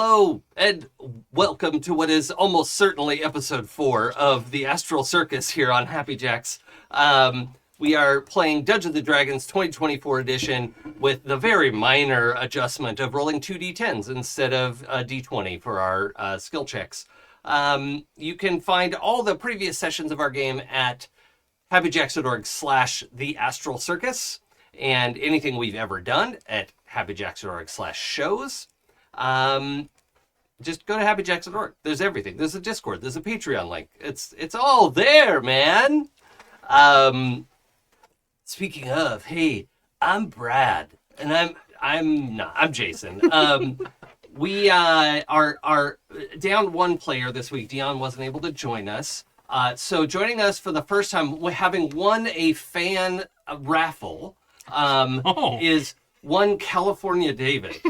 Hello, and welcome to what is almost certainly episode 4 of the Astral Circus here on Happy Jacks. We are playing Dungeons & Dragons 2024 edition with the very minor adjustment of rolling 2d10s instead of d20 for our skill checks. You can find all the previous sessions of our game at happyjacks.org/the Astral Circus, and anything we've ever done at happyjacks.org/shows. Just go to happyjacks.org. There's everything. There's a Discord. There's a Patreon link. It's all there, man. Speaking of, hey, I'm Brad, and I'm Jason. We are down one player this week. Dion wasn't able to join us. So joining us for the first time, having won a fan raffle, is one California David.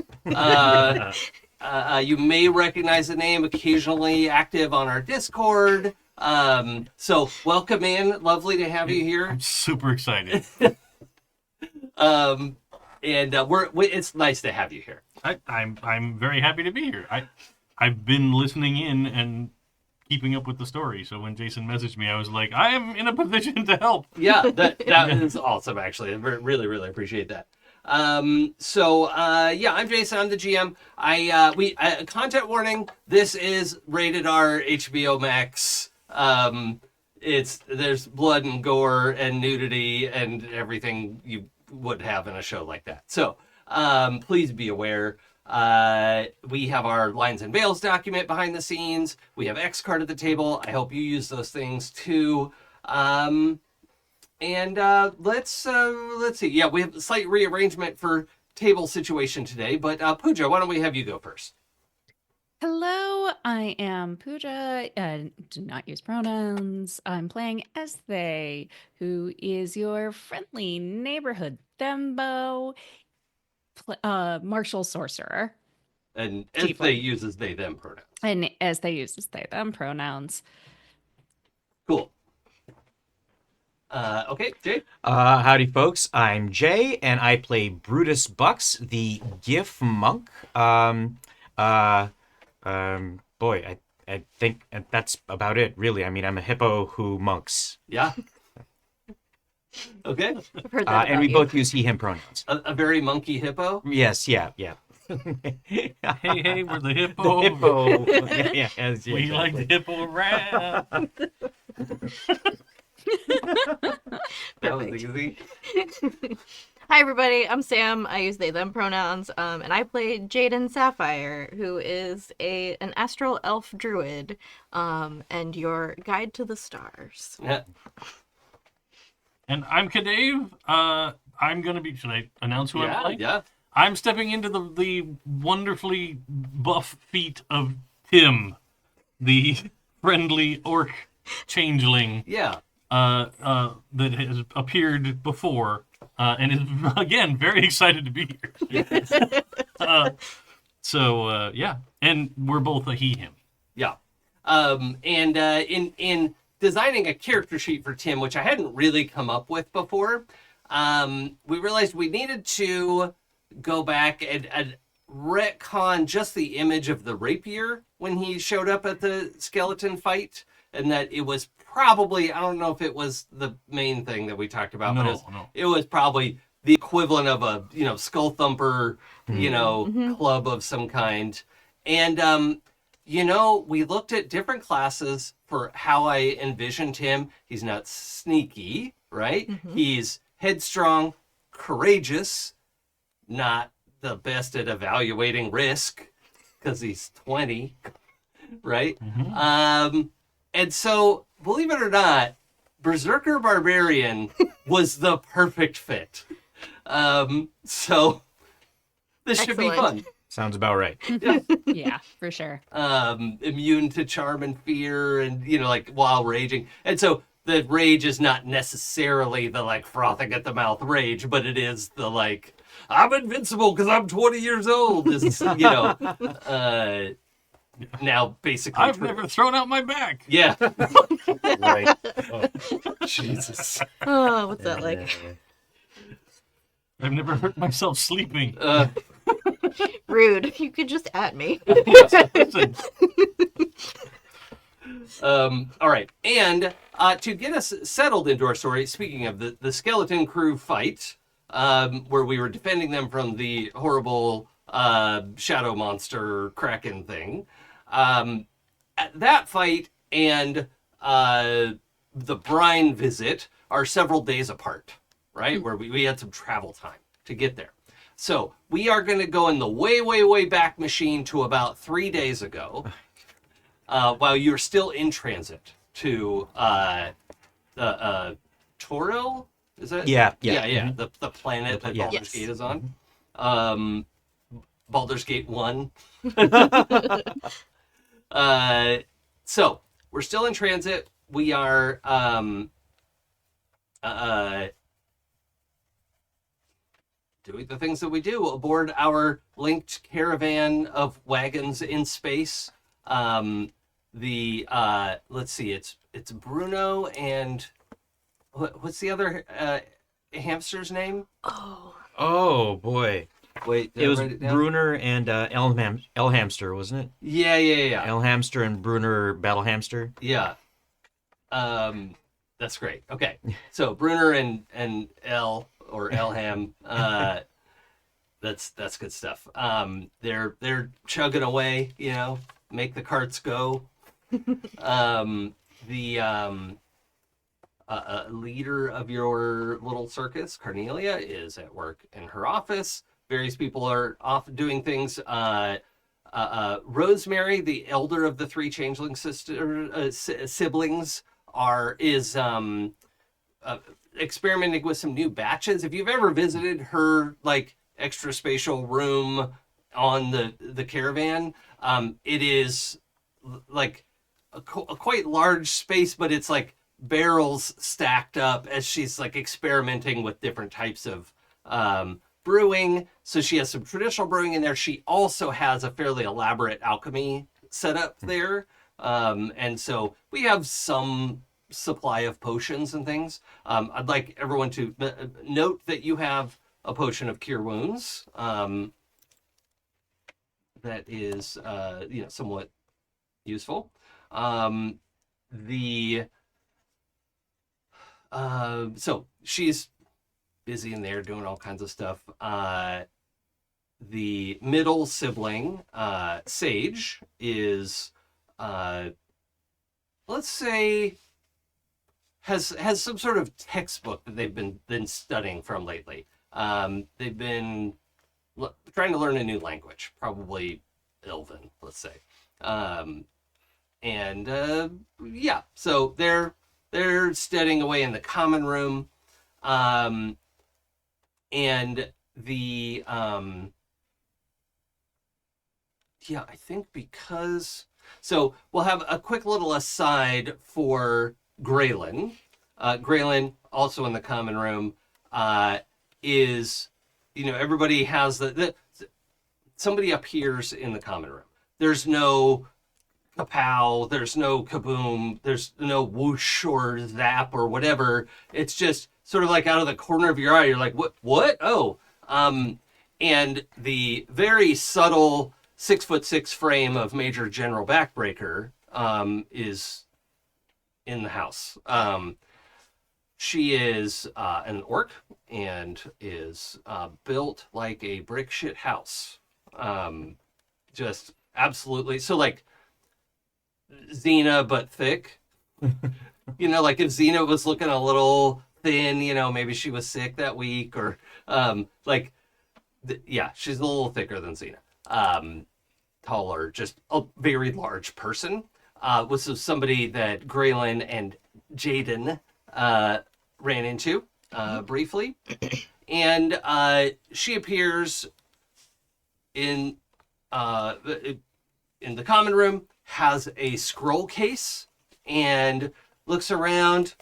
You may recognize the name, occasionally active on our Discord. So welcome in. Lovely to have you here. I'm super excited. And it's nice to have you here. I'm very happy to be here. I've been listening in and keeping up with the story. So when Jason messaged me, I was like, I am in a position to help. Yeah, that is awesome. Actually, I really appreciate that. I'm Jason. I'm the GM. Content warning. This is rated R, HBO Max. There's blood and gore and nudity and everything you would have in a show like that. So, please be aware. We have our Lines and Veils document behind the scenes. We have X card at the table. I hope you use those things too. Let's see. Yeah, we have a slight rearrangement for table situation today, but Pooja, why don't we have you go first? Hello, I am Pooja. Do not use pronouns. I'm playing Ezthe, who is your friendly neighborhood Thembo martial sorcerer. And Ezthe uses they them pronouns. And Ezthe uses they them pronouns. Cool. Okay, Jay. Howdy, folks. I'm Jay, and I play Brutus Bucks, the Giff monk. Boy, I think that's about it, really. I mean, I'm a hippo who monks. Yeah. Okay. I've heard that and we you. both use he, him pronouns. A very monkey hippo? Yes, yeah. Hey, we're the hippo. The hippo. yeah, We like the hippo around. That was easy. Hi everybody, I'm Sam. I use they them pronouns, and I play Jaden Sapphire, who is an astral elf druid, and your guide to the stars. Yeah. And I'm Kadave. I'm gonna be. Should I announce who I'm playing? Yeah. I'm stepping into the wonderfully buff feet of Tim, the friendly orc changeling. Yeah. That has appeared before, and is again very excited to be here. And we're both a he/him. Yeah. In designing a character sheet for Tim, which I hadn't really come up with before, we realized we needed to go back and retcon just the image of the rapier when he showed up at the skeleton fight, and that it was probably, I don't know if it was the main thing that we talked about, but it was probably the equivalent of a, skull thumper, club of some kind. And, we looked at different classes for how I envisioned him. He's not sneaky, right? Mm-hmm. He's headstrong, courageous, not the best at evaluating risk because he's 20, right? Mm-hmm. And so, believe it or not, Berserker Barbarian was the perfect fit. So this should be fun. Sounds about right. Yeah. Yeah, for sure. Immune to charm and fear, and while raging. And so the rage is not necessarily the frothing at the mouth rage, but it is the I'm invincible because I'm 20 years old. Is now basically I've never thrown out my back. Yeah. Right. Oh, Jesus. Oh, what's that like? I've never hurt myself sleeping. Rude. You could just at me. Listen, All right, and to get us settled into our story, speaking of the skeleton crew fight, where we were defending them from the horrible shadow monster kraken thing, that fight and the brine visit are several days apart, right? Where we had some travel time to get there. So we are going to go in the way, way, way back machine to about 3 days ago, while you're still in transit to Toro. Is that? Yeah. Yeah. The planet that Yeah. Baldur's Yes. Gate is on. Baldur's Gate 1. So we're still in transit. We are doing the things that we do aboard our linked caravan of wagons in space. Let's see, it's Bruno and what's the other hamster's name? Oh boy. Wait, did It I was write down? Bruner and El Hamster, wasn't it? Yeah. El Hamster and Bruner Battle Hamster. Yeah. That's great. Okay. So Bruner and El or Elham, that's good stuff. They're chugging away, make the carts go. The leader of your little circus, Carnelia, is at work in her office. Various people are off doing things. Rosemary, the elder of the three changeling siblings, is experimenting with some new batches. If you've ever visited her extra spatial room on the caravan, it is like a quite large space, but it's like barrels stacked up as she's experimenting with different types of brewing. So she has some traditional brewing in there. She also has a fairly elaborate alchemy setup there. And so we have some supply of potions and things. I'd like everyone to note that you have a potion of cure wounds. That is, somewhat useful. So she's busy in there doing all kinds of stuff. The middle sibling, Sage, is, let's say, has some sort of textbook that they've been studying from lately. They've been trying to learn a new language, probably Elven, let's say. So they're studying away in the common room. I think because... So we'll have a quick little aside for Gralen. Gralen, also in the common room, is, everybody has somebody appears in the common room. There's no kapow, there's no kaboom, there's no whoosh or zap or whatever. It's just sort of out of the corner of your eye. You're like, what? Oh. And the very subtle 6'6" frame of Major General Backbreaker is in the house. She is an orc and is built like a brick shit house. Just absolutely. So Xena, but thick. If Xena was looking a little thin, maybe she was sick that week, or she's a little thicker than Xena. Taller, just a very large person. Was somebody that Gralen and Jaden ran into briefly. And she appears in the common room, has a scroll case, and looks around.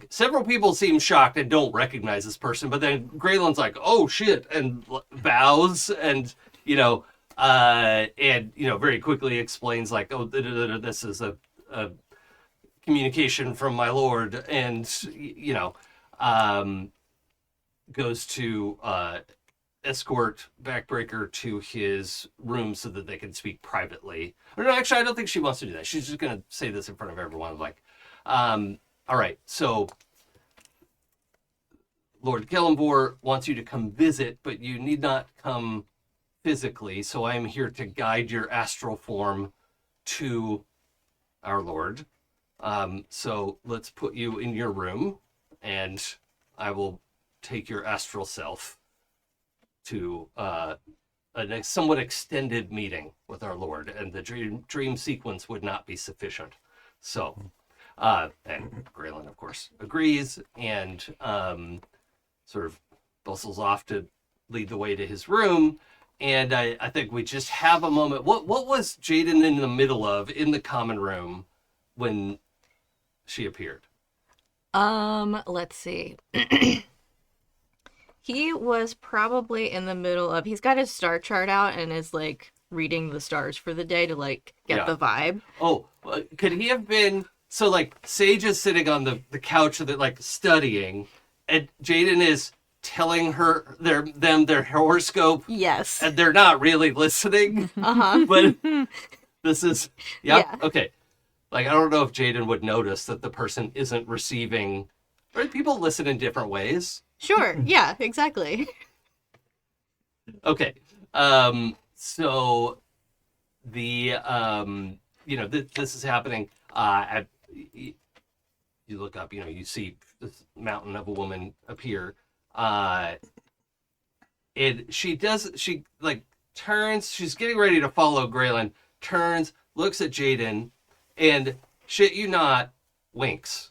Several people seem shocked and don't recognize this person, but then Gralen's like, oh shit, and bows and, very quickly explains this is a communication from my lord, and, goes to escort Backbreaker to his room so that they can speak privately. Or no, actually, I don't think she wants to do that. She's just going to say this in front of everyone. Like, all right, so Lord Gellenvor wants you to come visit, but you need not come physically. So I am here to guide your astral form to our Lord. So let's put you in your room, and I will take your astral self to a somewhat extended meeting with our Lord, and the dream sequence would not be sufficient. So, and Gralen, of course, agrees, and sort of bustles off to lead the way to his room. And I think we just have a moment. What was Jaden in the middle of in the common room when she appeared? Let's see. He was probably in the middle of, he's got his star chart out and is like reading the stars for the day to like get the vibe. Oh, could he have been, so like Sage is sitting on the couch that like studying, and Jaden is telling her their horoscope. Yes. And they're not really listening. Uh-huh. But this is Yeah. Okay. Like, I don't know if Jaden would notice that the person isn't receiving, right? People listen in different ways. Sure. Yeah, exactly. Okay. So the this is happening. You look up, you see this mountain of a woman appear. And she turns, she's getting ready to follow Gralen, turns, looks at Jaden, and shit you not, winks.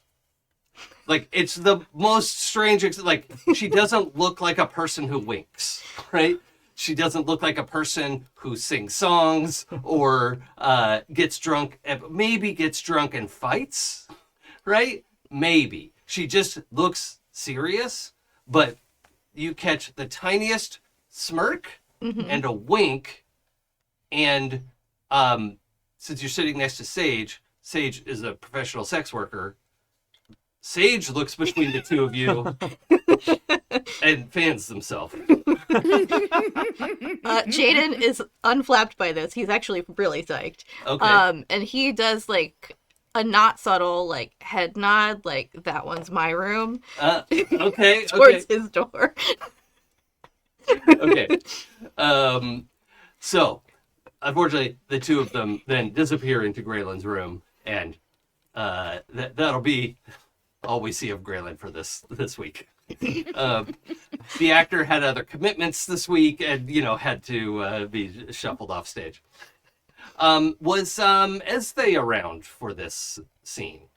Like, it's the most strange, like, she doesn't look like a person who winks, right? She doesn't look like a person who sings songs or gets drunk, maybe gets drunk and fights, right? Maybe. She just looks serious, but you catch the tiniest smirk and a wink, and since you're sitting next to Sage is a professional sex worker. Sage looks between the two of you and fans himself. Jaden is unflapped by this. He's actually really psyched. Okay. And he does like a not subtle like head nod, like that one's my room. Okay. Towards his door. Okay. So, unfortunately, the two of them then disappear into Gralen's room, and that'll be all we see of Gralen for this week. The actor had other commitments this week, and had to be shuffled off stage. Was Ezthe around for this scene?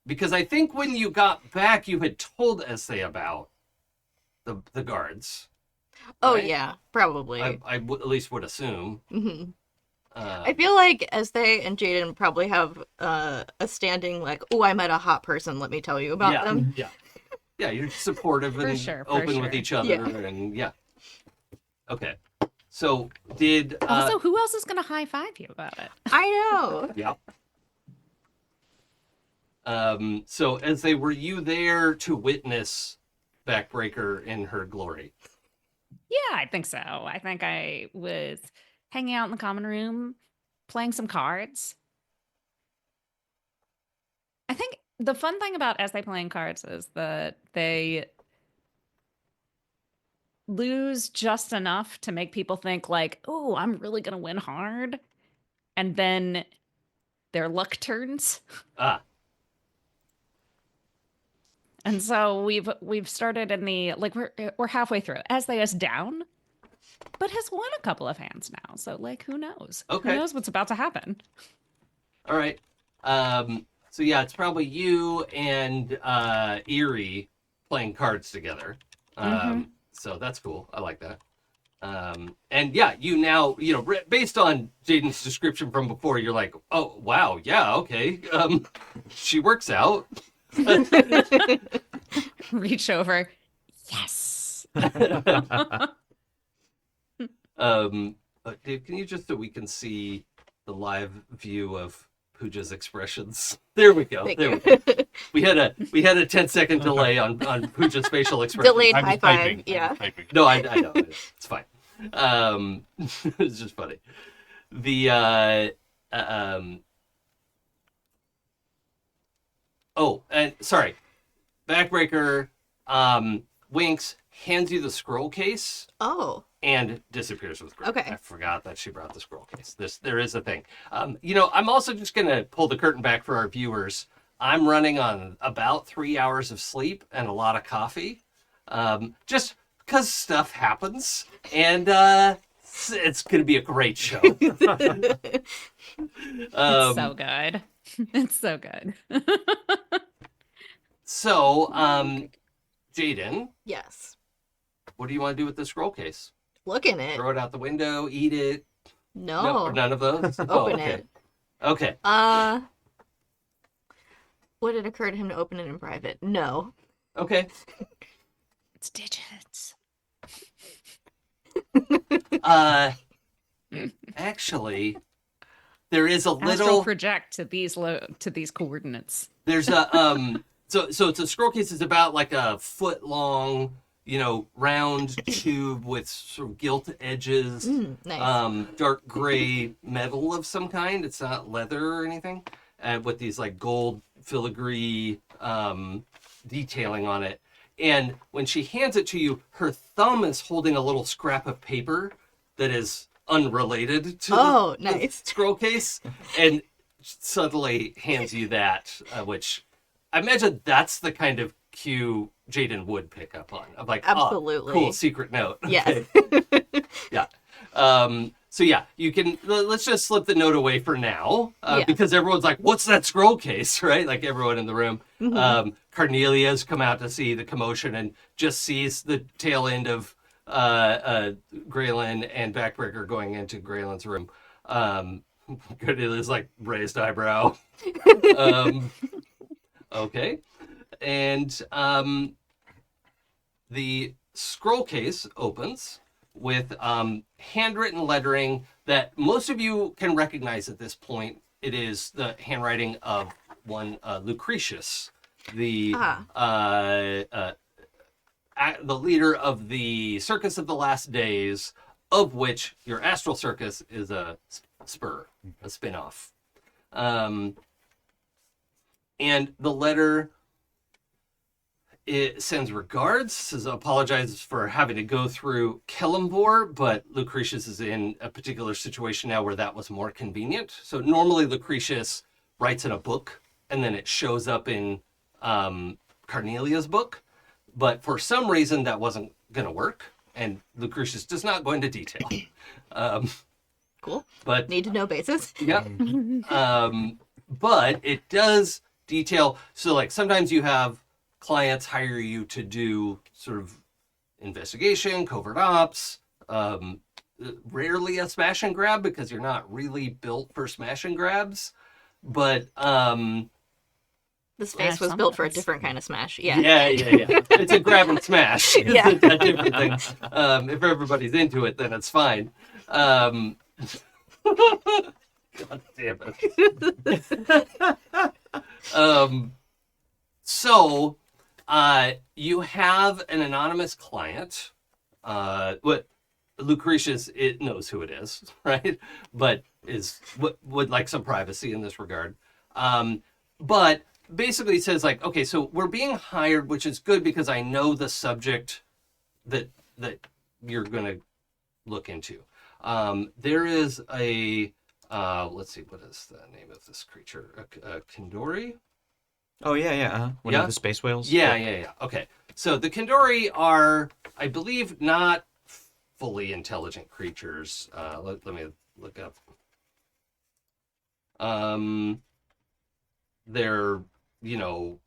Because I think when you got back, you had told Ezthe about the guards. Oh right? yeah, probably. I at least would assume. Mm-hmm. I feel like Ezthe and Jaden probably have a standing like, oh, I met a hot person, let me tell you about them. Yeah, you're supportive and open with each other, and okay. So did also, who else is going to high five you about it? I know. Yeah. So Ezthe, were you there to witness Backbreaker in her glory? Yeah, I think so. I think I was hanging out in the common room, playing some cards. I think the fun thing about as they playing cards is that they lose just enough to make people think like, oh, I'm really going to win hard. And then their luck turns. Ah. And so we've started in the, like, we're halfway through. Ezthe is down, but has won a couple of hands now. So, like, who knows? Okay. Who knows what's about to happen? All right. So yeah, it's probably you and Eerie playing cards together. So that's cool. I like that. And yeah, you now, based on Jaden's description from before, you're like, oh, wow, yeah, okay. She works out. Reach over. Yes. Dave, can you just, so we can see the live view of Pooja's expressions. There we go. Thank there you. we go. We had a 10-second delay on Pooja's facial expressions. Delayed I was high five. typing. I Yeah. was typing. No, I know. It's fine. It's just funny. The oh, and sorry, Backbreaker winks, hands you the scroll case, Oh. and disappears with Greg. Okay. I forgot that she brought the scroll case. There is a thing. I'm also just gonna pull the curtain back for our viewers. I'm running on about 3 hours of sleep and a lot of coffee, just because stuff happens, and it's gonna be a great show. It's so good. It's so good. So, Jaden, Yes. what do you want to do with the scroll case? Look in it. Throw it out the window, eat it? No. None of those? Open okay. it. Okay. Would it occur to him to open it in private? No. Okay. It's digits. Actually, there is a Astral little. project to these coordinates. There's a So it's a scroll case. It's about like a foot long, round tube with sort of gilt edges. Nice. Dark gray metal of some kind. It's not leather or anything. With these like gold filigree detailing on it. And when she hands it to you, her thumb is holding a little scrap of paper that is unrelated to the nice. scroll case, and suddenly hands you that, which I imagine that's the kind of cue Jaden would pick up on. Of like, Absolutely. cool secret note. Yes. Okay. Yeah. So yeah, you can, let's just slip the note away for now, because everyone's like, what's that scroll case, right? Like everyone in the room. Carnelia's come out to see the commotion and just sees the tail end of Gralen and Backbreaker going into Gralen's room. Carnelia's like raised eyebrow. Okay. And the scroll case opens with handwritten lettering that most of you can recognize at this point. It is the handwriting of one Lucretius, the leader of the Circus of the Last Days, of which your Astral Circus is a spin-off. And the letter, it sends regards, says apologizes for having to go through Kellumbor, but Lucretius is in a particular situation now where that was more convenient. So normally Lucretius writes in a book and then it shows up in Carnelia's book. But for some reason that wasn't going to work. And Lucretius does not go into detail. Cool. But Need to know basis. yeah. But it does detail. So like sometimes you have clients hire you to do sort of investigation, covert ops, rarely a smash and grab because you're not really built for smash and grabs. But This face was built for a different kind of smash. Yeah. yeah. It's a grab and smash. It's Yeah. a different thing. If everybody's into it, then it's fine. God damn it. So you have an anonymous client. What Lucretius, it knows who it is, right? But would like some privacy in this regard. But basically says like, okay, so we're being hired, which is good because I know the subject that you're gonna look into. There is a let's see, what is the name of this creature? A Kindori? Oh, yeah. One Yeah? of the space whales? Yeah. Okay. So the Kindori are, I believe, not fully intelligent creatures. Let me look up. They're, they're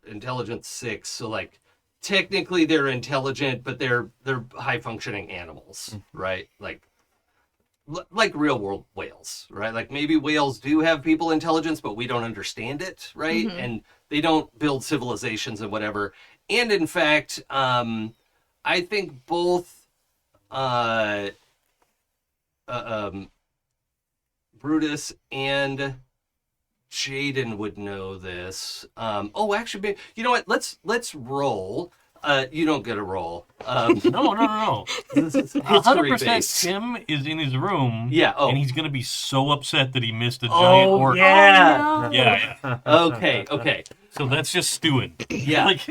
intelligence 6. So like technically they're intelligent, but they're high functioning animals, right? Like real world whales, right? Like maybe whales do have people intelligence, but we don't understand it, right? Mm-hmm. And they don't build civilizations and whatever. And in fact, I think both Brutus and Jaden would know this. Actually, you know what? Let's roll. You don't get a roll. No. This is 100% history-based. Tim is in his room. Yeah. Oh. And he's gonna be so upset that he missed a giant orc. yeah. Yeah. Okay. So that's just stewing. Yeah. Like,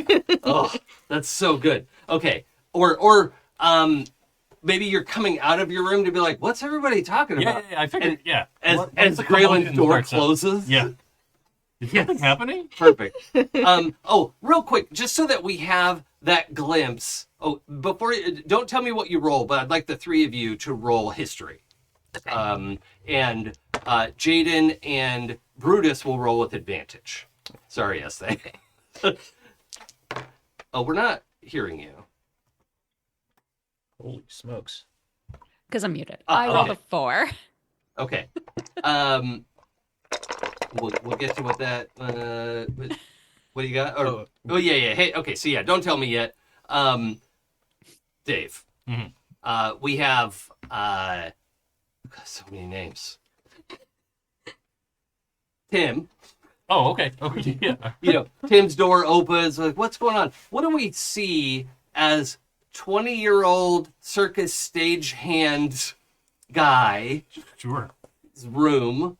Oh, that's so good. Okay. Or maybe you're coming out of your room to be like, what's everybody talking about? yeah, I figured. And- yeah. As the Gralen's commotion door starts up. closes. Yeah. Is something happening? Perfect. Real quick, just so that we have that glimpse. Oh, don't tell me what you roll, but I'd like the three of you to roll history. And Jaden and Brutus will roll with advantage. Sorry, Ezthe. Oh, we're not hearing you. Holy smokes. Because I'm muted. Ah, I rolled okay. a 4. Okay. We'll get to what that. What do you got? Yeah. Hey, okay. So yeah, don't tell me yet. Dave. Mhm. We have so many names. Tim. Oh, okay. Okay. Yeah. Tim's door opens. Like, what's going on? What do we see as 20-year-old circus stagehand guy? Sure. Room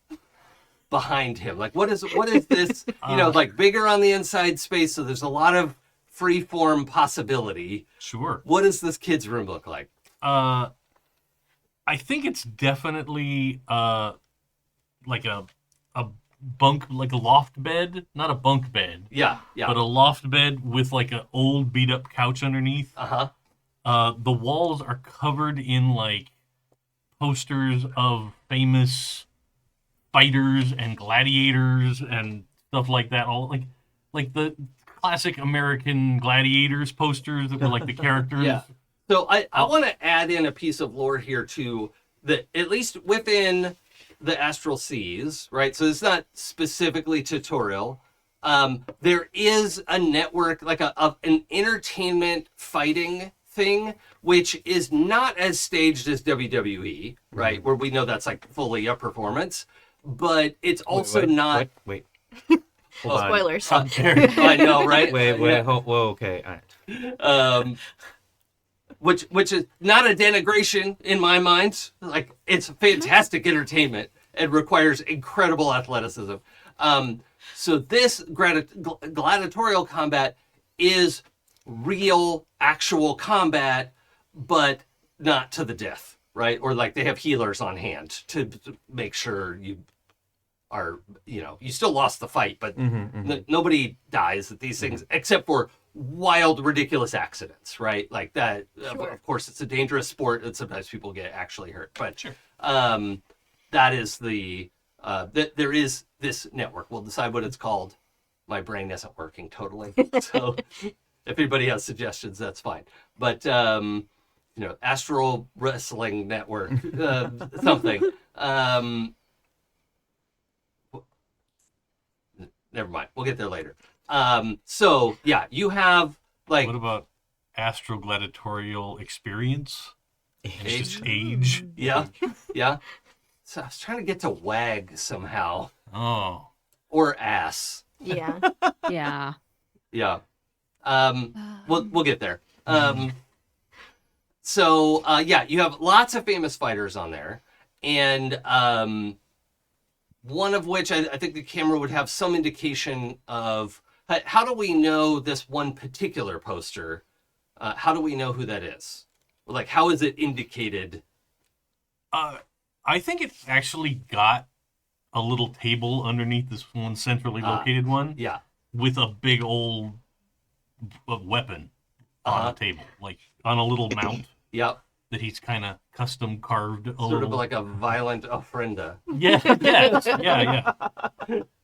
behind him. Like, what is this? Like bigger on the inside space, so there's a lot of free-form possibility. Sure. What does this kid's room look like? I think it's definitely like a bunk, like a loft bed, not a bunk bed, Yeah. but a loft bed with like an old beat up couch underneath. The walls are covered in like posters of famous fighters and gladiators and stuff like that. All like the classic American gladiators posters that were like the characters. Yeah. So I want to add in a piece of lore here too, that at least within the Astral Seas, right? So it's not specifically tutorial. There is a network, like an entertainment fighting thing, which is not as staged as WWE, right? Where we know that's like fully a performance, but it's also not. Wait. Hold on. Spoilers. I know, right? Wait. Yeah. Whoa, okay. All right. Which is not a denigration in my mind. Like, it's fantastic entertainment and requires incredible athleticism. So this gladiatorial combat is real, actual combat, but not to the death, right? Or like they have healers on hand to make sure you are, you still lost the fight, but nobody dies at these things except for wild, ridiculous accidents, right? Like that. Sure. Of course, it's a dangerous sport, and sometimes people get actually hurt. But Sure. That is the there is this network. We'll decide what it's called. My brain isn't working totally, so if anybody has suggestions, that's fine. But Astral Wrestling Network, something. Never mind. We'll get there later. So yeah, you have like What about Astral Gladiatorial Experience? Age? Age. Yeah. So I was trying to get to WAG somehow Oh. or ass. Yeah. Yeah. Yeah. We'll get there. So you have lots of famous fighters on there, and one of which I think the camera would have some indication of. How do we know this one particular poster? How do we know who that is? Like, how is it indicated? I think it actually got a little table underneath this one centrally located one Yeah. with a big old weapon on the table, like on a little mount Yep. that he's kind of custom carved. Sort of like a violent ofrenda. Yeah.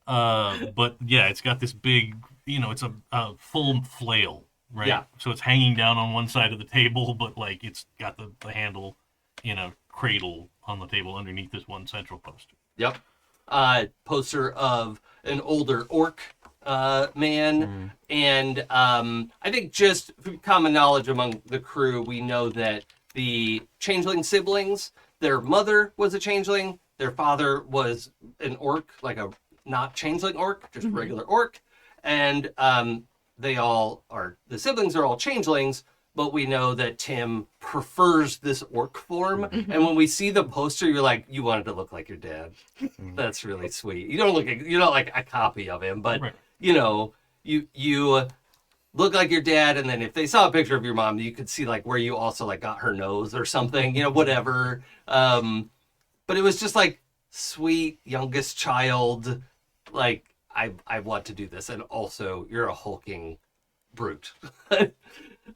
But yeah, it's got this big, it's a full flail, right? Yeah. So it's hanging down on one side of the table, but like it's got the handle in a cradle on the table underneath this one central poster. Yep. Poster of an older orc man. And I think just from common knowledge among the crew, we know that the changeling siblings, their mother was a changeling, their father was an orc, like a not changeling orc, just regular orc, and the siblings are all changelings, but we know that Tim prefers this orc form. And when we see the poster, you're like, you wanted to look like your dad. That's really sweet. You're not like a copy of him, but Right. you look like your dad. And then if they saw a picture of your mom, you could see like where you also like got her nose or something, whatever. But it was just like sweet youngest child. Like I want to do this. And also you're a hulking brute.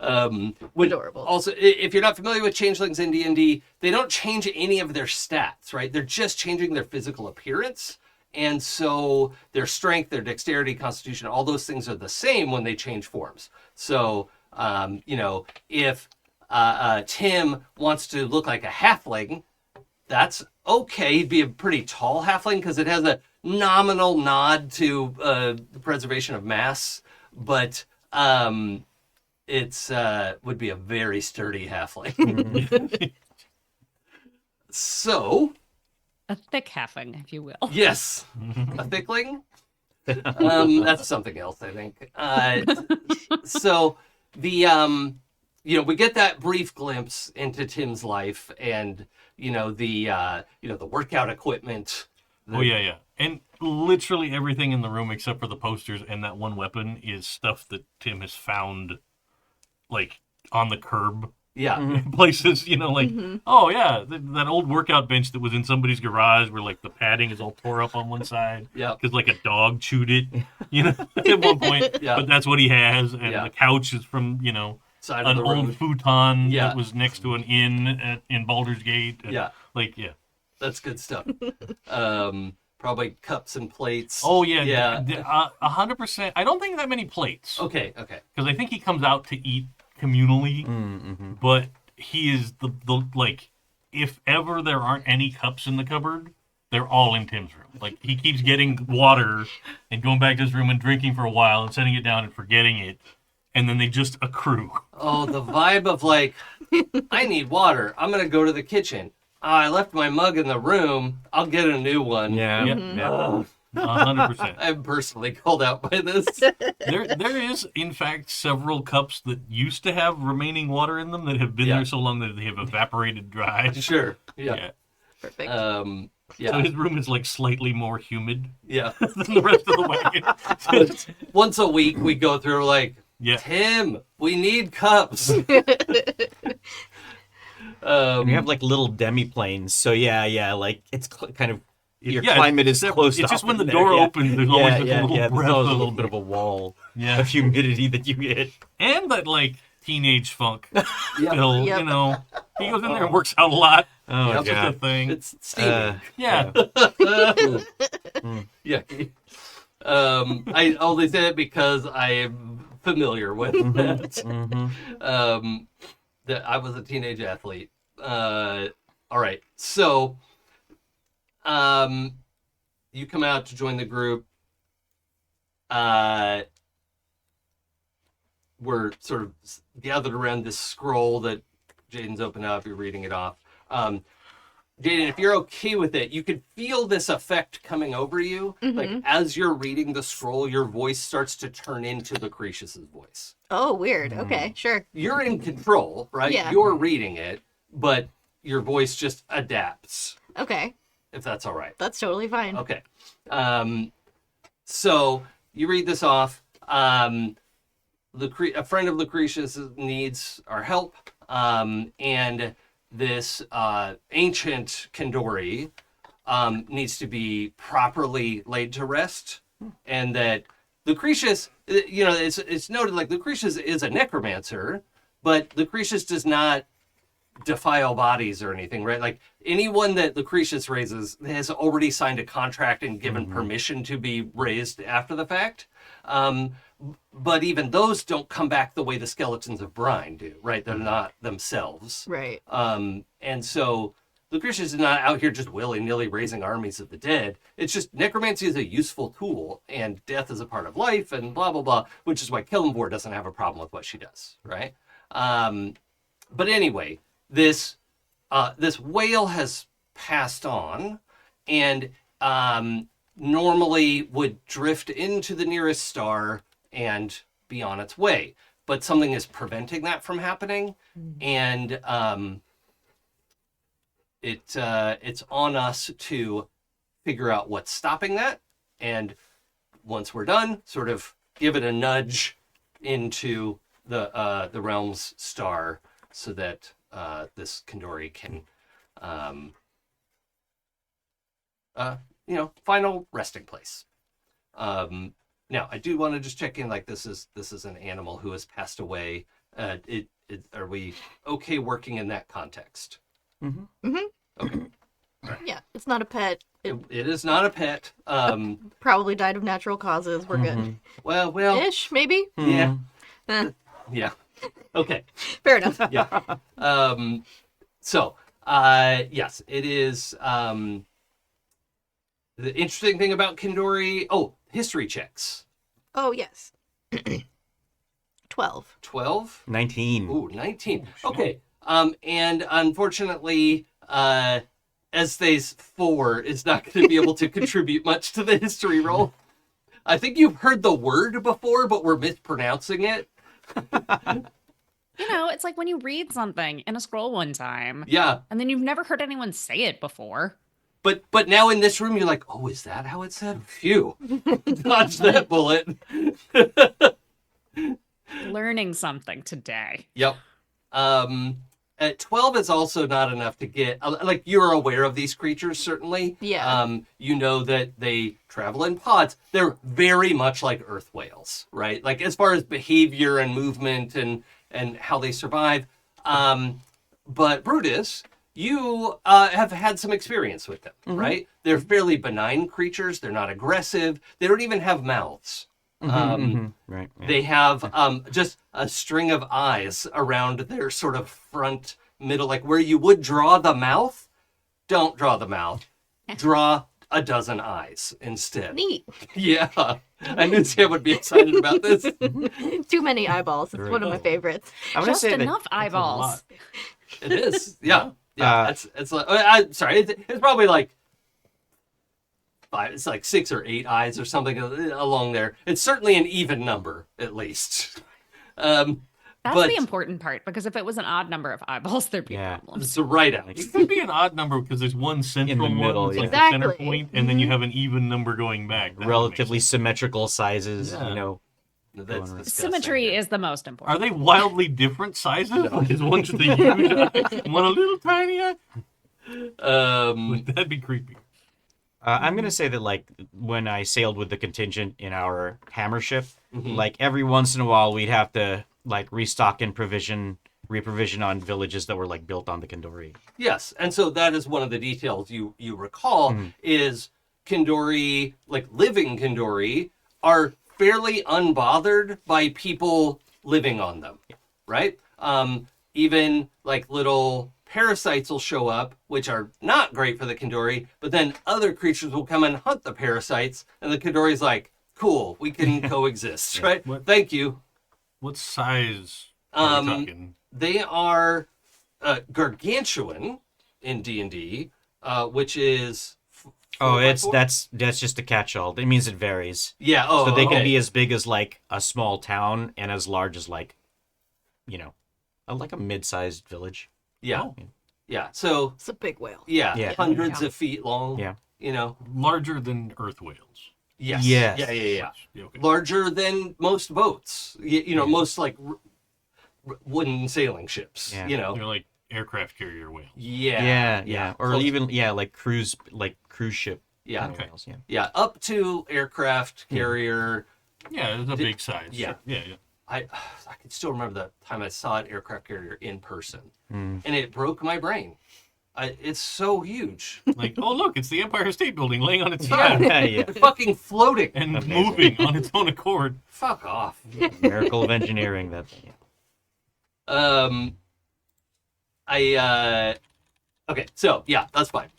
Adorable. Also, if you're not familiar with changelings in D&D, they don't change any of their stats, right? They're just changing their physical appearance. And so their strength, their dexterity, constitution, all those things are the same when they change forms. So, if Tim wants to look like a halfling, that's okay. He'd be a pretty tall halfling because it has a nominal nod to the preservation of mass, but it's would be a very sturdy halfling. So, A thick halfling, if you will. yes, a thickling. That's something else, I think. So the we get that brief glimpse into Tim's life, and the workout equipment. Oh yeah. And literally everything in the room except for the posters and that one weapon is stuff that Tim has found, like on the curb. Yeah. Places, oh yeah, that old workout bench that was in somebody's garage where like the padding is all tore up on one side. Yeah. Because like a dog chewed it, at one point. Yeah. But that's what he has, and Yeah. the couch is from Side of an the old road. futon Yeah. that was next to an inn in Baldur's Gate. And, Yeah. yeah. That's good stuff. Probably cups and plates. Oh yeah, Yeah. 100%. I don't think that many plates. Okay. Because I think he comes out to eat communally, but he is the like, if ever there aren't any cups in the cupboard, they're all in Tim's room. Like, he keeps getting water and going back to his room and drinking for a while and setting it down and forgetting it, and then they just accrue. Oh, the vibe of like, I need water. I'm gonna go to the kitchen. I left my mug in the room. I'll get a new one. Yeah. Yeah. Yeah. 100%. I'm personally called out by this. There is, in fact, several cups that used to have remaining water in them that have been Yeah. there so long that they have evaporated dry. Sure. Yeah. Perfect. So Yeah. his room is like slightly more humid Yeah. than the rest of the wagon. Once a week we go through like, Yeah. Tim, we need cups. And we have like little demi-planes, so yeah, like it's kind of your Yeah, climate is it's close. just when the there, door yeah. opens, there's always just a little There's breath always a of- little bit of a wall Yeah. of humidity that you get. And that like teenage funk Yep. still, Yep. he goes in there and works out a lot. Oh Yep. That's just a god. thing. It's steamy. Yeah. Yucky. I only say it because I am familiar with that. That I was a teenage athlete. All right, so you come out to join the group. We're sort of gathered around this scroll that Jaden's opened up. You're reading it off. Jaden, if you're okay with it, you could feel this effect coming over you. Like as you're reading the scroll, your voice starts to turn into Lucretius's voice. Oh, weird. Okay, sure. You're in control, right? Yeah. You're reading it, but your voice just adapts, Okay, if that's all right. that's totally fine. Okay. So you read this off. A friend of Lucretius needs our help, and this ancient Kandori needs to be properly laid to rest, and that Lucretius, it's noted like Lucretius is a necromancer, but Lucretius does not defile bodies or anything, right? Like anyone that Lucretius raises has already signed a contract and given permission to be raised after the fact. But even those don't come back the way the skeletons of Brine do, right? They're not themselves. Right. And so Lucretius is not out here just willy-nilly raising armies of the dead. It's just necromancy is a useful tool, and death is a part of life, and blah, blah, blah, which is why Killenvor doesn't have a problem with what she does, right? But anyway, this whale has passed on, and normally would drift into the nearest star and be on its way. But something is preventing that from happening, and it's on us to figure out what's stopping that, and once we're done, sort of give it a nudge into the realm's star so that this Kandori can final resting place. Now I do want to just check in, like this is an animal who has passed away. Are we okay working in that context? Okay. Yeah, it's not a pet. It is not a pet. Probably died of natural causes. We're good. Well, Ish, maybe? yeah. Eh, Yeah. Okay. fair enough. Yeah. Yes, it is. The interesting thing about Kandori. Oh, history checks. Oh, yes. 12. 12. 19. Ooh, 19. Okay. And unfortunately, Ezthe's 4 is not going to be able to contribute much to the history roll. I think you've heard the word before, but we're mispronouncing it. You know, it's like when you read something in a scroll one time, Yeah. and then you've never heard anyone say it before. But now in this room, you're like, oh, is that how it said? Phew. Dodge that bullet. Learning something today. Yep. At 12 is also not enough to get, like, you're aware of these creatures, certainly. Yeah. You know that they travel in pods. They're very much like earth whales, right? Like, as far as behavior and movement and how they survive. But Brutus, you have had some experience with them, right? They're fairly benign creatures. They're not aggressive. They don't even have mouths. Right. Yeah. They have just a string of eyes around their sort of front middle, like where you would draw the mouth. Don't draw the mouth. Draw a dozen eyes instead. Neat. Yeah. I knew Sam would be excited about this. Too many eyeballs. It's one of my favorites. I'm gonna Just say enough That's a eyeballs. lot. It is. Yeah. Yeah. It's like, I'm sorry. It's probably like 5. It's like 6 or 8 eyes or something along there. It's certainly an even number, at least. That's But- the important part, because if it was an odd number of eyeballs, there'd be Yeah. problems. It's right out. It could be an odd number because there's one central middle, one that's like yeah. the center Exactly. point, and then you have an even number going back. That would make Relatively sense. symmetrical sizes, Yeah. you know. That's Going disgusting. Symmetry is the most Are important. they wildly different sizes? Like, is one just a huge eye, one a little tiny eye? That'd be creepy. I'm gonna say that, like, when I sailed with the contingent in our hammer ship, Mhm. like every once in a while we'd have to like restock and reprovision on villages that were like built on the Kandori. Yes, and so that is one of the details you recall is Kandori, like living Kandori, are fairly unbothered by people living on them, right? Even like little parasites will show up, which are not great for the Kandori, but then other creatures will come and hunt the parasites, and the Kandori's like, cool, we can coexist, right? What- Thank you. What size are we talking? They are gargantuan in D&D, which is... Oh, 4x4? that's just a catch-all. It means it varies. Yeah, oh, So they can okay. be as big as like a small town and as large as like, you know, like a mid-sized village. Yeah, Oh. yeah. So, It's a big whale. yeah, Yeah. hundreds Yeah. of feet long. Yeah. You know? Larger than earth whales. Yes. Yes. Yeah. Yeah, okay. Larger than most boats. You know, most like wooden sailing ships. Yeah. You know? They're like aircraft carrier whales. Yeah. Or Close- even like cruise ship. Yeah. kind of Okay. whales, yeah. Yeah. Up to aircraft carrier. Yeah, it's a big size. yeah. Sure. Yeah. I can still remember the time I saw an aircraft carrier in person, Mm. and it broke my brain. It's so huge. Like, oh look, it's the Empire State Building laying on its Yeah. side Yeah. It's fucking floating. and Amazing. moving on its own accord. Fuck off. Miracle of engineering. That. Yeah. Okay, so yeah, that's fine.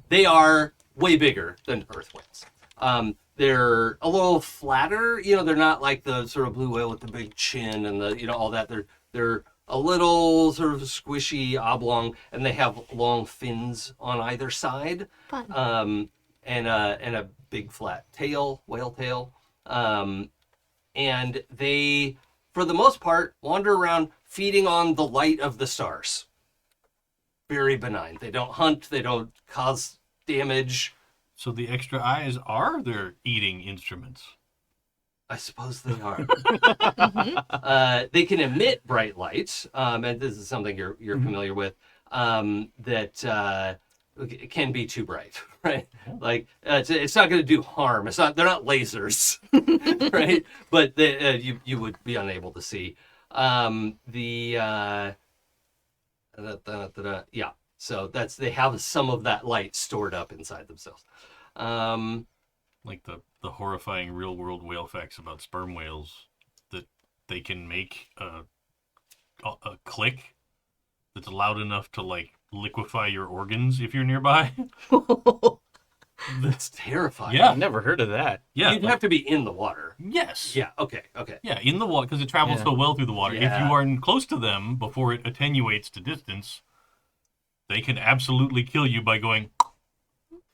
They are way bigger than earth whales. They're a little flatter, you know, they're not like the sort of blue whale with the big chin and the, you know, all that. They're a little sort of squishy oblong, and they have long fins on either side. Fun. And a big flat tail, whale tail. And they, for the most part, wander around feeding on the light of the stars. Very benign. They don't hunt. They don't cause damage. So the extra eyes are their eating instruments. I suppose they are. They can emit bright lights, and this is something you're familiar with. That it can be too bright, right? Like it's not going to do harm. It's not. They're not lasers, right? But you would be unable to see. Yeah. So they have some of that light stored up inside themselves. Like the horrifying real world whale facts about sperm whales, that they can make a click that's loud enough to like liquefy your organs if you're nearby. That's terrifying. Yeah. I've never heard of that. Yeah, You'd have to be in the water. yes. Yeah. Okay. Yeah, in the water, because it travels so well through the water. Yeah. If you are close to them before it attenuates to distance, they can absolutely kill you by going.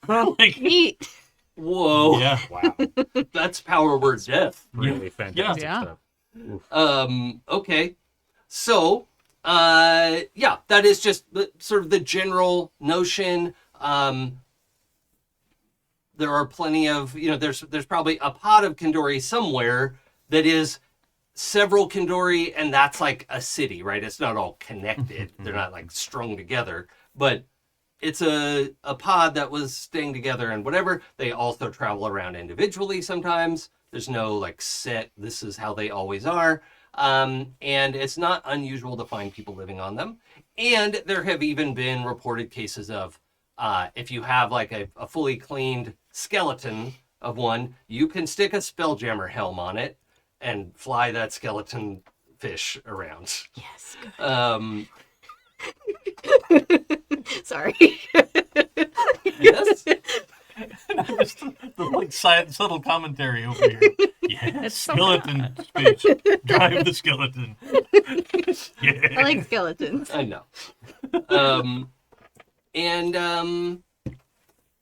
Like, Neat. Whoa. yeah. Wow. That's power word death. Really fantastic Yeah. stuff. Okay. So, yeah, that is just sort of the general notion. There are plenty of, there's probably a pod of Kandori somewhere that is several Kandori, and that's like a city, right? It's not all connected. They're not like strung together, but it's a pod that was staying together and whatever. They also travel around individually sometimes. There's no like set, this is how they always are. And it's not unusual to find people living on them. And there have even been reported cases of if you have like a fully cleaned skeleton of one, you can stick a Spelljammer helm on it and fly that skeleton fish around. Yes. Sorry. Yes. Just the like subtle commentary over here. Yeah, It's so skeleton fish. Drive the skeleton. Yeah. I like skeletons. I know.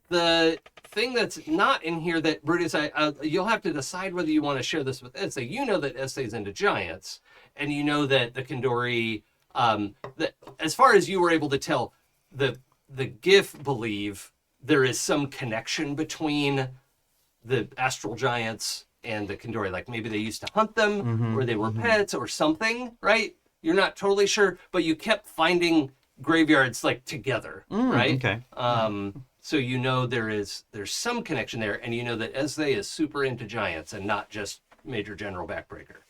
The thing that's not in here that Brutus, you'll have to decide whether you want to share this with Ezthe. You know that Ezthe's into giants, and you know that the Kandori, that as far as you were able to tell, the Giff believe there is some connection between the astral giants and the Kandori. Like maybe they used to hunt them, or they were pets, or something. Right? You're not totally sure, but you kept finding graveyards like together, right? Okay. So you know there's some connection there, and you know that Ezthe is super into giants and not just Major General Backbreaker.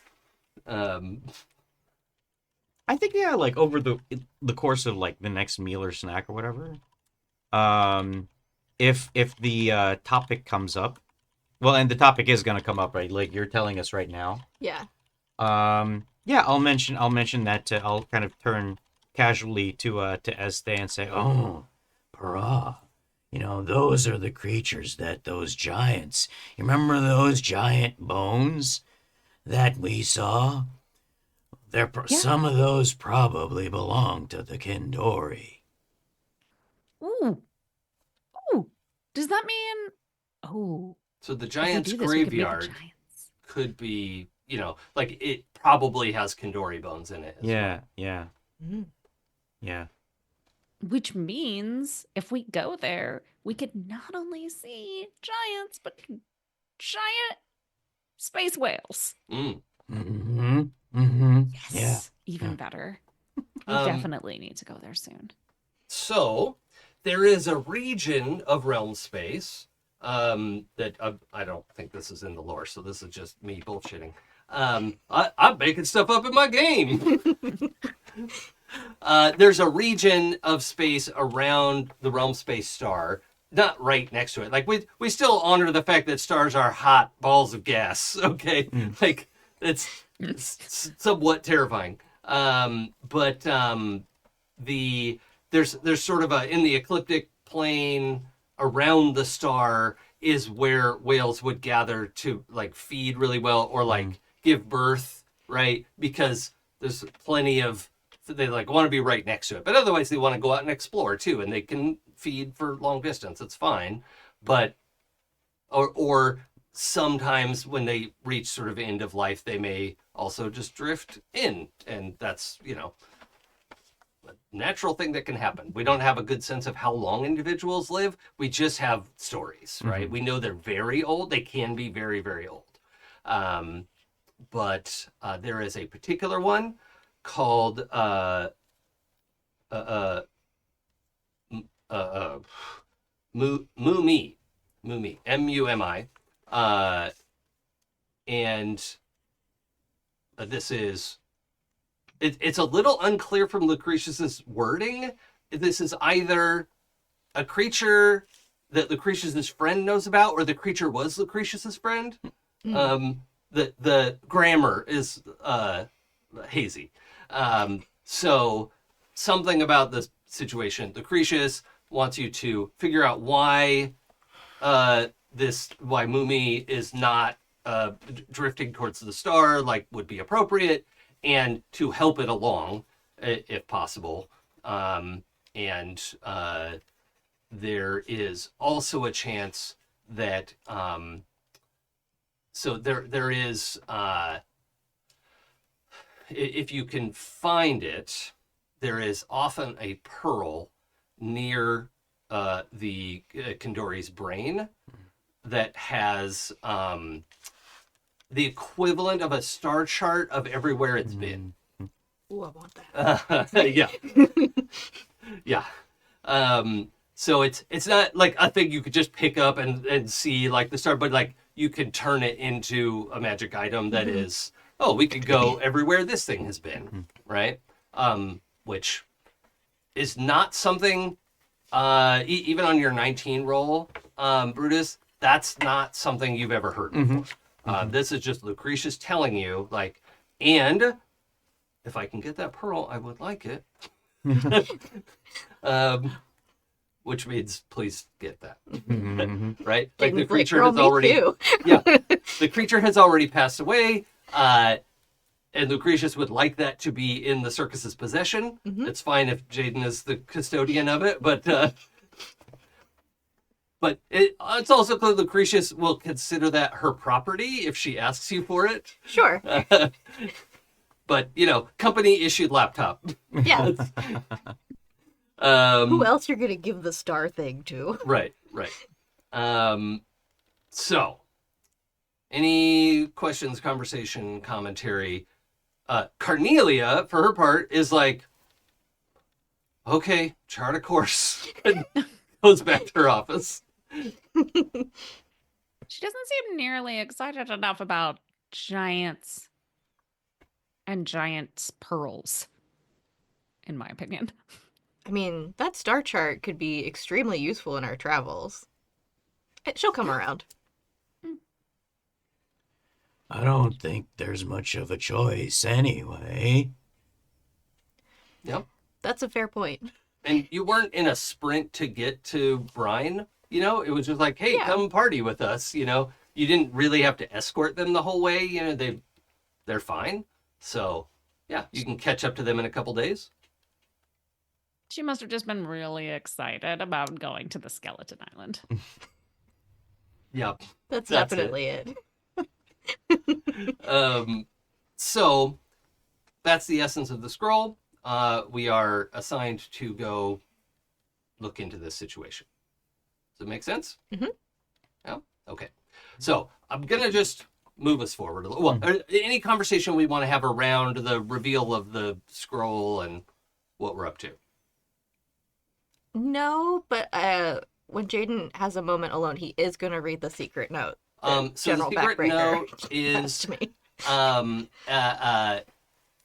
I think like over the course of like the next meal or snack or whatever, if the topic comes up, well, and the topic is gonna come up, right? Like you're telling us right now. Yeah. Yeah, I'll mention that. I'll kind of turn casually to Ezthe and say, "Oh, Perah, those are the creatures that those giants. You remember those giant bones that we saw? Some of those probably belong to the Kandori." Ooh. Ooh. Does that mean? Oh. So the if we giant's do this, we could meet the graveyard giants. could be, like it probably has Kandori bones in it. as well. Yeah. Mm. Yeah. Which means if we go there, we could not only see giants, but giant space whales. Mm. Mm-hmm. Mm-hmm. Yes. Even better. We definitely need to go there soon. So there is a region of realm space that I don't think this is in the lore, so this is just me bullshitting. I'm making stuff up in my game. There's a region of space around the realm space star, not right next to it. Like we still honor the fact that stars are hot balls of gas. Okay, like it's somewhat terrifying. But there's sort of in the ecliptic plane around the star is where whales would gather to like feed really well or like give birth, right? Because there's plenty of they like want to be right next to it, but otherwise they want to go out and explore too, and they can feed for long distance. It's fine, but or sometimes when they reach sort of end of life, they may also just drift in, and that's a natural thing that can happen. We don't have a good sense of how long individuals live. We just have stories, right? We know they're very old. They can be very, very old. But there is a particular one called Mumi, Mumi, and this is it's a little unclear from Lucretius's wording. This is either a creature that Lucretius's friend knows about, or the creature was Lucretius's friend. The grammar is hazy. So something about the situation. Lucretius wants you to figure out why why Mumi is not drifting towards the star like would be appropriate, and to help it along if possible. And there is also a chance that so there is if you can find it, there is often a pearl near the Kandori's brain that has the equivalent of a star chart of everywhere it's been. Ooh, I want that. Yeah. Yeah. So it's not like a thing you could just pick up and see like the star, but like you can turn it into a magic item that is, oh, we could go everywhere this thing has been, right? Which is not something, even on your 19 roll, Brutus, that's not something you've ever heard before. This is just Lucretius telling you, like, and if I can get that pearl, I would like it. Which means please get that. Right? Like the creature has already the creature has already passed away. And Lucretius would like that to be in the circus's possession. It's fine if Jaden is the custodian of it, but it's also clear Lucretius will consider that her property if she asks you for it. Sure. But, company issued laptop. Yeah. Who else you're going to give the star thing to? Right. So, any questions, conversation, commentary? Carnelia, for her part, is like, okay, chart a course. And goes back to her office. She doesn't seem nearly excited enough about giants and giant pearls, in my opinion. I mean, that star chart could be extremely useful in our travels. She'll come around. I don't think there's much of a choice anyway. Yep. That's a fair point. And you weren't in a sprint to get to Brine, it was just like, hey, come party with us, You didn't really have to escort them the whole way, they're fine. So, yeah, you can catch up to them in a couple days. She must have just been really excited about going to the Skeleton Island. Yep. That's definitely it. So that's the essence of the scroll. We are assigned to go look into this situation. Does it make sense? Yeah? Okay. So I'm going to just move us forward a little. Well, any conversation we want to have around the reveal of the scroll and what we're up to? No, but when Jaden has a moment alone, he is going to read the secret note. So the secret note is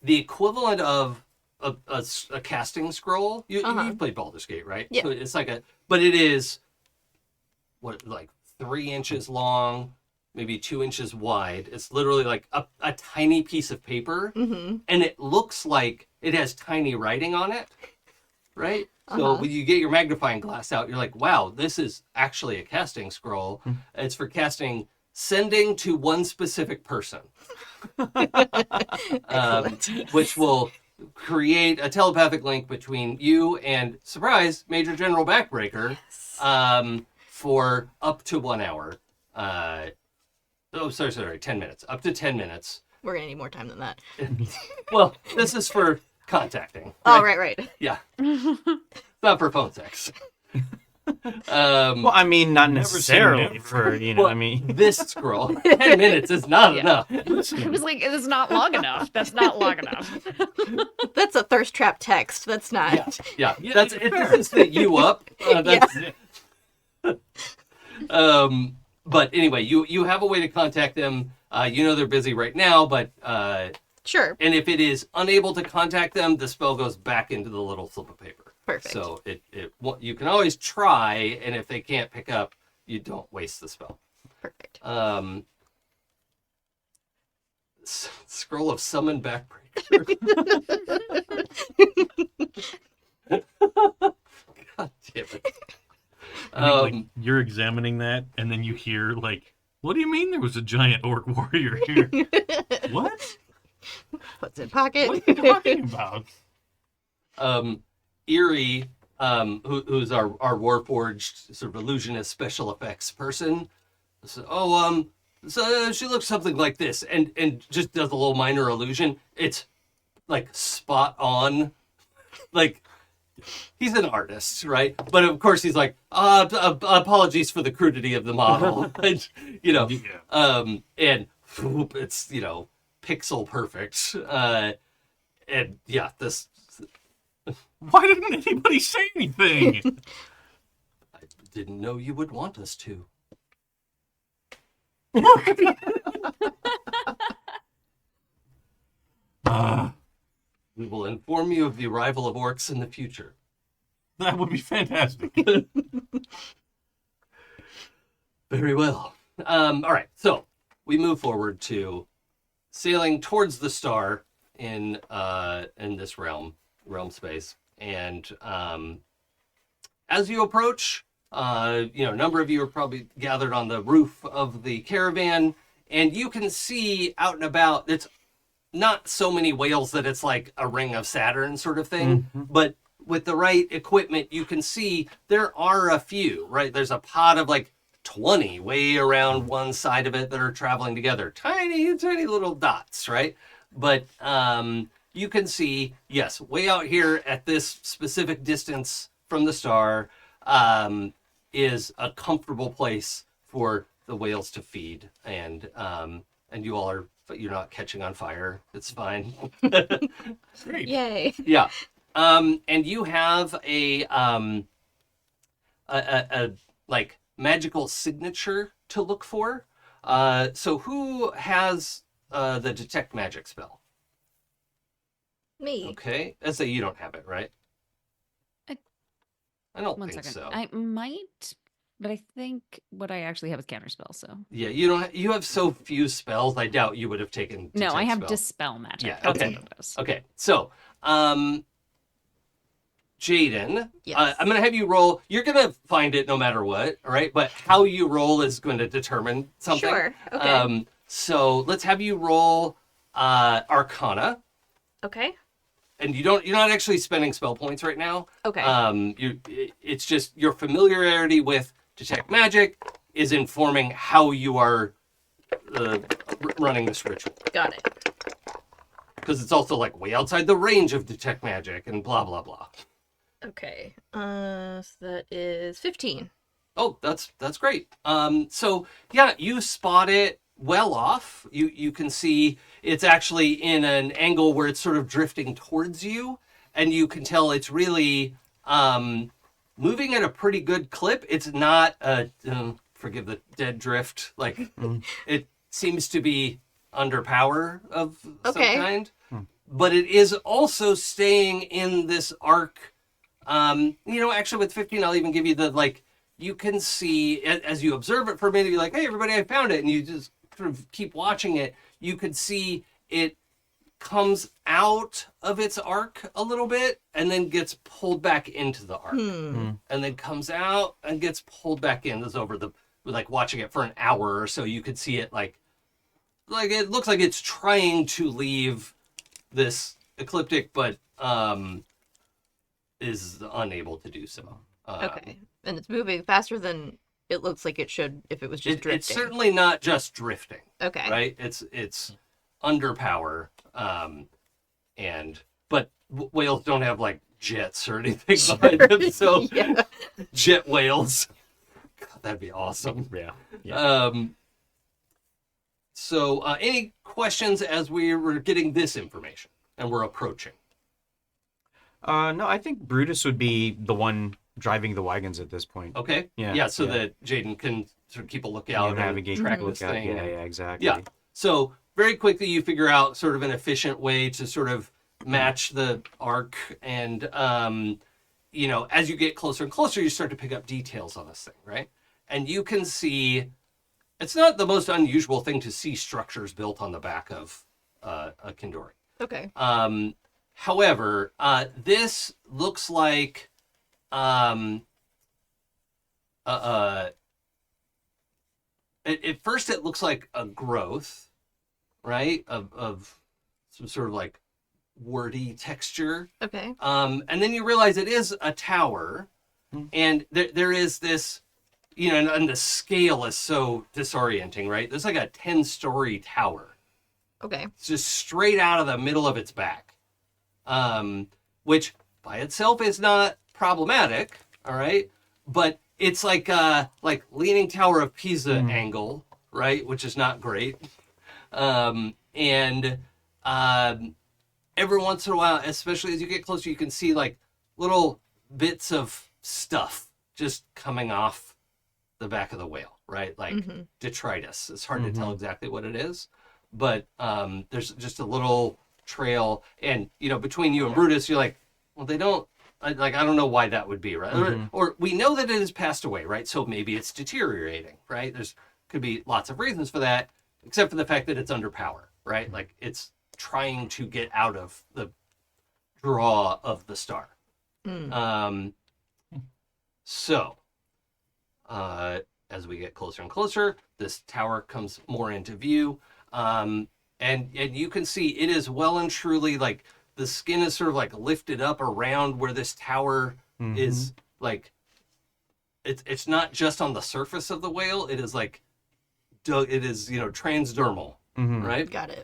the equivalent of a casting scroll. You've played Baldur's Gate, right? Yeah. So it's like but it is like 3 inches long, maybe 2 inches wide. It's literally like a tiny piece of paper, and it looks like it has tiny writing on it, right? So when you get your magnifying glass out, you're like, wow, this is actually a casting scroll. It's for casting sending to one specific person, which will create a telepathic link between you and, surprise, Major General Backbreaker for up to 1 hour. Sorry, 10 minutes. Up to 10 minutes. We're gonna need more time than that. Well, this is for contacting. Oh, right. Yeah. Not for phone sex. Well, I mean, not Never say necessarily never. for, you know, Well, I mean... this scroll, 10 minutes is not enough. It was like, it is not long enough. That's not long enough. That's a thirst trap text. That's not. Yeah, that's it. It's the you up. That's but anyway, you have a way to contact them. You know they're busy right now, but Sure. and if it is unable to contact them, the spell goes back into the little slip of paper. Perfect. So you can always try, and if they can't pick up, you don't waste the spell. Perfect. Scroll of Summon Backbreaker. God damn it. Like, you're examining that, and then you hear, like, what do you mean there was a giant orc warrior here? What? Puts in pocket. What are you talking about? Eerie, who's our Warforged sort of illusionist special effects person. So, so she looks something like this, and just does a little minor illusion. It's like spot on. Like, he's an artist, right? But of course he's like, apologies for the crudity of the model. And, you know, and whoop, it's, you know, pixel perfect. And yeah, this... Why didn't anybody say anything? I didn't know you would want us to. We will inform you of the arrival of orcs in the future. That would be fantastic. Very well. All right, so we move forward to sailing towards the star in this realm space, and as you approach, a number of you are probably gathered on the roof of the caravan, and you can see out and about. It's not so many whales that it's like a ring of Saturn sort of thing, but with the right equipment, you can see there are a few, right? There's a pod of like 20 way around one side of it that are traveling together. Tiny little dots, right? But you can see, yes, way out here at this specific distance from the star is a comfortable place for the whales to feed. And you all are, you're not catching on fire. It's fine. Great. Yay. Yeah. And you have a like magical signature to look for. So who has the detect magic spell? Me. Okay. Let's say you don't have it, right? I don't One think second. so. I might, but I think what I actually have is counterspell. So Yeah, you don't. You have so few spells. I doubt you would have taken. no, I detect have spell. dispel magic. Yeah, That's okay. what it is. Okay, so Jaden, Yes. I'm gonna have you roll. You're gonna find it no matter what, all right? But how you roll is going to determine something. Sure. Okay. So let's have you roll Arcana, Okay. and you're not actually spending spell points right now. Okay. It's just your familiarity with detect magic is informing how you are running this ritual. Got it. Because it's also like way outside the range of detect magic and blah blah blah. Okay. So that is 15. Oh, that's great. So yeah, you spot it well off. You can see it's actually in an angle where it's sort of drifting towards you, and you can tell it's really moving at a pretty good clip. It's not a forgive the dead drift. Like it seems to be under power of some Okay. kind, but it is also staying in this arc. Actually with 15, I'll even give you the, like, you can see as you observe it for a minute, you're like, hey, everybody, I found it. And you just sort of keep watching it. You can see it comes out of its arc a little bit and then gets pulled back into the arc. And then comes out and gets pulled back in. This is over like watching it for an hour or so. You could see it like it looks like it's trying to leave this ecliptic, but is unable to do so. Okay. And it's moving faster than it looks like it should if it was just drifting. It's certainly not just drifting. Okay. Right? It's under power. But whales don't have like jets or anything behind them, so Yeah. jet whales. God, that'd be awesome. Yeah. So any questions as we were getting this information and we're approaching? No, I think Brutus would be the one driving the wagons at this point. Okay. Yeah, So yeah. that Jaden can sort of keep a lookout Yeah, and navigate, track look this out. thing. Yeah, and- yeah, exactly. Yeah. So very quickly you figure out sort of an efficient way to sort of match the arc, and as you get closer and closer, you start to pick up details on this thing, right? And you can see it's not the most unusual thing to see structures built on the back of a Kindori. Okay. However, this looks like at first it looks like a growth, right, of some sort of like wordy texture. Okay. And then you realize it is a tower, and there is this, and the scale is so disorienting, right? There's like a 10-story tower. Okay. It's just straight out of the middle of its back, which by itself is not problematic, all right? But it's like Leaning Tower of Pisa angle, right? Which is not great. Every once in a while, especially as you get closer, you can see like little bits of stuff just coming off the back of the whale, right? Like detritus. It's hard to tell exactly what it is, but there's just a little trail. And, between you and Brutus, you're like, well, they don't, I don't know why that would be, right? Or we know that it has passed away, right? So maybe it's deteriorating, right? Could be lots of reasons for that, except for the fact that it's under power, right? Like it's trying to get out of the draw of the star. So as we get closer and closer, this tower comes more into view, and you can see it is well and truly like the skin is sort of like lifted up around where this tower is. Like it's not just on the surface of the whale, it is like it is transdermal, right? Got it.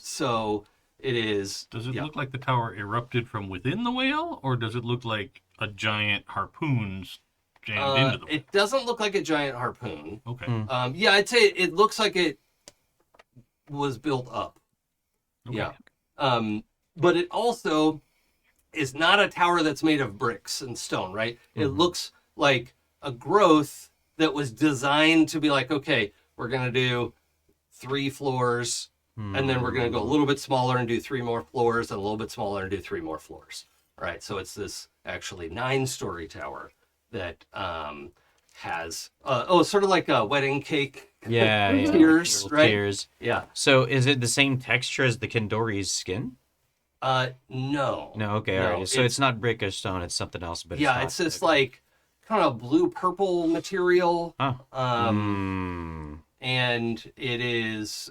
So it is. Does it look like the tower erupted from within the whale, or does it look like a giant harpoon's jammed into the whale? It doesn't look like a giant harpoon. Okay. I'd say it looks like it was built up. Okay. Yeah. But it also is not a tower that's made of bricks and stone, right? It looks like a growth that was designed to be like, okay, we're going to do 3 floors, and then we're going to go a little bit smaller and do 3 more floors, and a little bit smaller and do 3 more floors. Right? So it's this actually 9-story tower that has, sort of like a wedding cake. Yeah, yeah. Tiers, Little right? Tiers. Yeah. So is it the same texture as the Kindori's skin? No. No, okay, No, all right. So it's not brick or stone, it's something else, but yeah, it's it's this okay. like kind of blue-purple material. Huh. And it is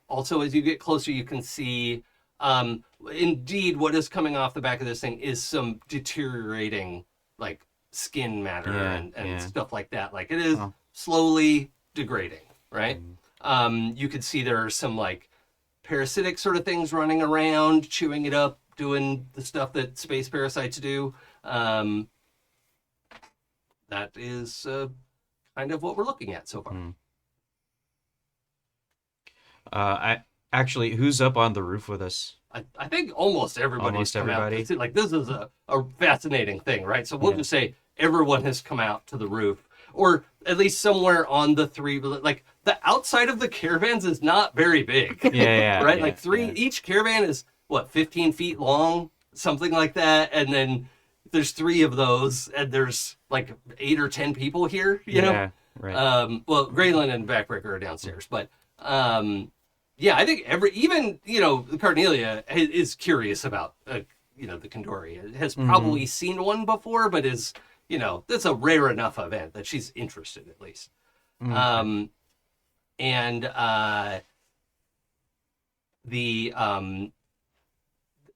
also, as you get closer, you can see indeed what is coming off the back of this thing is some deteriorating like skin matter and stuff like that. Like it is slowly degrading, right? You can see there are some like parasitic sort of things running around, chewing it up, doing the stuff that space parasites do. That is kind of what we're looking at so far. Who's up on the roof with us? I think almost everybody's Almost come everybody? out. See, like this is a fascinating thing, right? So we'll just say everyone has come out to the roof, or at least somewhere on the 3. Like the outside of the caravans is not very big. Yeah, right? yeah, Like 3. yeah. Each caravan is what 15 feet long, something like that, and then there's 3 of those, and there's like 8 or 10 people here. You know. Yeah, right. Well, Gralen and Backbreaker are downstairs, but yeah, I think even Carnelia is curious about the Kindori. Has probably seen one before, but is that's a rare enough event that she's interested at least.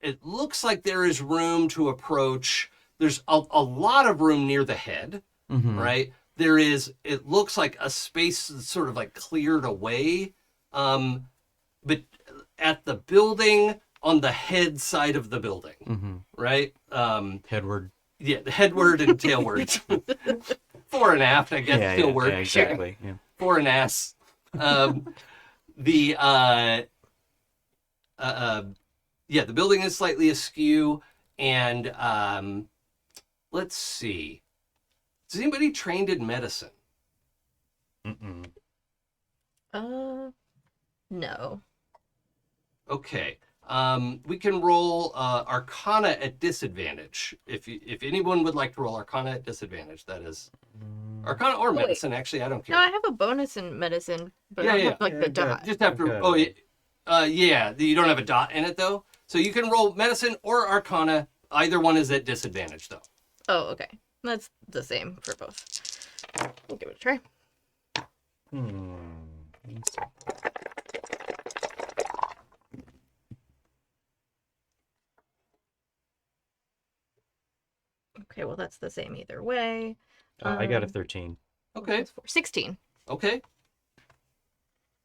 it looks like there is room to approach. There's a lot of room near the head, right? There is, it looks like a space that's sort of like cleared away, but at the building, on the head side of the building, right? Headward. Yeah, the headward and tailward. Fore and aft, I guess, still work. Yeah, exactly. Yeah. Fore and ass. The building is slightly askew, and let's see. Is anybody trained in medicine? No. Okay. We can roll Arcana at disadvantage. If anyone would like to roll Arcana at disadvantage, that is Arcana or medicine. Actually, I don't care. No, I have a bonus in medicine, but I don't have like the dot. Just have to. Oh, yeah. You don't have a dot in it though, so you can roll medicine or Arcana. Either one is at disadvantage though. Oh, okay. That's the same for both. We'll give it a try. Okay, well, that's the same either way. I got a 13. Okay. 16. Okay.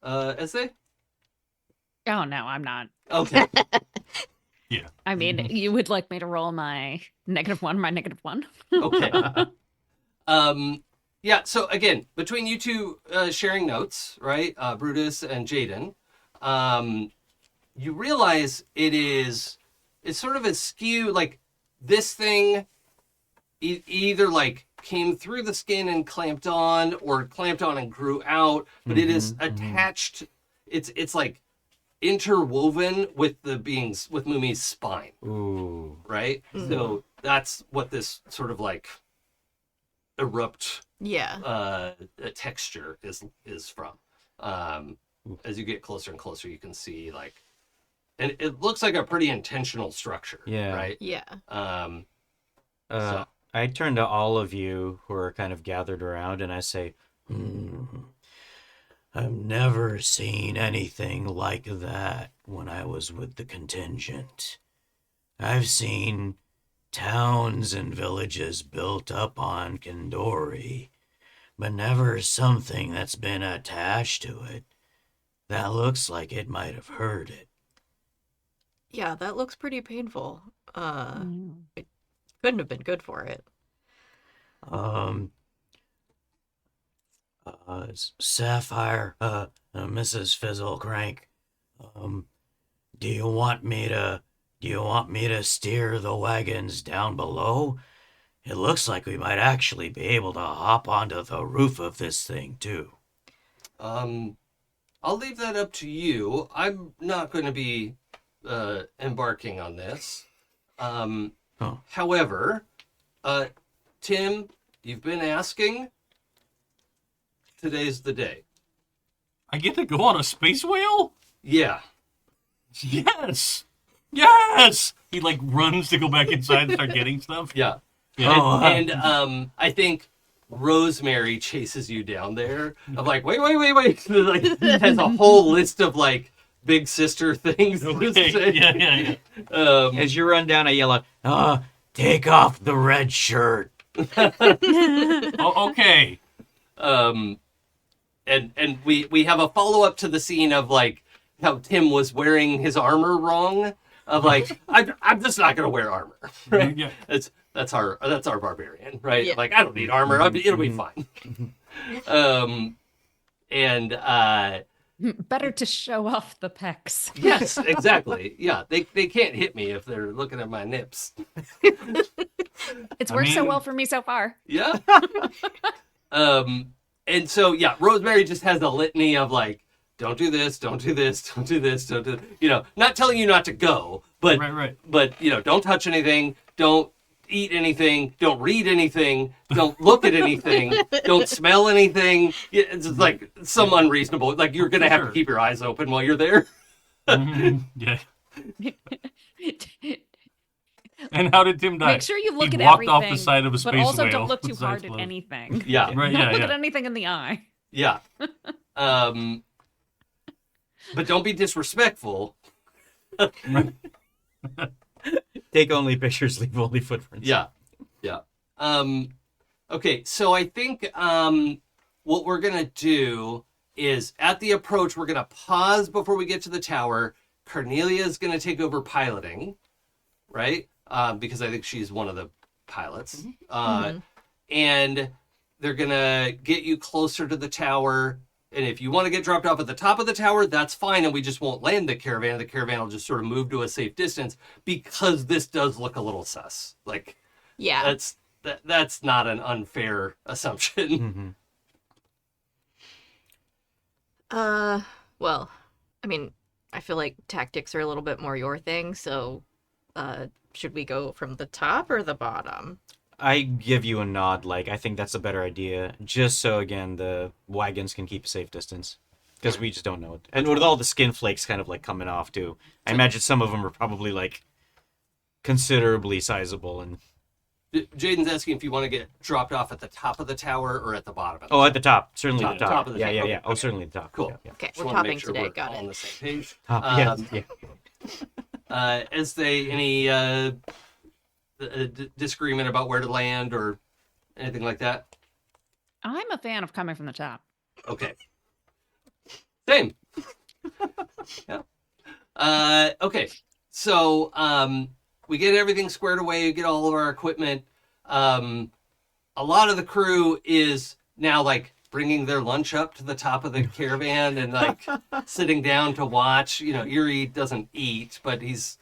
Ezthe? Oh no, I'm not. Okay. Yeah. I mean, you would like me to roll my -1, my -1. Okay. Yeah, so again, between you two sharing notes, right, Brutus and Jaden, you realize it's sort of askew, like this thing either like came through the skin and clamped on, or clamped on and grew out, but it is attached, it's like interwoven with with Mumi's spine. Ooh. Right? So that's what this sort of like erupt texture is from. As you get closer and closer, you can see like, and it looks like a pretty intentional structure. Yeah. Right. Yeah. So. I turn to all of you who are kind of gathered around and I say, I've never seen anything like that when I was with the contingent. I've seen towns and villages built up on Kandori, but never something that's been attached to it that looks like it might have hurt it. Yeah, that looks pretty painful. It couldn't have been good for it. Sapphire, Mrs. Fizzlecrank, do you want me to steer the wagons down below? It looks like we might actually be able to hop onto the roof of this thing too. I'll leave that up to you. I'm not going to be embarking on this. However, Tim, you've been asking. Today's the day. I get to go on a space whale? Yeah. Yes! Yes! He like runs to go back inside and start getting stuff. Yeah. Yeah. And I think Rosemary chases you down there. I'm like, wait. Like, has a whole list of like big sister things. Okay. Yeah. As you run down, I yell out, take off the red shirt. Oh, okay. And we have a follow-up to the scene of like how Tim was wearing his armor wrong. Of like, I'm just not gonna wear armor. Right? Yeah. That's our barbarian, right? Yeah. Like, I don't need armor. It'll be fine. Better to show off the pecs. Yes, exactly. Yeah, they can't hit me if they're looking at my nips. It's worked so well for me so far. Yeah. And so yeah, Rosemary just has a litany of like, don't do this, don't do this, don't do this, don't do, not telling you not to go, but Right. but don't touch anything, don't eat anything, don't read anything, don't look at anything, don't smell anything. It's just like some unreasonable, like you're gonna have to keep your eyes open while you're there. Yeah. And how did Tim die? Make sure you look He at walked everything, off the side of a space but also whale don't look too with hard eyes at closed. anything. Yeah. Right, Don't yeah, look yeah. at anything in the eye. Yeah. But don't be disrespectful. Take only pictures, leave only footprints. Yeah. Okay, so I think what we're going to do is at the approach, we're going to pause before we get to the tower. Cornelia is going to take over piloting, right? Because I think she's one of the pilots. And they're going to get you closer to the tower. And if you want to get dropped off at the top of the tower, that's fine. And we just won't land the caravan. The caravan will just sort of move to a safe distance because this does look a little sus. Like, Yeah. That's not an unfair assumption. Well, I mean, I feel like tactics are a little bit more your thing, so should we go from the top or the bottom? I give you a nod, like, I think that's a better idea, just so, again, the wagons can keep a safe distance. Because we just don't know it. And with all the skin flakes kind of, like, coming off, too. I imagine some of them are probably, like, considerably sizable. And Jaden's asking if you want to get dropped off at the top of the tower or at the bottom of the oh, tower. at the top. Certainly the top. Top of the yeah, tower. yeah, Okay, yeah. Oh, okay. certainly the top. Cool. Yeah, yeah. Okay, Just we're wanna make topping sure today. we're Got all on it. the same page. Top, yeah. Is there any disagreement about where to land or anything like that? I'm a fan of coming from the top. Okay. Same. Yeah. Okay. So we get everything squared away, get all of our equipment. A lot of the crew is now like bringing their lunch up to the top of the caravan and like sitting down to watch. You know, Eerie doesn't eat, but he's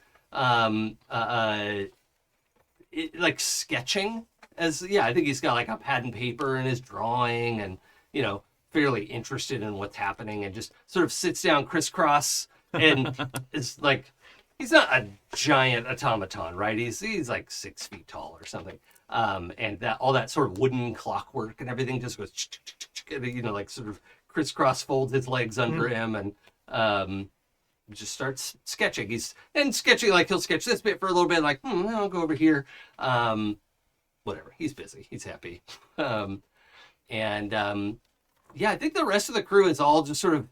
like sketching. I think he's got like a pad and paper and his drawing, and you know, fairly interested in what's happening, and just sort of sits down crisscross and is like, he's not a giant automaton, right? He's like 6 feet tall or something. And that all that sort of wooden clockwork and everything just goes, you know, like sort of crisscross folds his legs under him and just starts sketching. He's sketching, like he'll sketch this bit for a little bit, like, I'll go over here. Whatever. He's busy. He's happy. I think the rest of the crew is all just sort of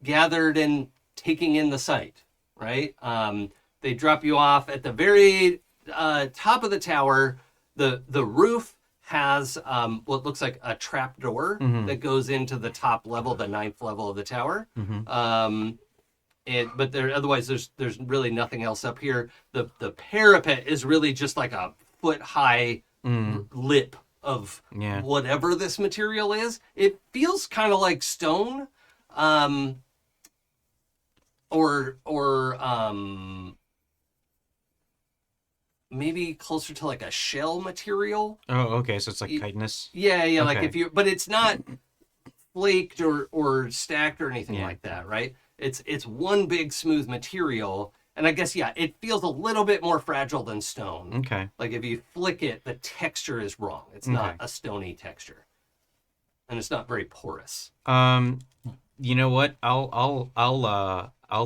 gathered and taking in the site, right? They drop you off at the very top of the tower. The roof has what looks like a trap door that goes into the top level, the 9th level of the tower. But otherwise there's really nothing else up here. The parapet is really just like a foot high lip of whatever this material is. It feels kind of like stone, or maybe closer to like a shell material. Oh, okay. So it's like chitinous. Yeah. Okay. Like but it's not flaked or stacked or anything like that, right? It's one big smooth material. And I guess, it feels a little bit more fragile than stone. Okay. Like if you flick it, the texture is wrong. It's not a stony texture. And it's not very porous. You know what? I'll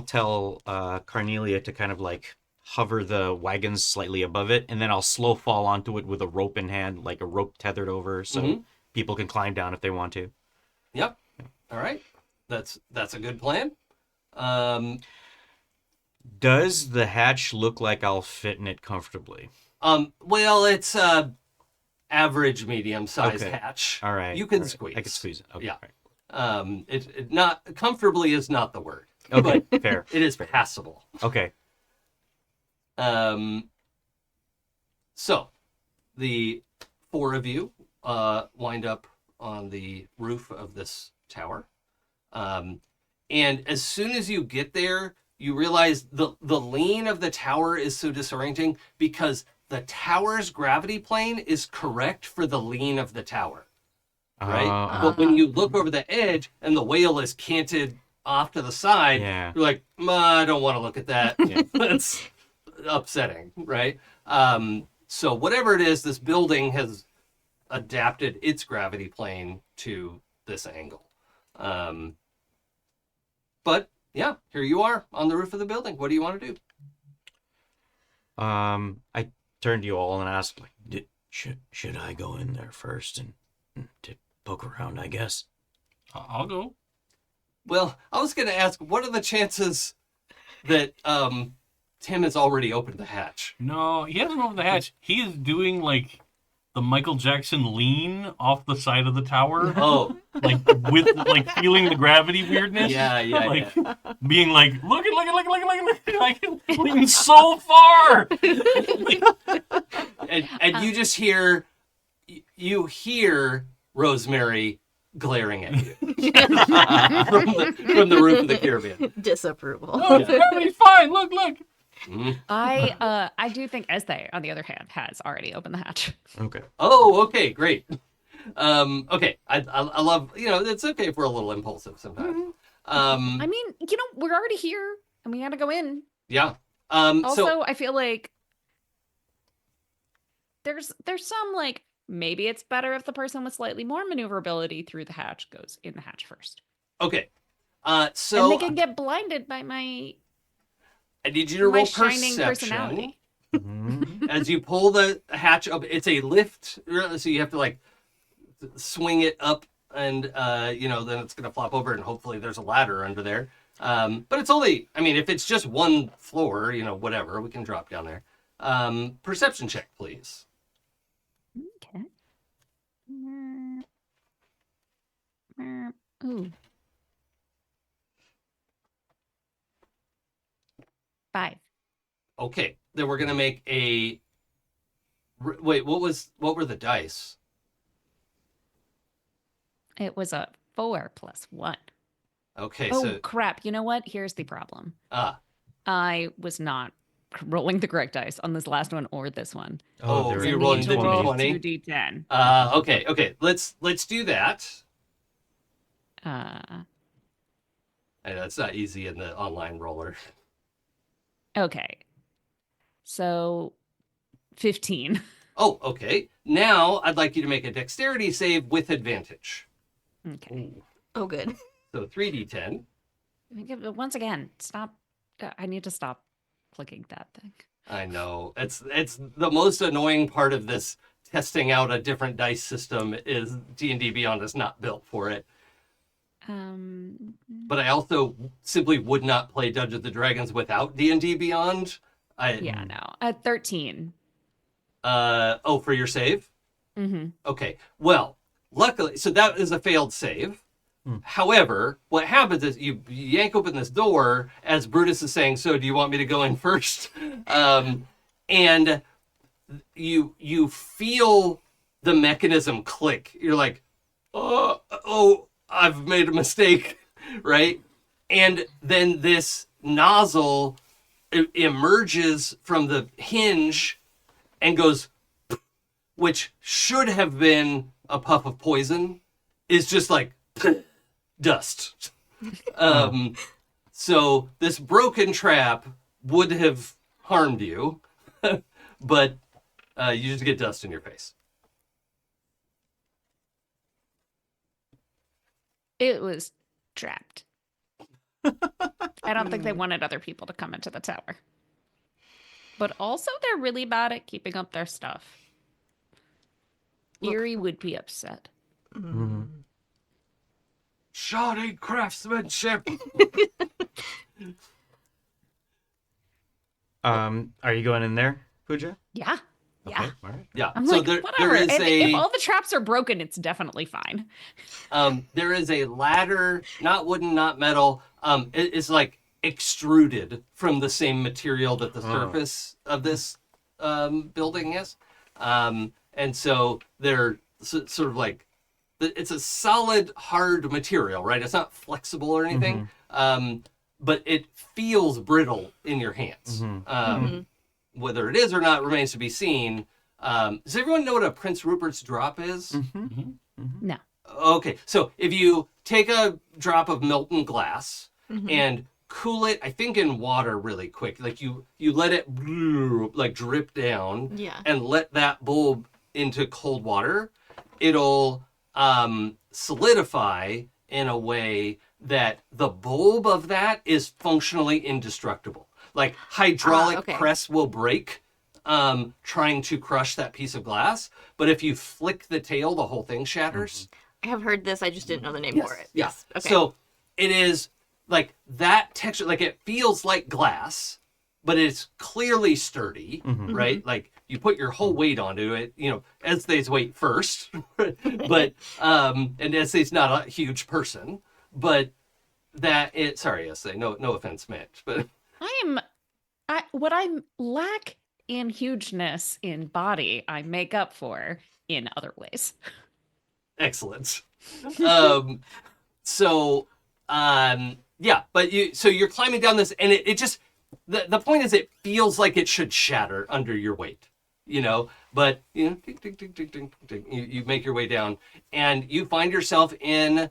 tell Carnelia to kind of like hover the wagons slightly above it, and then I'll slow fall onto it with a rope in hand, like a rope tethered over, so people can climb down if they want to. Yep. All right. That's a good plan. Does the hatch look like I'll fit in it comfortably? Well, it's a average medium-sized hatch. All right. You can squeeze. I can squeeze it. Okay. Yeah. Right. It not comfortably is not the word. Okay. But Fair. it is passable. Okay. So the 4 of you wind up on the roof of this tower. And as soon as you get there, you realize the lean of the tower is so disorienting because the tower's gravity plane is correct for the lean of the tower, right? But when you look over the edge and the whale is canted off to the side, you're like, I don't want to look at that. That's upsetting, right? So whatever it is, this building has adapted its gravity plane to this angle. But yeah, here you are on the roof of the building. What do you want to do? I turn to you all and ask, like, should I go in there first and to poke around, I guess? I'll go. Well, I was going to ask, what are the chances that Tim has already opened the hatch. No, he hasn't opened the hatch. He is doing like the Michael Jackson lean off the side of the tower. Oh, Like with like feeling the gravity weirdness. yeah. Being like, look at, like leaning so far. And you just hear Rosemary glaring at you from the roof of the caravan. Disapproval. Oh, gravity's fine. Look. I do think Ezthe, on the other hand, has already opened the hatch. Okay. Oh, okay, great. Okay, I love, it's okay if we're a little impulsive sometimes. I mean, we're already here and we gotta go in. Yeah. Also, I feel like there's some like maybe it's better if the person with slightly more maneuverability through the hatch goes in the hatch first. Okay. And So they can get blinded by my I need you to my roll shining perception. personality. As you pull the hatch up, it's a lift, so you have to like swing it up, and then it's gonna flop over, and hopefully there's a ladder under there. But it's only, if it's just one floor, whatever, we can drop down there. Perception check, please. Okay. Ooh. 5. Okay, then we're gonna make a. Wait, what were the dice? It was a 4 + 1. Okay, Oh, so crap. You know what? Here's the problem. I was not rolling the correct dice on this last one or this one. Oh, there you're are rolling Need the to roll 20. 2d10. Okay. Let's do that. Uh, I know it's not easy in the online roller. okay. So 15. Oh, okay. Now I'd like you to make a dexterity save with advantage. Okay. Oh, good. So 3d10. Once again, stop. I need to stop clicking that thing. I know. It's the most annoying part of this testing out a different dice system is D&D Beyond is not built for it. But I also simply would not play Dungeons and Dragons without D&D Beyond. Yeah, no. 13. For your save? Mm-hmm. Okay. Well, luckily, so that is a failed save. However, what happens is you yank open this door as Brutus is saying, so do you want me to go in first? And you feel the mechanism click. You're like, oh, I've made a mistake, right? And then this nozzle emerges from the hinge and goes, which should have been a puff of poison, is just like dust. So this broken trap would have harmed you, but you just get dust in your face. It was trapped. I don't think they wanted other people to come into the tower. But also, they're really bad at keeping up their stuff. Eerie would be upset. Mm-hmm. Shoddy craftsmanship. Are you going in there, Pooja? Yeah. Okay, Yeah. all right. Yeah. I'm So like, there whatever. is If all the traps are broken, it's definitely fine. there is a ladder, not wooden, not metal. It's like extruded from the same material that the surface of this building is. And so they're sort of like, it's a solid, hard material, right? It's not flexible or anything, but it feels brittle in your hands. Whether it is or not remains to be seen. Does everyone know what a Prince Rupert's drop is? No. Okay, so if you take a drop of molten glass and cool it, I think in water really quick, like you let it like drip down and let that bulb into cold water, it'll solidify in a way that the bulb of that is functionally indestructible. Like hydraulic press will break trying to crush that piece of glass, but if you flick the tail, the whole thing shatters. I have heard this. I just didn't know the name for it. Yeah. Yes. Okay. So it is like that texture, like it feels like glass, but it's clearly sturdy, Mhm. right? Like you put your whole weight onto it, Ezthe's weight first, but and Ezthe's not a huge person, but sorry, Ezthe, no offense meant, but What I lack in hugeness in body, I make up for in other ways. excellent. But you're climbing down this, and it just the point is it feels like it should shatter under your weight, but ding, ding, ding, ding, ding, ding, you make your way down, and you find yourself in,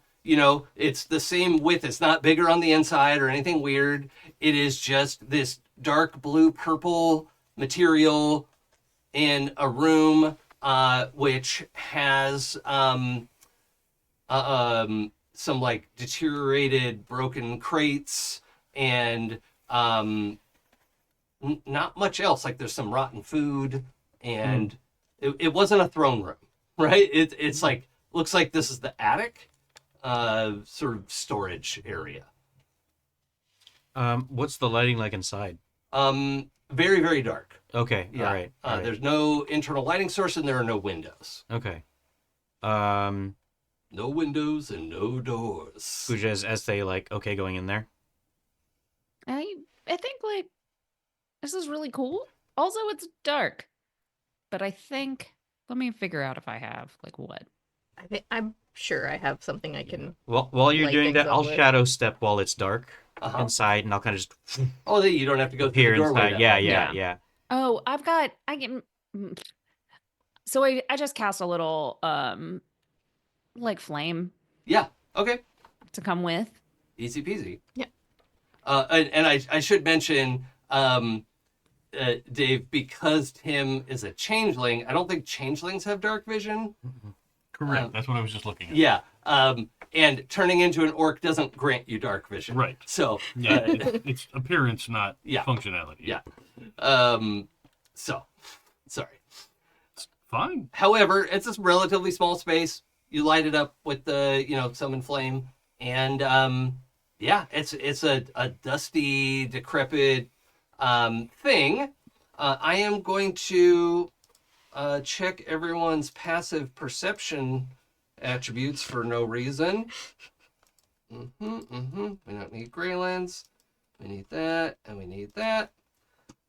it's the same width. It's not bigger on the inside or anything weird. It is just this dark blue purple material in a room which has some like deteriorated broken crates and not much else. Like there's some rotten food, and it wasn't a throne room, right? It's like, looks like this is the attic sort of storage area. What's the lighting like inside? Very, very dark. Okay. Yeah. All right. There's no internal lighting source, and there are no windows. Okay. No windows and no doors. Pooja, is Ezthe like okay going in there? I think like this is really cool. Also, it's dark, but I think let me figure out if I have like what. I'm sure I have something I can. Well, while you're light doing things that, up I'll with. shadow step while it's dark Uh-huh. inside, and I'll kind of just Oh, you don't have to go through appear the doorway. inside. that Yeah. way. Oh, I can. So I just cast a little like flame Yeah. Okay. to come with. Easy peasy. Yeah. And I should mention, Dave, because Tim is a changeling, I don't think changelings have dark vision. Correct. That's what I was just looking at. Yeah. And turning into an orc doesn't grant you dark vision. Right. So, Yeah, it's appearance, not Yeah. functionality. Yeah. Sorry. It's fine. However, it's a relatively small space. You light it up with the, summon flame, and it's a dusty, decrepit thing. I am going to check everyone's passive perception attributes for no reason. We don't need Gralen's. We need that, and we need that.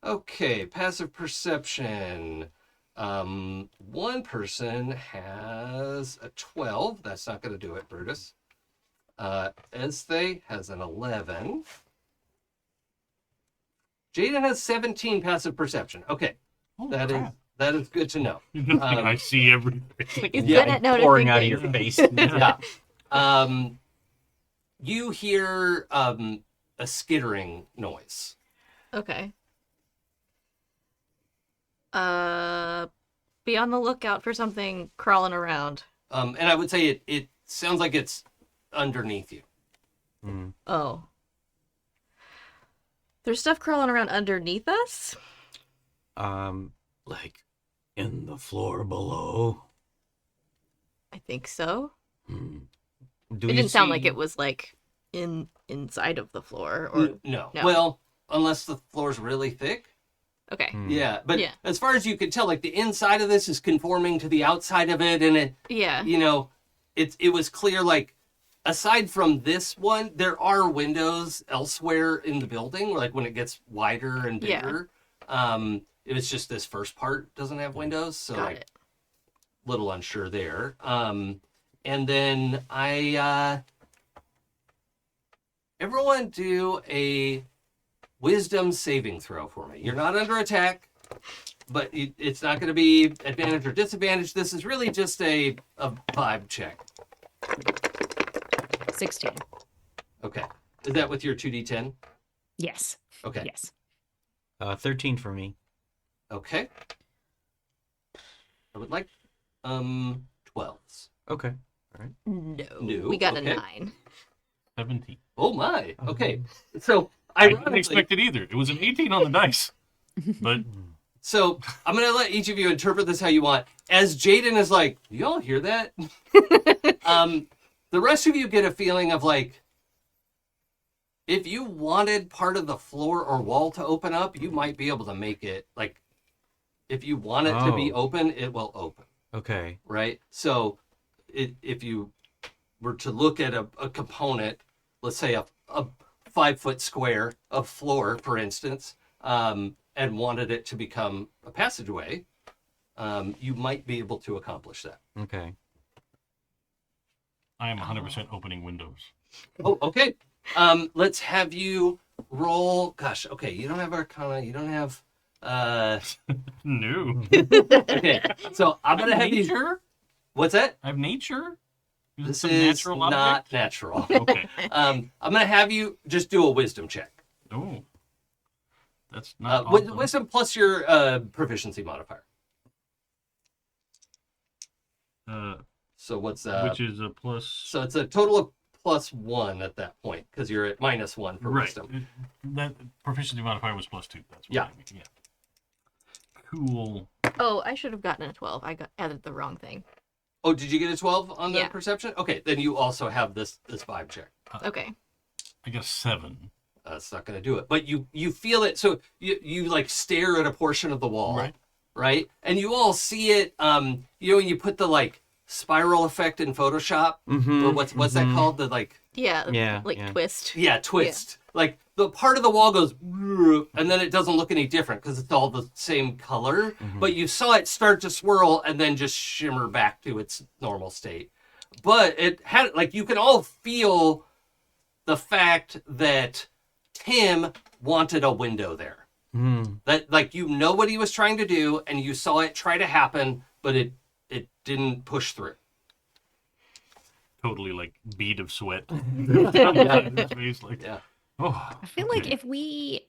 Okay, passive perception. One person has a 12. That's not going to do it, Brutus. Ezthe has an 11. Jaden has 17 passive perception. Okay, Oh, that crap. is good to know. I see everything. He's Yeah, good at noticing pouring out of things. your face. Yeah. You hear a skittering noise. Okay. Be on the lookout for something crawling around. And I would say it sounds like it's underneath you. Oh. There's stuff crawling around underneath us? Like in the floor below. I think so. Do It you didn't sound see- like it was like inside of the floor or No. No. Well, unless the floor's really thick. okay. Yeah, but Yeah. as far as you can tell, like the inside of this is conforming to the outside of it, and Yeah. it was clear. Like aside from this one, there are windows elsewhere in the building. Like when it gets wider and Yeah. bigger, it was just this first part doesn't have windows, so Got like it. little unsure there. And then everyone do a wisdom saving throw for me. You're not under attack, but it's not going to be advantage or disadvantage. This is really just a vibe check. 16. Okay. Is that with your 2d10? Yes. Okay. Yes. 13 for me. Okay. I would like 12s. Okay. No. We got okay. a 9. 17. Oh my. Okay. So I didn't ironically, expect it either. It was an 18 on the dice. But so I'm gonna let each of you interpret this how you want. As Jaden is like, y'all hear that? The rest of you get a feeling of like If you wanted part of the floor or wall to open up, you might be able to make it, like, if you want it to be open, it will open. Okay. Right? So if you were to look at a component, let's say a 5-foot square of floor, for instance, and wanted it to become a passageway, you might be able to accomplish that. Okay. I am 100% opening windows. Oh, okay. Let's have you roll. Gosh, okay. You don't have Arcana. You don't have. No. Okay, so I'm gonna have you. Nature? What's that? I have nature? This some is natural not object? natural. Okay. I'm gonna have you just do a wisdom check. Oh. That's not awesome. Wisdom plus your proficiency modifier. So what's which is a plus... So it's a total of +1 at that point because you're at -1 for wisdom. That proficiency modifier was +2. That's what Yeah. I mean. Yeah. Cool. Oh, I should have gotten a 12. I added the wrong thing. Oh, did you get a 12 on the Yeah. perception? Okay, then you also have this vibe check. Okay. I got 7. That's not going to do it. But you feel it. So you like stare at a portion of the wall, right? And you all see it. When you put the like spiral effect in Photoshop, or what's that called? The like twist. Yeah, twist. Yeah. Like the part of the wall goes, and then it doesn't look any different because it's all the same color. But you saw it start to swirl and then just shimmer back to its normal state. But it had like you can all feel the fact that Tim wanted a window there. That like what he was trying to do, and you saw it try to happen, but it didn't push through. Totally like bead of sweat. Yeah. Oh, I feel like if we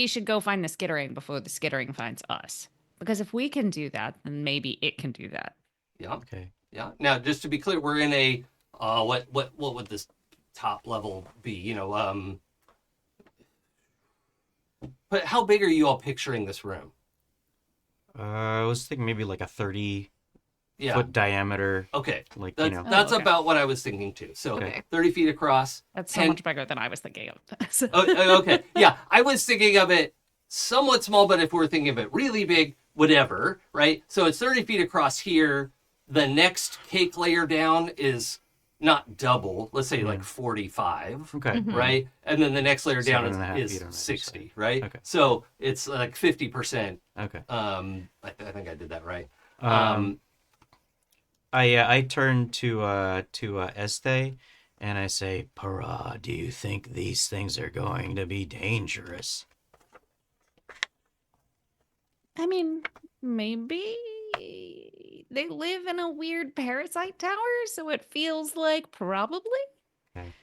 should go find the skittering before the skittering finds us. Because if we can do that, then maybe it can do that. Yeah. Okay. Yeah. Now, just to be clear, we're in a what would this top level be? But how big are you all picturing this room? I was thinking maybe like a 30 Yeah. foot diameter. Okay. Like That's okay. about what I was thinking too. So Okay. 30 feet across. That's so much bigger than I was thinking of. Okay. Yeah. I was thinking of it somewhat small, but if we're thinking of it really big, whatever, right? So it's 30 feet across here. The next cake layer down is not double, let's say like 45, Okay. right? And then the next layer down 7.5 is feet on either 60, side. right? Okay. So it's like 50%. Okay. I think I did that right. I turn to Ezthe and I say, Perah, do you think these things are going to be dangerous? I mean, maybe they live in a weird parasite tower, so it feels like probably. Okay.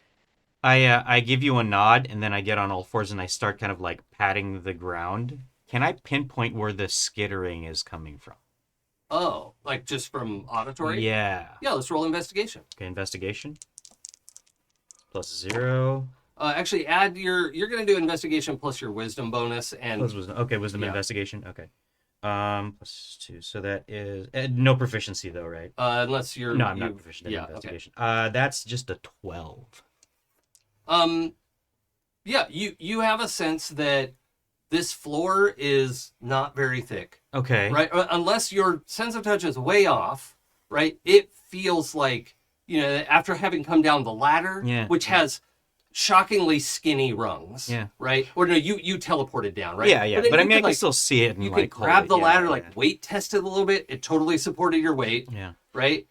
I give you a nod and then I get on all fours and I start kind of like patting the ground. Can I pinpoint where the skittering is coming from? Oh, like just from auditory? Yeah. Yeah, let's roll investigation. Okay, investigation. +0. Actually, you're going to do investigation plus your wisdom bonus. And Plus wisdom. Okay, wisdom Yeah. investigation. Okay. +2. So that is no proficiency though, right? unless you're... No, I'm not proficient in yeah, investigation. That's just a 12. Yeah, you have a sense that this floor is not very thick, Okay. right? Unless your sense of touch is way off, right? It feels like, after having come down the ladder, which has shockingly skinny rungs, right? Or no, you teleported down, right? Yeah. then But I you mean, I could, can still see it and you like could grab hold the it. ladder, weight test it a little bit. It totally supported your weight, Yeah. right?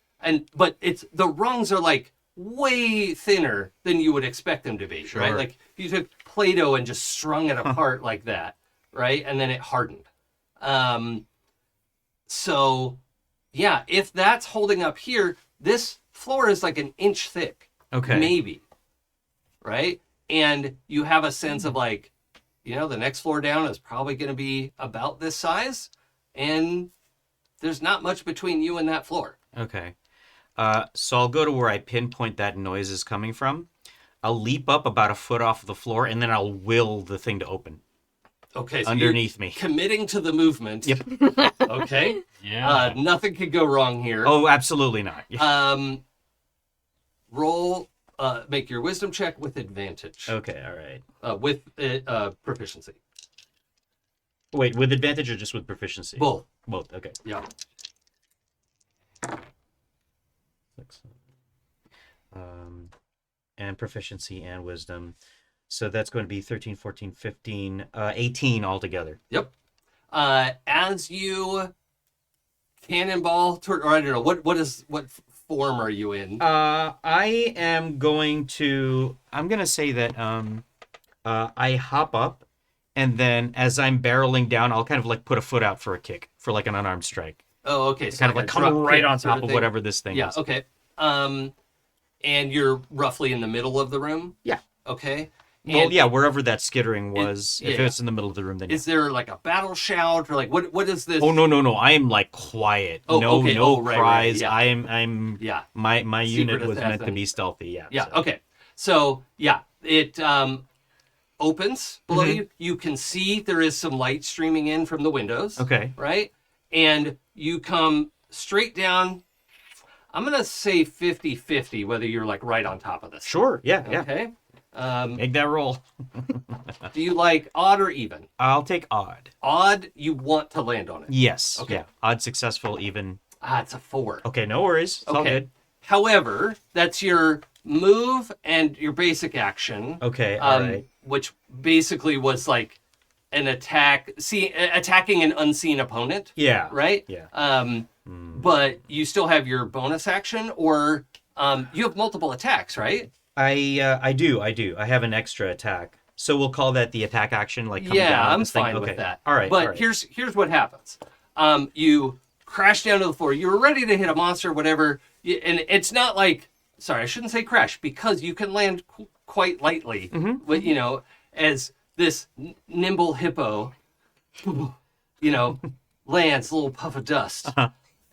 But the rungs are like way thinner than you would expect them to be, Sure. right? Like you took Play-Doh and just strung it apart like that, right? And then it hardened. So yeah, if that's holding up here, this floor is like an inch thick, Okay. maybe, right? And you have a sense of like, the next floor down is probably going to be about this size, and there's not much between you and that floor. Okay. So I'll go to where I pinpoint that noise is coming from. I'll leap up about a foot off the floor, and then I'll will the thing to open Okay, so underneath me. committing to the movement. Yep. Okay. yeah. Nothing could go wrong here. Oh, absolutely not. Yeah. Roll make your wisdom check with advantage. Okay, all right. With proficiency. Wait, with advantage or just with proficiency? Both. Both, okay. Yeah. And proficiency and wisdom. So that's going to be 13, 14, 15, 18 altogether. Yep. As you cannonball toward, or I don't know, what form are you in? I am going to, I'm going to say that I hop up, and then as I'm barreling down, I'll kind of like put a foot out for a kick, for like an unarmed strike. Oh, okay. So Kind of like a come drop right kick on sort top of thing? whatever this thing Yeah, is. okay. And you're roughly in the middle of the room? Yeah. Okay. Well, And yeah, wherever that skittering was, if yeah. it's in the middle of the room, then yeah. is there like a battle shout or like what is this? Oh no! I am like quiet. Oh, no, okay. no Oh, right, cries. yeah. I'm. Yeah. My Secret unit was meant to assassin. be stealthy. Yeah. Yeah, so. okay. So, yeah, it opens below Mhm. you. You can see there is some light streaming in from the windows. Okay. Right? And you come straight down. I'm going to say 50-50 whether you're like right on top of this. Sure. Yeah. Yeah. Okay. Make that roll. Do you like odd or even? I'll take odd. Odd, you want to land on it. Yes. Okay. Yeah. Odd, successful, even. It's a 4. Okay. No worries. It's all Okay. good. However, that's your move and your basic action. Okay. All right. Which basically was like an attack, attacking an unseen opponent. Yeah. Right? Yeah. But you still have your bonus action, or you have multiple attacks, right? I do. I have an extra attack. So we'll call that the attack action. Like coming down Yeah, on I'm this thing? fine Okay. with that. All right. But all right. here's what happens. You crash down to the floor. You were ready to hit a monster, whatever, and it's not like, sorry, I shouldn't say crash, because you can land quite lightly. But as this nimble hippo, lands a little puff of dust,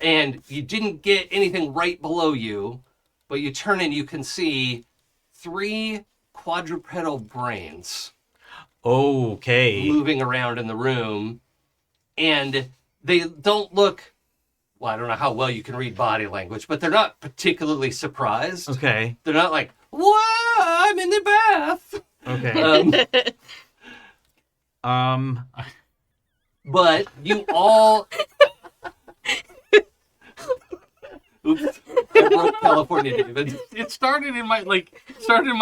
and you didn't get anything right below you, but you turn and you can see 3 quadrupedal brains Okay. moving around in the room, and they don't look, well, I don't know how well you can read body language, but they're not particularly surprised. Okay. They're not like, "Whoa, I'm in the bath." Okay. But you all oops, I broke California, David. It started in my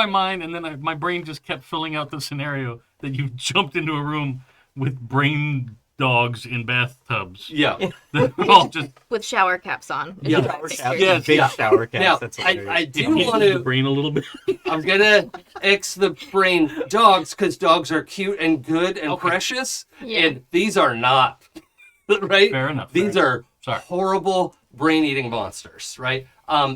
mind, and then my brain just kept filling out the scenario that you jumped into a room with brain dogs in bathtubs. Yeah. They're all just With shower caps on. Yeah. Yes, Big yeah. shower cast. Now, That's I hilarious. do hit want the to, brain a little bit. I'm gonna X the brain dogs, because dogs are cute and good and precious, Yeah. and these are not, right? Fair enough. These are Sorry. horrible brain-eating monsters, right?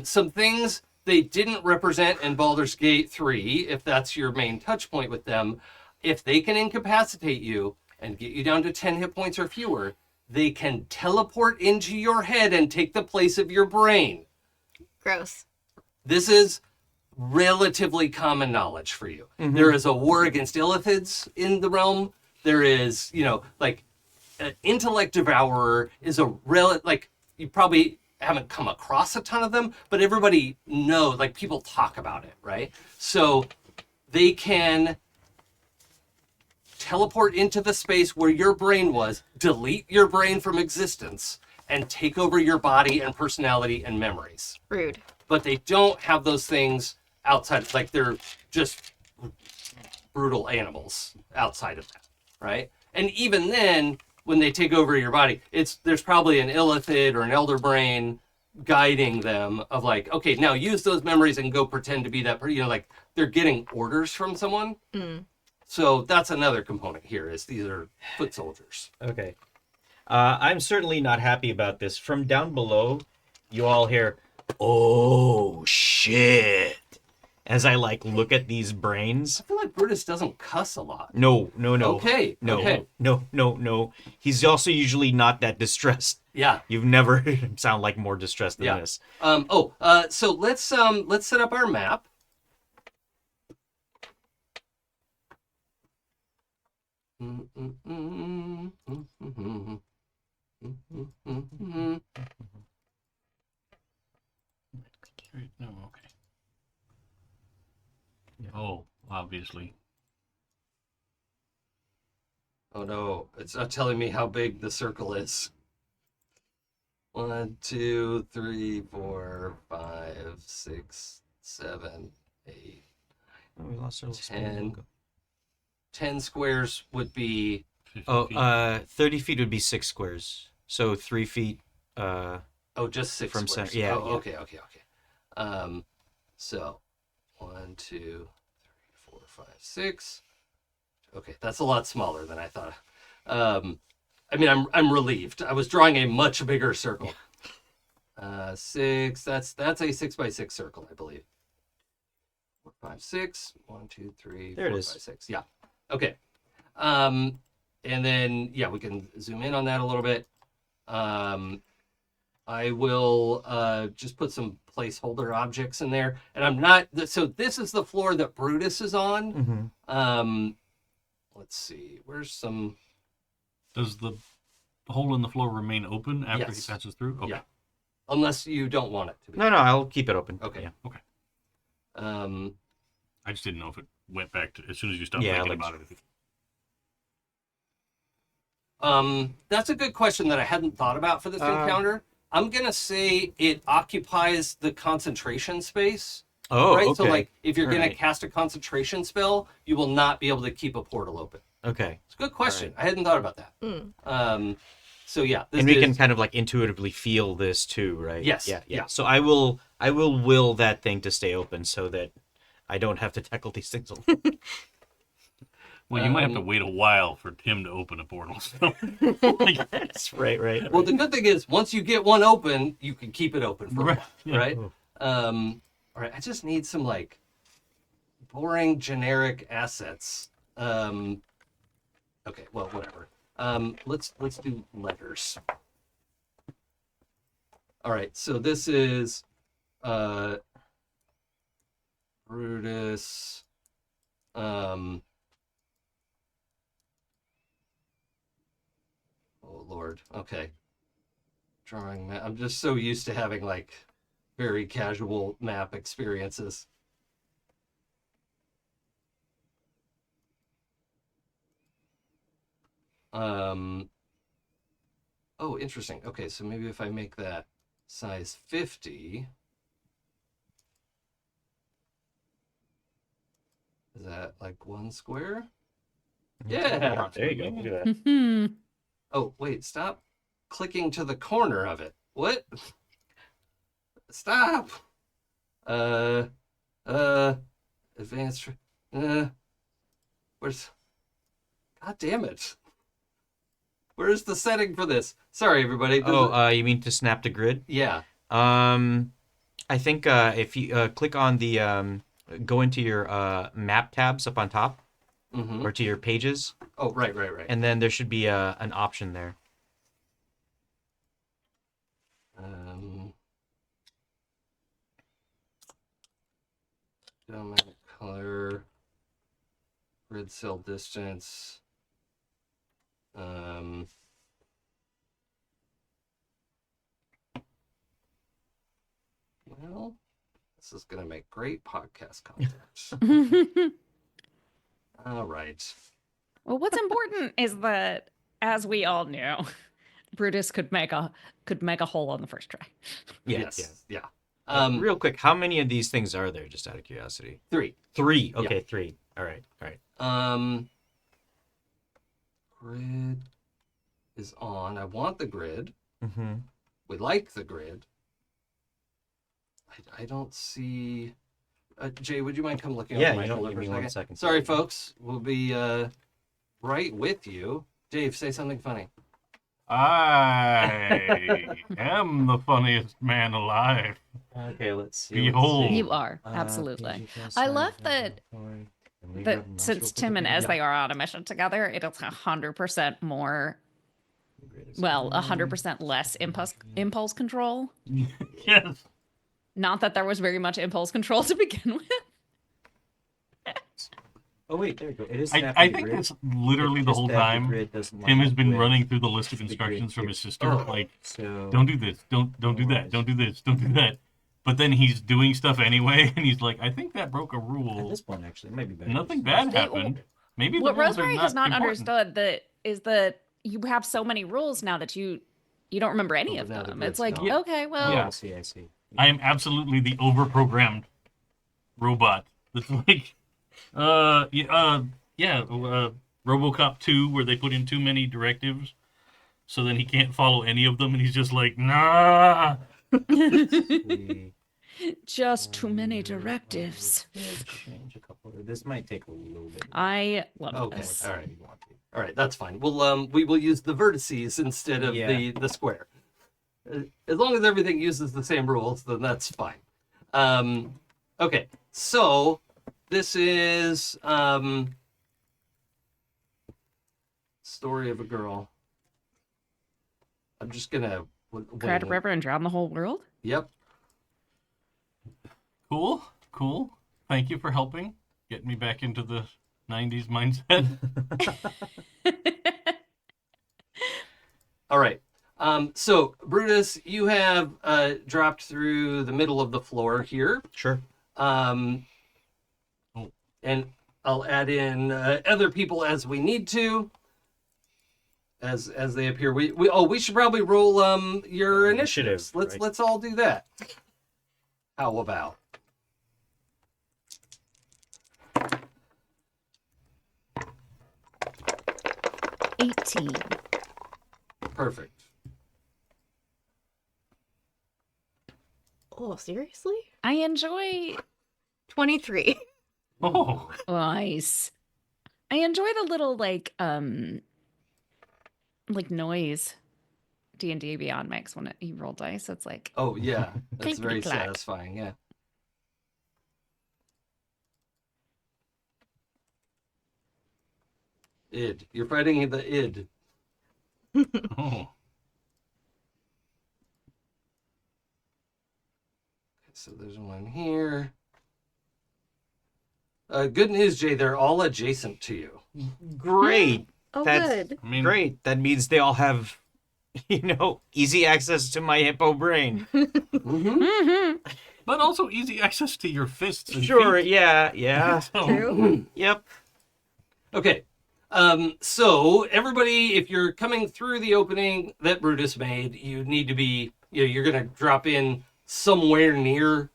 Some things they didn't represent in Baldur's Gate 3, if that's your main touch point with them. If they can incapacitate you and get you down to 10 hit points or fewer, they can teleport into your head and take the place of your brain. Gross. This is relatively common knowledge for you. There is a war against illithids in the realm. There is, Intellect Devourer is a you probably haven't come across a ton of them, but everybody knows, people talk about it, right? So they can teleport into the space where your brain was, delete your brain from existence, and take over your body and personality and memories. Rude. But they don't have those things outside, they're just brutal animals outside of that, right? And even then, when they take over your body, there's probably an illithid or an elder brain guiding them of okay, now use those memories and go pretend to be that person. They're getting orders from someone. So that's another component here, is these are foot soldiers. Okay. I'm certainly not happy about this. From down below, you all hear, "Oh shit!" as I look at these brains. I feel like Brutus doesn't cuss a lot. No. Okay, No. okay. No. He's also usually not that distressed. Yeah. You've never heard him sound more distressed than this. So let's set up our map. No, okay. obviously. Oh no, it's not telling me how big the circle is. 1, 2, 3, 4, 5, 6, 7, 8. Oh, we lost our little 10. logo. 10 squares would be 50 feet. 30 feet would be 6 squares. So 3 feet. just 6 From squares. center, yeah, Oh, yeah. okay. So 1, 2, 3, 4, 5, 6. Okay, that's a lot smaller than I thought. I mean, I'm relieved. I was drawing a much bigger circle. 6. That's a 6 by 6 circle, I believe. 4, 5, 6. 1, 2, 3, There it 4, is. 5, 6. Yeah. Okay. And then we can zoom in on that a little bit. I will just put some placeholder objects in there, and I'm not. So this is the floor that Brutus is on. Mm-hmm. Let's see. Where's some? Does the hole in the floor remain open after Yes. he passes through? Okay. Yeah. Unless you don't want it to be. No, I'll keep it open. Okay. Yeah. Okay. Um, I just didn't know if it went back to as soon as you stopped Yeah, thinking like- about it. that's a good question that I hadn't thought about for this encounter. I'm gonna say it occupies the concentration space. Oh, right. okay. So like, if you're gonna Alright. cast a concentration spell, you will not be able to keep a portal open. Okay. It's a good question. I hadn't thought about that. So yeah, this And we is, can kind of like intuitively feel this too, right? Yes, Yeah. yeah. So I will will that thing to stay open so that I don't have to tackle these things alone. Well, you might have to wait a while for Tim to open a portal. So. That's right. Well, the good thing is once you get one open, you can keep it open for a Right, while, yeah. right? All right, I just need some like boring generic assets. Okay, well, whatever. Let's do letters. All right, so this is Brutus. Oh Lord. Okay. Drawing map. I'm just so used to having like very casual map experiences. Oh, interesting. Okay, so maybe if I make that size 50, is that like 1 square? Yeah. There you go. Look at that. Oh, wait, stop clicking to the corner of it. What? Stop. Advanced. Where's? God damn it. Where's the setting for this? Sorry, everybody. You mean to snap to grid? Yeah. I think if you click on the go into your map tabs up on top, or to your pages, Oh, right. and then there should be an option there. Domain color, grid cell distance. Well, this is gonna make great podcast content. All right. Well, what's important is that, as we all knew, Brutus could make a hole on the first try. Yes. Yeah. Real quick, how many of these things are there? Just out of curiosity. 3. 3. Okay, 3. All right. Grid is on. I want the grid. Mm-hmm. We like the grid. I don't see. Jay, would you mind come looking Yeah, over my you know, shoulder give for me a 1 second? second. Sorry, folks. We'll be right with you. Dave, say something funny. I am the funniest man alive. Okay, let's see. Behold. You are, absolutely. I love that since Tim and Ezthe are on a mission together, it is 100% more, 100% less impulse control. Yes. Not that there was very much impulse control to begin with. Oh wait, there you go. It is. I think that's literally the whole time Tim has been running through the list of instructions from his sister. Like, So don't do this, don't do that, don't do this, don't do that. but then he's doing stuff anyway, and he's like, I think that broke a At rule. this point, actually, maybe better. Nothing bad happened. Maybe What the rules Rosemary are has not important. understood is that you have so many rules now that you don't remember any Oh, of now the them. grid's It's like, gone. okay, well, Yeah. I see. I am absolutely the overprogrammed robot. That's like, RoboCop 2, where they put in too many directives, so then he can't follow any of them, and he's just like, nah. just too many directives. Change a couple. This might take a little bit. I love Okay, this. all right. All right, that's fine. We will use the vertices instead of Yeah. the square. As long as everything uses the same rules, then that's fine. Okay, so this is story of a girl. I'm just gonna Cried a river and drown the whole world? Yep. Cool. Thank you for helping get me back into the 90s mindset. All right. So Brutus, you have dropped through the middle of the floor here. Sure. And I'll add in other people as we need to, as they appear. We should probably roll your initiatives. Right. Let's all do that. How about? $18. Perfect. Oh, seriously? I enjoy 23. Oh, nice. I enjoy the little like noise D&D Beyond makes when you roll dice. It's like, Oh yeah, that's very Clickety-clack. satisfying. Yeah. Id. You're fighting the id. oh. So there's one here. Good news, Jay. They're all adjacent to you. Great. Oh, That's good. I mean, Great. That means they all have, easy access to my hippo brain. mm-hmm. but also easy access to your fists and Sure. feet. Yeah. So- True. Yep. Okay. So everybody, if you're coming through the opening that Brutus made, you need to be, you're gonna drop in somewhere near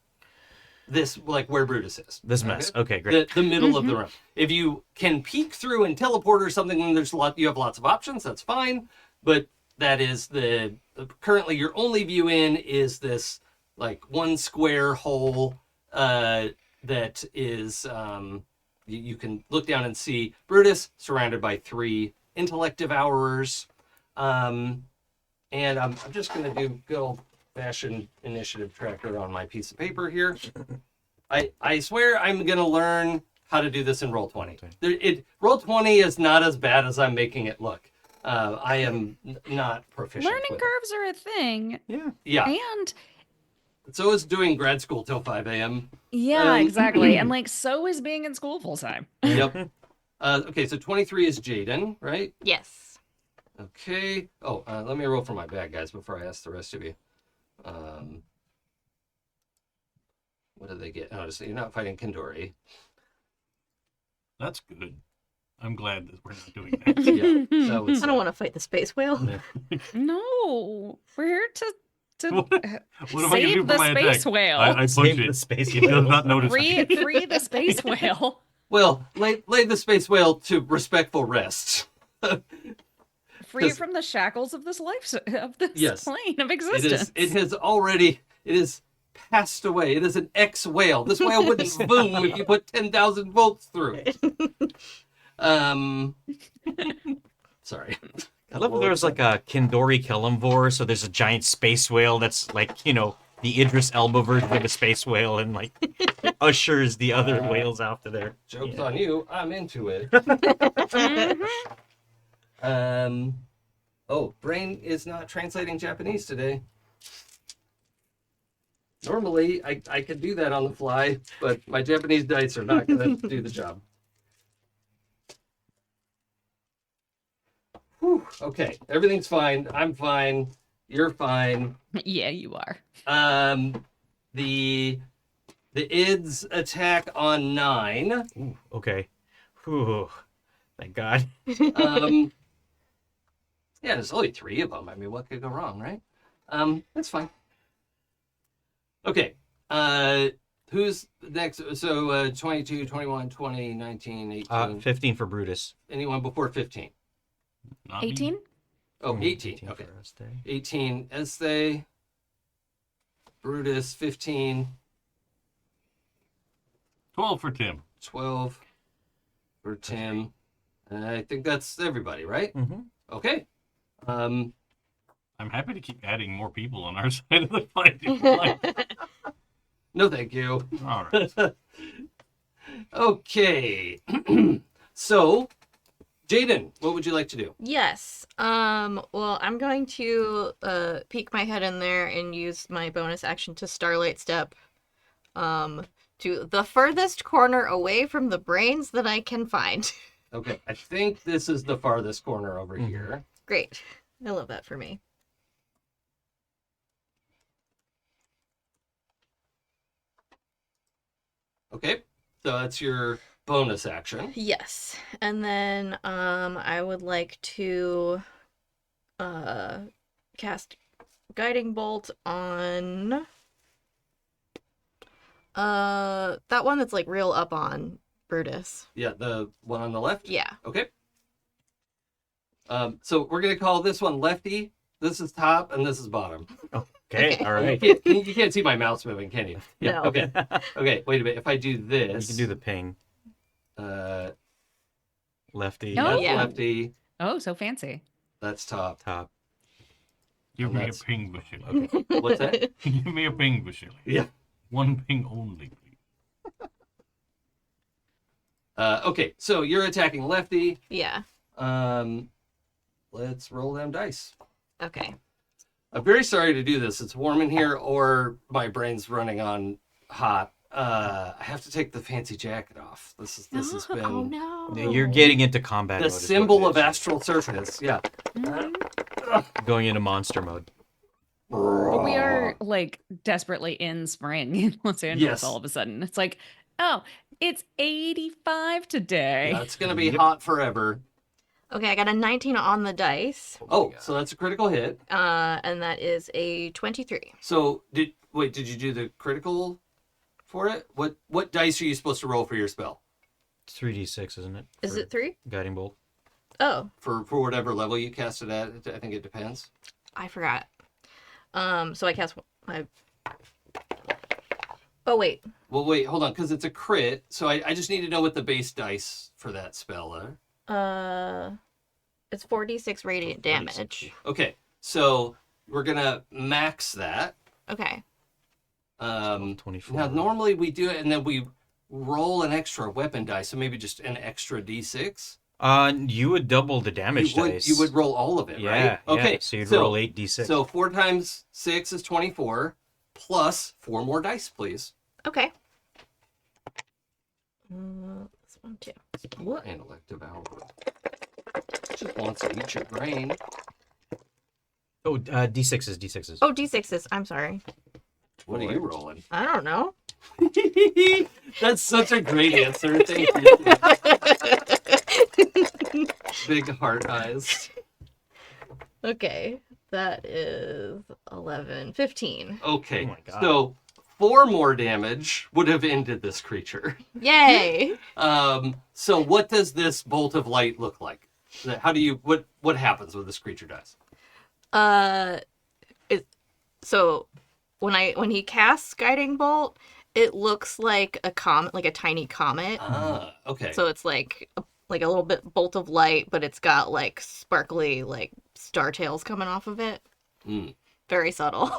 this, like where Brutus is. This mess. Okay, great. The middle of the room. If you can peek through and teleport or something, then you have lots of options. That's fine. But that is currently your only view in is this like one square hole that is you can look down and see Brutus surrounded by 3 intellect devourers. And I'm just gonna do good old-fashioned initiative tracker on my piece of paper here. I swear I'm gonna learn how to do this in Roll20. Roll20 is not as bad as I'm making it look. I am not proficient. Learning with curves are a thing. Yeah. it. Yeah. And So is doing grad school till 5 a.m. yeah, exactly. And like, so is being in school full time. Yep. Okay, so 23 is Jaden, right? Yes. Okay. Oh, let me roll for my bad guys before I ask the rest of you. What do they get? Oh, so you're not fighting Kendori. That's good. I'm glad that we're not doing that. Yeah. That was, I don't want to fight the space whale. No, we're here to What am I gonna do save for the my space attack? whale. I punch Save it. the space It does not notice me. Free the space whale. Well, lay the space whale to respectful rest. Free 'Cause- from the shackles of this life of this Yes. plane of It existence. is passed away. It is an ex-whale. This whale wouldn't boom if you put 10,000 volts through it. Sorry. I love that there's like a Kendori Kelimvor, so there's a giant space whale that's like, the Idris Elba version of a space whale and like ushers the other whales after there. Joke's Yeah. on you. I'm into it. Mhm. Oh, brain is not translating Japanese today. Normally, I could do that on the fly, but my Japanese dice are not going to do the job. Whew, okay, everything's fine. I'm fine. You're fine. Yeah, you are. The ids attack on 9. Ooh, okay. Whew. Thank God. Yeah, there's only 3 of them. I mean, what could go wrong, right? That's fine. Okay. Who's next? So 22, 21, 20, 19, 18. 15 for Brutus. Anyone before 15? Not me. 18? Oh, 18. Okay. 18, Ezthe. Brutus, 15. 12 for Tim. 12 for Tim. And I think that's everybody, right? Mm-hmm. Okay. I'm happy to keep adding more people on our side of the fight. If you like. No, thank you. All right. Okay. So, Jaden, what would you like to do? Yes. Well, I'm going to peek my head in there and use my bonus action to Starlight Step to the furthest corner away from the brains that I can find. Okay, I think this is the farthest corner over Mhm. here. Great. I love that for me. Okay, so that's your bonus action. Yes. And then I would like to cast Guiding Bolt on that one that's like real up on Brutus. Yeah, the one on the left? Yeah. Okay. So we're going to call this one lefty. This is top, and this is bottom. Okay, Okay. all right. You can't see my mouse moving, can you? Yeah. No. Okay. Okay. Wait a minute. If I do You this, can do the ping. Lefty. No. That's Yeah. lefty. Oh, so fancy. That's top. Top. Give And me a that's- ping, Vasily. Okay. What's that? Give me a ping, Vasily. Yeah. One ping only, please. Okay. So you're attacking lefty. Yeah. Let's roll them dice. Okay. I'm very sorry to do this. It's warm in here, or my brain's running on hot. I have to take the fancy jacket off. This has been Oh no. You're getting into combat the mode. is what symbol it of is. Astral Circus. Yeah. Going into monster mode. But we are like desperately in spring in Los Angeles Yes. all of a sudden. It's like, oh, it's 85 today. Yeah, it's gonna be Yep. hot forever. Okay, I got a 19 on the dice. Oh, so that's a critical hit. And that is a 23. So did you do the critical for it? What dice are you supposed to roll for your spell? 3d6, isn't it? Is For it 3? Guiding bolt. Oh, For whatever level you cast it at? I think it depends. I forgot. So I cast my. Oh wait. Well, wait, hold on, because it's a crit. So I just need to know what the base dice for that spell are. It's 4d6 radiant damage. Okay, so we're gonna max that. Okay. 24. Now normally we do it and then we roll an extra weapon dice, so maybe just an extra d6. You would double the damage dice. You would roll all of it, Yeah. right? Okay. Yeah. So you'd roll 8d6. So 4 times 6 is 24, plus 4 more dice, please. Okay. This one too. What intellect devour? Just wants to eat your brain. Oh, d6s, d6s. Oh, d6s. I'm sorry. What are you rolling? I don't know. That's such a great answer. Thank you. Big heart eyes. Okay. That is 11, 15. Okay, Oh my God. so 4 more damage would have ended this creature. Yay! So what does this bolt of light look like? How do you what happens when this creature dies? So when he casts Guiding Bolt, it looks like a comet, like a tiny comet. Ah, okay. So it's like a little bit bolt of light, but it's got like sparkly like star tails coming off of it. Mm. Very subtle.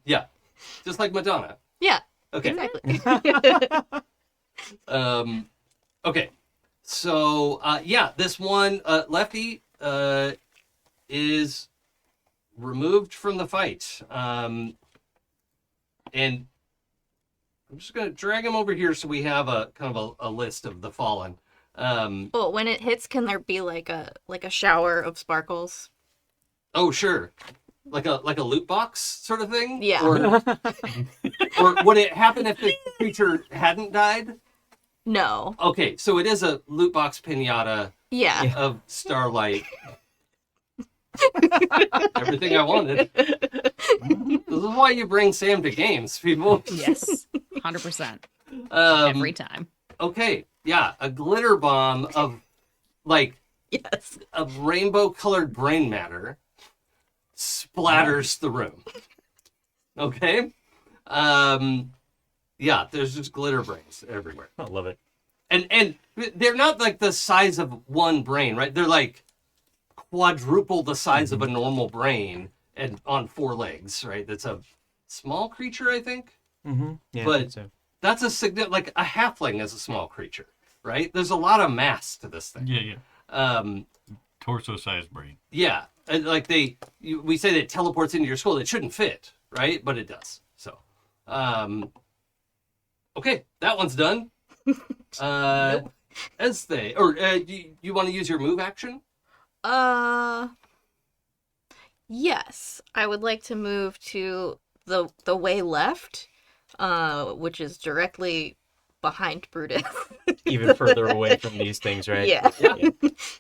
Yeah, just like Madonna. Yeah, Okay. exactly. Okay. So yeah, this one Lefty is removed from the fight, and I'm just gonna drag him over here so we have a kind of a list of the fallen. Well, when it hits, can there be like a shower of sparkles? Oh sure. like a loot box sort of thing? Yeah. Or would it happen if the creature hadn't died? No. Okay, so it is a loot box pinata Yeah. of Starlight. Everything I wanted. This is why you bring Sam to games, people. Yes, 100%. Um, Every time. Okay, yeah, a glitter bomb of like Yes. of rainbow-colored brain matter splatters the room. Okay, yeah, there's just glitter brains everywhere, I love it. and they're not like the size of one brain, right? They're like quadruple the size of a normal brain and on 4 legs, right? That's a small creature, I think. Mm-hmm. Yeah, But- I think so. That's like a halfling is a small creature, right? There's a lot of mass to this thing. Yeah. Torso-sized brain. Yeah, and like we say that it teleports into your skull. It shouldn't fit, right? But it does. So, okay, that one's done. Ezthe, or you want to use your move action? Yes. I would like to move to the way left, which is directly behind Brutus. Even further away from these things, right? Yeah. Yeah,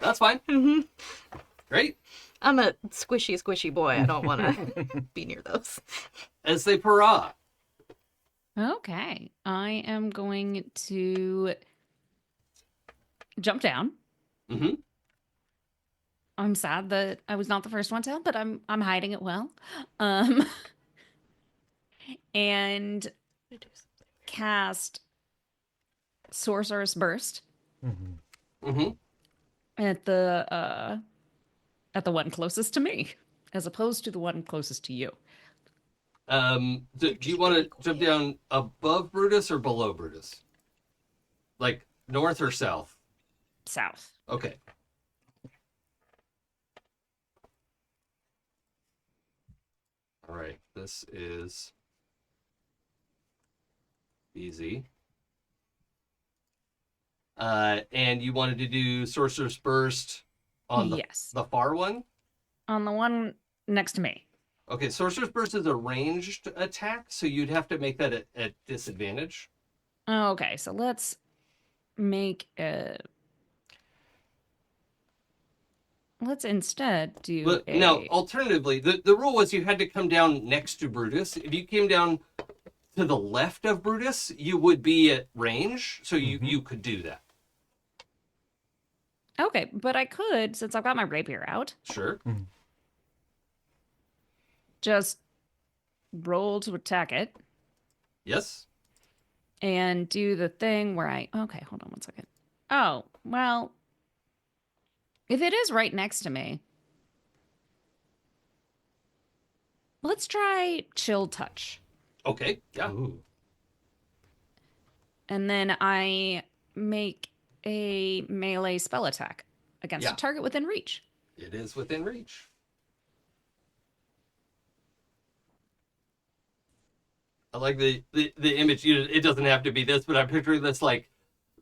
that's fine. hmm Great. I'm a squishy boy. I don't want to be near those. Ezthe Perah. Okay. I am going to jump down. Mm-hmm. I'm sad that I was not the first one down, but I'm hiding it well. And cast Sorcerer's Burst Mm-hmm. Mm-hmm. at the one closest to me, as opposed to the one closest to you. Do you want to jump down above Brutus or below Brutus? Like north or south? South. Okay. All right. This is easy. And you wanted to do Sorcerer's Burst on Yes. the far one? On the one next to me. Okay, Sorcerer's Burst is a ranged attack, so you'd have to make that at disadvantage. Okay, so let's make a. Let's instead do But a. now, alternatively, the rule was you had to come down next to Brutus. If you came down to the left of Brutus, you would be at range, so you could do that. Okay, but I could, since I've got my rapier out, Sure. just roll to attack it Yes. and do the thing where I. Okay, hold on one second. Oh, well, if it is right next to me, let's try Chill Touch. Okay. Yeah. Ooh. And then I make a melee spell attack against Yeah. a target within reach. It is within reach. I like the image. It doesn't have to be this, but I'm picturing this like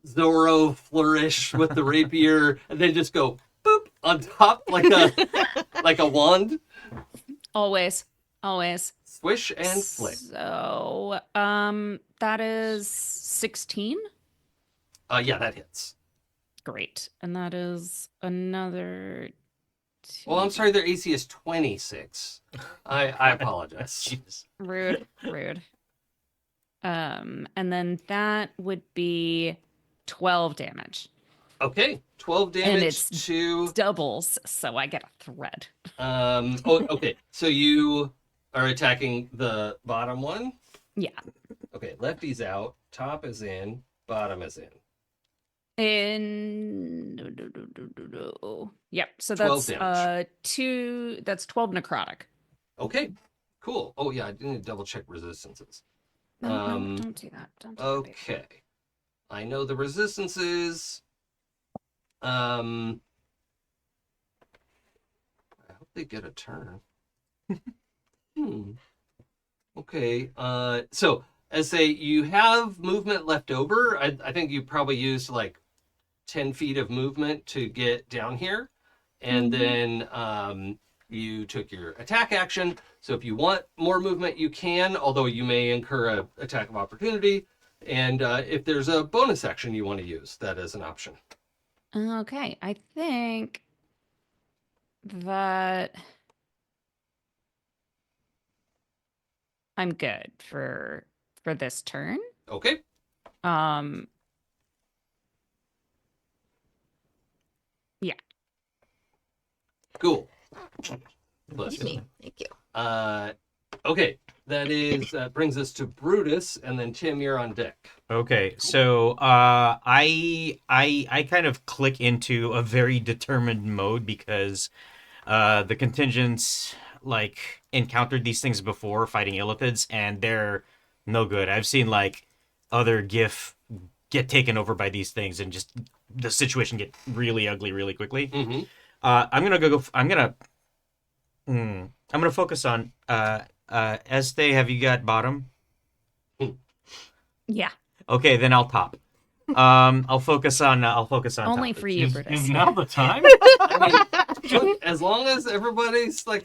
Zorro flourish with the rapier, and then just go boop on top like a wand. Always. Swish and flick. So, that is 16. Yeah, that hits. Great. And that is another. Well, I'm sorry, their AC is 26. I apologize. Jeez. Rude. And then that would be 12 damage. Okay, 12 damage it's to. Doubles, so I get a thread. Okay. So you are attacking the bottom one. Yeah. Okay, lefty's out, top is in, bottom is in. Yep. So 12 that's damage. 2. That's 12 necrotic. Okay, cool. Oh yeah, I didn't double check resistances. No, don't do that. Don't do that, baby. Okay, I know the resistances. I hope they get a turn. Okay. So as you have movement left over, I think you probably used like 10 feet of movement to get down here, and then You took your attack action. So if you want more movement, you can, although you may incur an attack of opportunity. And if there's a bonus action you want to use, that is an option. Okay, I think that I'm good for this turn. Okay. Yeah. Cool. Excuse me. Thank you. Okay. That brings us to Brutus, and then Tim, you're on deck. Okay, so I kind of click into a very determined mode because the contingents like encountered these things before fighting illithids, and they're no good. I've seen like other Giff get taken over by these things, and just the situation get really ugly really quickly. Mm-hmm. I'm gonna focus on Ezthe. Have you got bottom? Yeah. Okay, then I'll top. I'll focus on Only top. for you, Is Brutus. now the time? I mean, as long as everybody's like,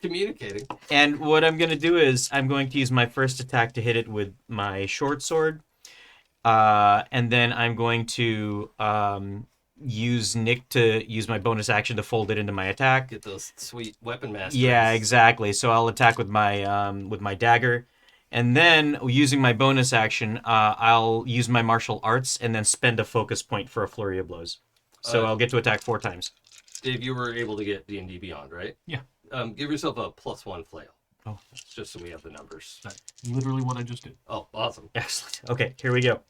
communicating. And what I'm gonna do is I'm going to use my first attack to hit it with my short sword, and then I'm going to use Nick to use my bonus action to fold it into my attack. Get those sweet weapon masters. Yeah, exactly. So I'll attack with my dagger, and then using my bonus action, I'll use my martial arts and then spend a focus point for a flurry of blows. So I'll get to attack 4 times. Dave, you were able to get D&D Beyond, right? Yeah. Give yourself a +1 flail. Oh, Just so we have the numbers. that's literally what I just did. Oh, awesome. Excellent. Okay, here we go.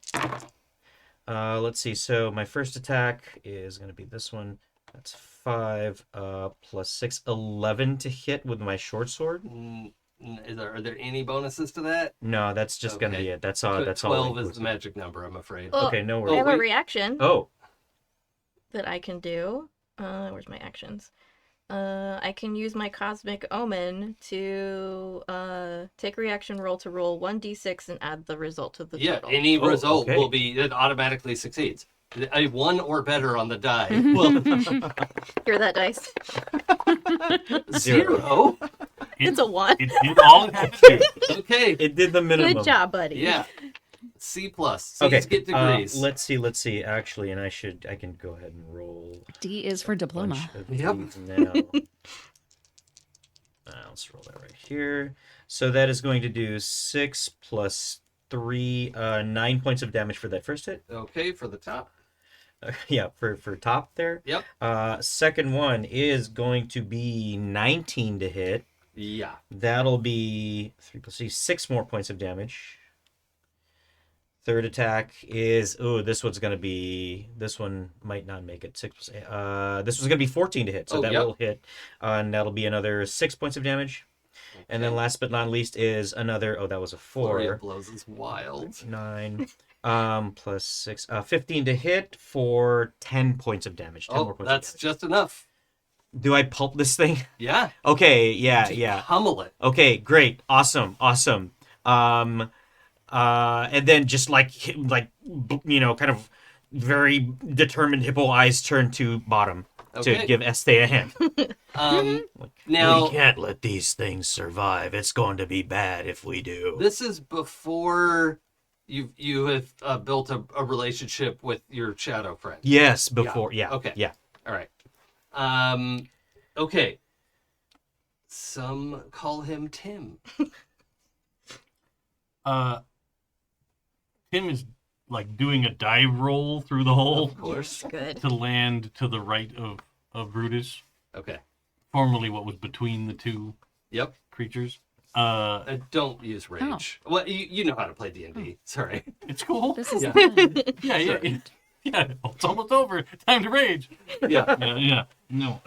Let's see. So my first attack is going to be this one. That's 5 plus 6, 11 to hit with my short sword. Are there any bonuses to that? No, that's just going to Okay. be it. That's all. That's all. 12 is the magic number, I'm afraid. Oh, Okay, no I worries. have a wait. reaction Oh, that I can do. Where's my actions? I can use my Cosmic Omen to take a reaction roll to roll 1d6 and add the result to the Yeah, total. any Oh, result okay. will be, it automatically succeeds. A 1 or better on the die. Well, Hear that, dice? 0. It's a 1. It did all it had to do. Okay. it did the minimum. Good job, buddy. Yeah. C+. C's Okay. get degrees. Let's see. Actually, and I can go ahead and roll. D is for diploma. Bunch of Yep. these now. Let's roll that right here. So that is going to do 6 plus 3, 9 points of damage for that first hit. Okay, for the top. Yeah, for top there. Yep. Second one is going to be 19 to hit. Yeah. That'll be 3 plus 3, 6 more points of damage. Third attack is this one might not make it. 6 plus 8. This one's gonna be 14 to hit, so that will hit, and that'll be another 6 points of damage. Okay. And then last but not least is another. That was a Flurry 4. of blows is wild. 9, plus 6, 15 to hit for 10 points of damage. 10 more Oh, points that's of damage. just enough. Do I pulp this thing? Yeah. Okay, Just yeah. Hummel it. Okay, great, awesome. And then just like kind of very determined hippo eyes turn to bottom Okay. to give Ezthe a hand. Now, We can't let these things survive. It's going to be bad if we do. this is before you have built a relationship with your shadow friend. Yes, before. Yeah. Okay. Yeah. All right. Okay. Some call him Tim. Tim is like doing a dive roll through the hole Of course. Good. to land to the right of Brutus, Okay. formerly what was between the two Yep. creatures. Don't use rage. Well, you know how to play D&D. Sorry. It's cool. This is Yeah. fun. Yeah. Yeah, it's almost over. Time to rage. Yeah. Yeah. No.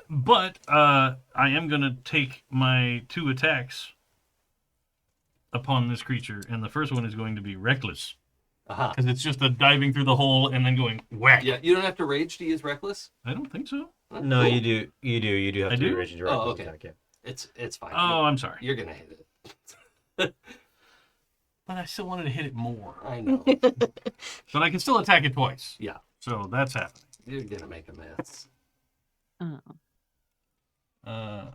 But I am gonna take my 2 attacks upon this creature, and the first one is going to be reckless Uh-huh. because it's just a diving through the hole and then going whack. Yeah. You don't have to rage to use reckless. I don't think so. No, Cool. you do. You do have I to do? be raging to Oh, reckless okay. attack, yeah. It's fine. Oh, I'm sorry, You're gonna hit it. but I still wanted to hit it more. I know. But I can still attack it twice. Yeah. So that's happening. You're gonna make a mess. Oh.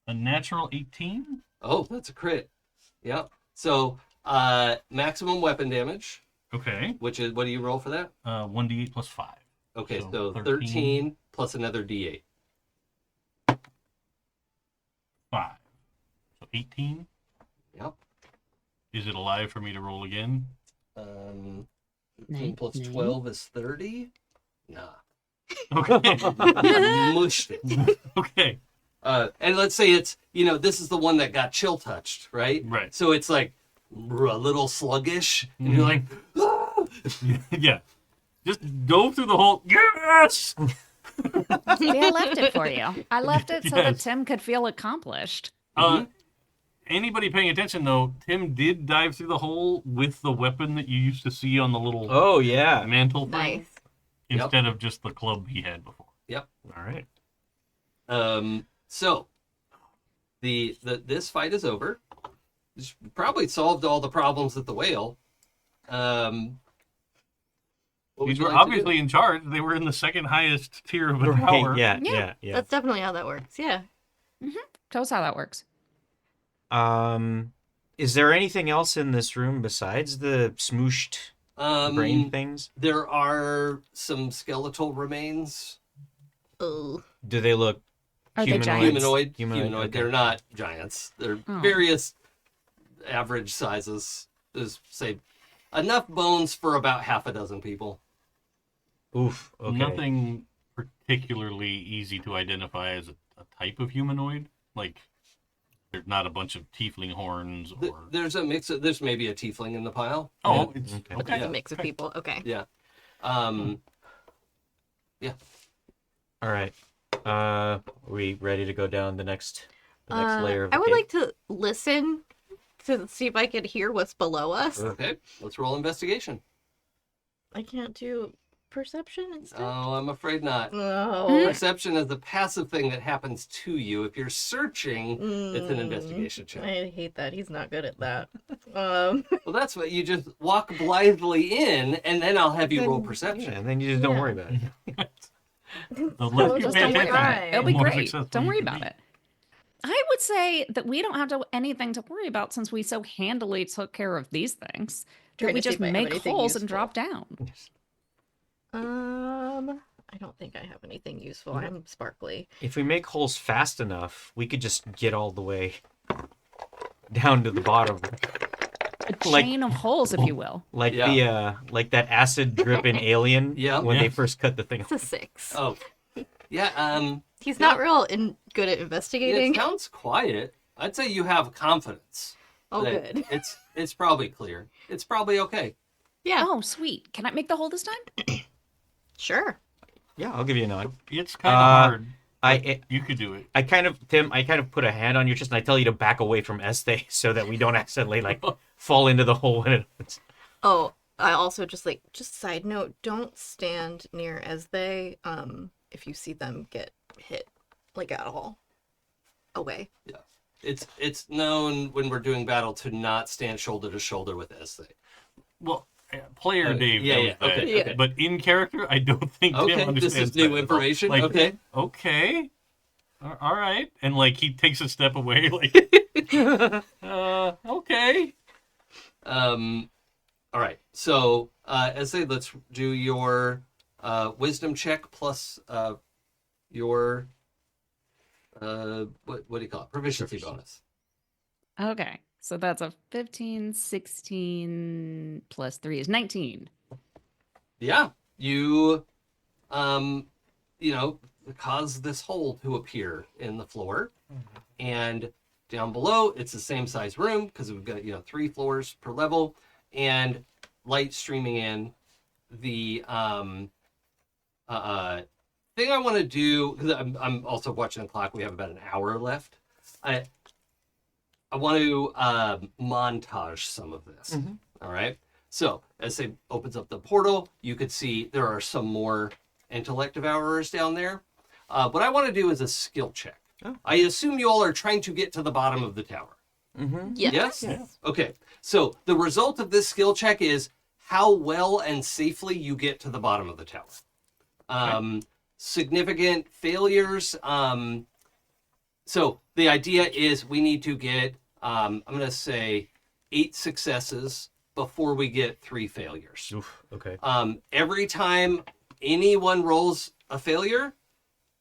A natural 18. Oh, that's a crit. Yep. So, maximum weapon damage, Okay. which is, what do you roll for that? 1d8 plus 5. Okay, So so 13 plus another d8. 5. So 18. Yep. Is it alive for me to roll again? 13 plus 12 is 30? Nah. Okay. Mushed it. Okay. And let's say it's, this is the one that got chill touched, right? Right. So it's like a little sluggish, and you're like, ah! Yeah. Just go through the whole. Yes. See, I left it for you. I left it so that Yes. Tim could feel accomplished. Anybody paying attention though, Tim did dive through the hole with the weapon that you used to see on the little Oh yeah. mantle thing, Nice. instead of just the club he had before. Yep. All right. So this fight is over. It's probably solved all the problems at the whale. What would These you were like to do? obviously in charge. They were in the second highest tier of the Right, tower. yeah. That's definitely how that works. Yeah. Tell us how that works. Is there anything else in this room besides the smooshed brain things? There are some skeletal remains. Oh. Do they look Are they humanoid? giants? Humanoid. okay. They're not giants. They're Oh. various average sizes. There's, say, enough bones for about half a dozen people. Oof. Okay. Nothing particularly easy to identify as a type of humanoid. Like, there's not a bunch of tiefling horns or. There's a mix of, there's maybe a tiefling in the pile. Oh, it's Okay. But that's Yeah. a mix of people. Okay. Yeah. Yeah. All right. Are we ready to go down the next layer of the I would cave? like to listen to see if I could hear what's below us. Okay. Let's roll investigation. I can't do perception instead. Oh, I'm afraid not. No. Perception is the passive thing that happens to you. If you're searching, it's an investigation check. I hate that. He's not good at that. Well, that's what you just walk blithely in, and then I'll have you roll perception. Yeah, and then you just don't Yeah. worry about it. the less you just pay don't worry attention, about it. It'll the be more great. successful Don't you worry can about be. it. I would say that we don't have anything to worry about since we so handily took care of these things. Trying That we to see just if I have make anything holes and useful. drop down. I don't think I have anything useful. I'm sparkly. If we make holes fast enough, we could just get all the way down to the bottom, A Like- chain of holes, if you will. like Yeah. like that acid dripping alien. Yeah. When Yeah. they first cut the thing. It's a 6. Oh, yeah. He's not real good at It investigating. sounds quiet. I'd say you have confidence. Oh, that good. It's probably clear. It's probably okay. Yeah. Oh, sweet. Can I make the hole this time? Sure. Yeah, I'll give you a nod. It's kind of hard. You could do it. I kind of put a hand on your chest and I tell you to back away from Ezthe so that we don't accidentally like fall into the hole when it opens. Oh, I also just side note, don't stand near Ezthe if you see them get hit like at all. Away. Yeah. It's known when we're doing battle to not stand shoulder to shoulder with Ezthe. Well, player Dave yeah, knows yeah, that. okay, okay. But in character, I don't think Tim Okay, understands this is new that. information. Like, Okay. Okay. All right. And like he takes a step away, like, okay. All right. So, Ezthe, let's do your wisdom check plus your what do you call it? Proficiency bonus. Okay. So that's a 15, 16 plus 3 is 19. Yeah, you cause this hole to appear in the floor, and down below it's the same size room because we've got 3 floors per level, and light streaming in. The thing I want to do, because I'm also watching the clock. We have about an hour left. I want to montage some of this. All right. So as it opens up the portal, you could see there are some more intellect devourers down there. What I want to do is a skill check. Oh. I assume you all are trying to get to the bottom of the tower. Yes. Yes? Okay. So the result of this skill check is how well and safely you get to the bottom of the tower. significant failures. So the idea is we need to get, I'm going to say 8 successes before we get 3 failures. Oof, okay. Every time anyone rolls a failure,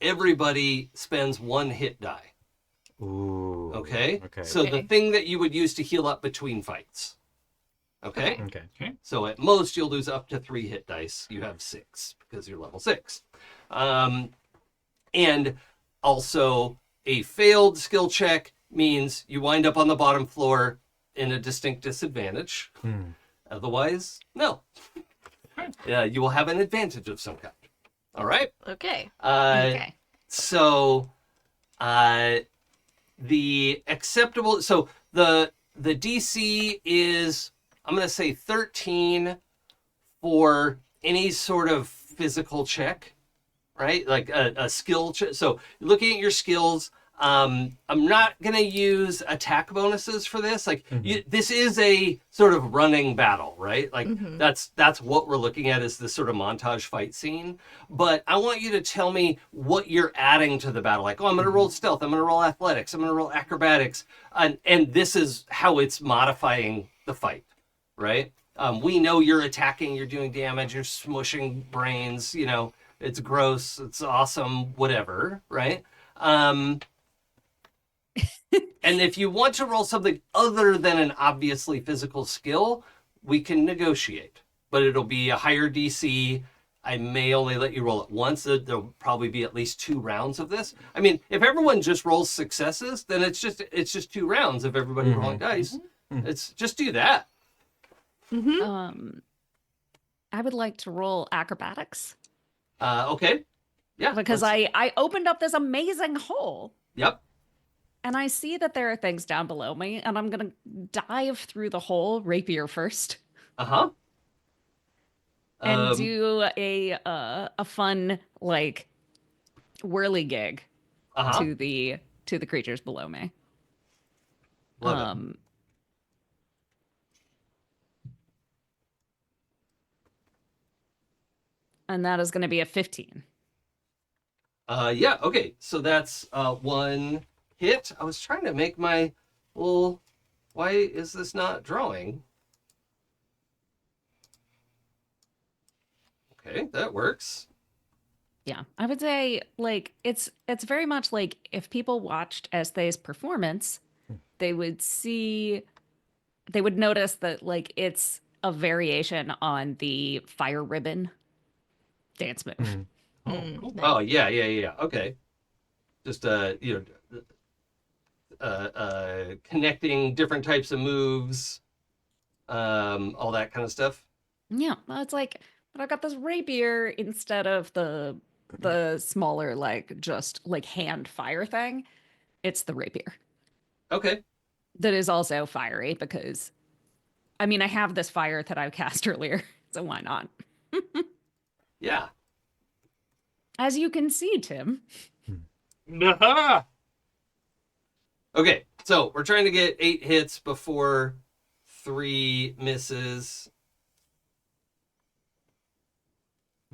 everybody spends 1 hit die. Ooh. Okay? Okay. So the Okay. thing that you would use to heal up between fights. Okay? Okay. So at most, you'll lose up to 3 hit dice. You have 6 because you're level 6. And also, a failed skill check means you wind up on the bottom floor in a distinct disadvantage. Otherwise, no. Yeah, you will have an advantage of some kind. All right? Okay. Okay. So, the acceptable, so the DC is, I'm going to say 13 for any sort of physical check, right? Like a skill check. So looking at your skills, I'm not going to use attack bonuses for this. Like this is a sort of running battle, right? Like that's what we're looking at is this sort of montage fight scene. But I want you to tell me what you're adding to the battle. Like, oh, I'm going to roll stealth. I'm going to roll athletics. I'm going to roll acrobatics. And this is how it's modifying the fight, right? We know you're attacking, you're doing damage, you're smushing brains, you know, it's gross, it's awesome, whatever, right? And if you want to roll something other than an obviously physical skill, we can negotiate. But it'll be a higher DC. I may only let you roll it once. There'll probably be at least 2 rounds of this. I mean, if everyone just rolls successes, then it's just 2 rounds of everybody rolling dice. It's just do that. I would like to roll acrobatics Okay. Yeah. because I opened up this amazing hole Yep. and I see that there are things down below me, and I'm gonna dive through the hole, rapier first, Uh-huh. and do a fun like whirligig Uh-huh. to the creatures below me. Love it. And that is going to be a 15. Yeah, okay. So that's 1 hit. I was trying to make my little... Why is this not drawing? Okay, that works. Yeah, I would say like it's very much like if people watched Ezthe's performance, they would notice that like it's a variation on the fire ribbon dance move. Oh, yeah. Okay. Just, connecting different types of moves, all that kind of stuff. Yeah, well, it's like, but I've got this rapier instead of the smaller like just like hand fire thing. It's the rapier Okay. that is also fiery because, I mean, I have this fire that I cast earlier, so why not? Yeah. As you can see, Tim. Aha! Okay, so we're trying to get 8 hits before 3 misses.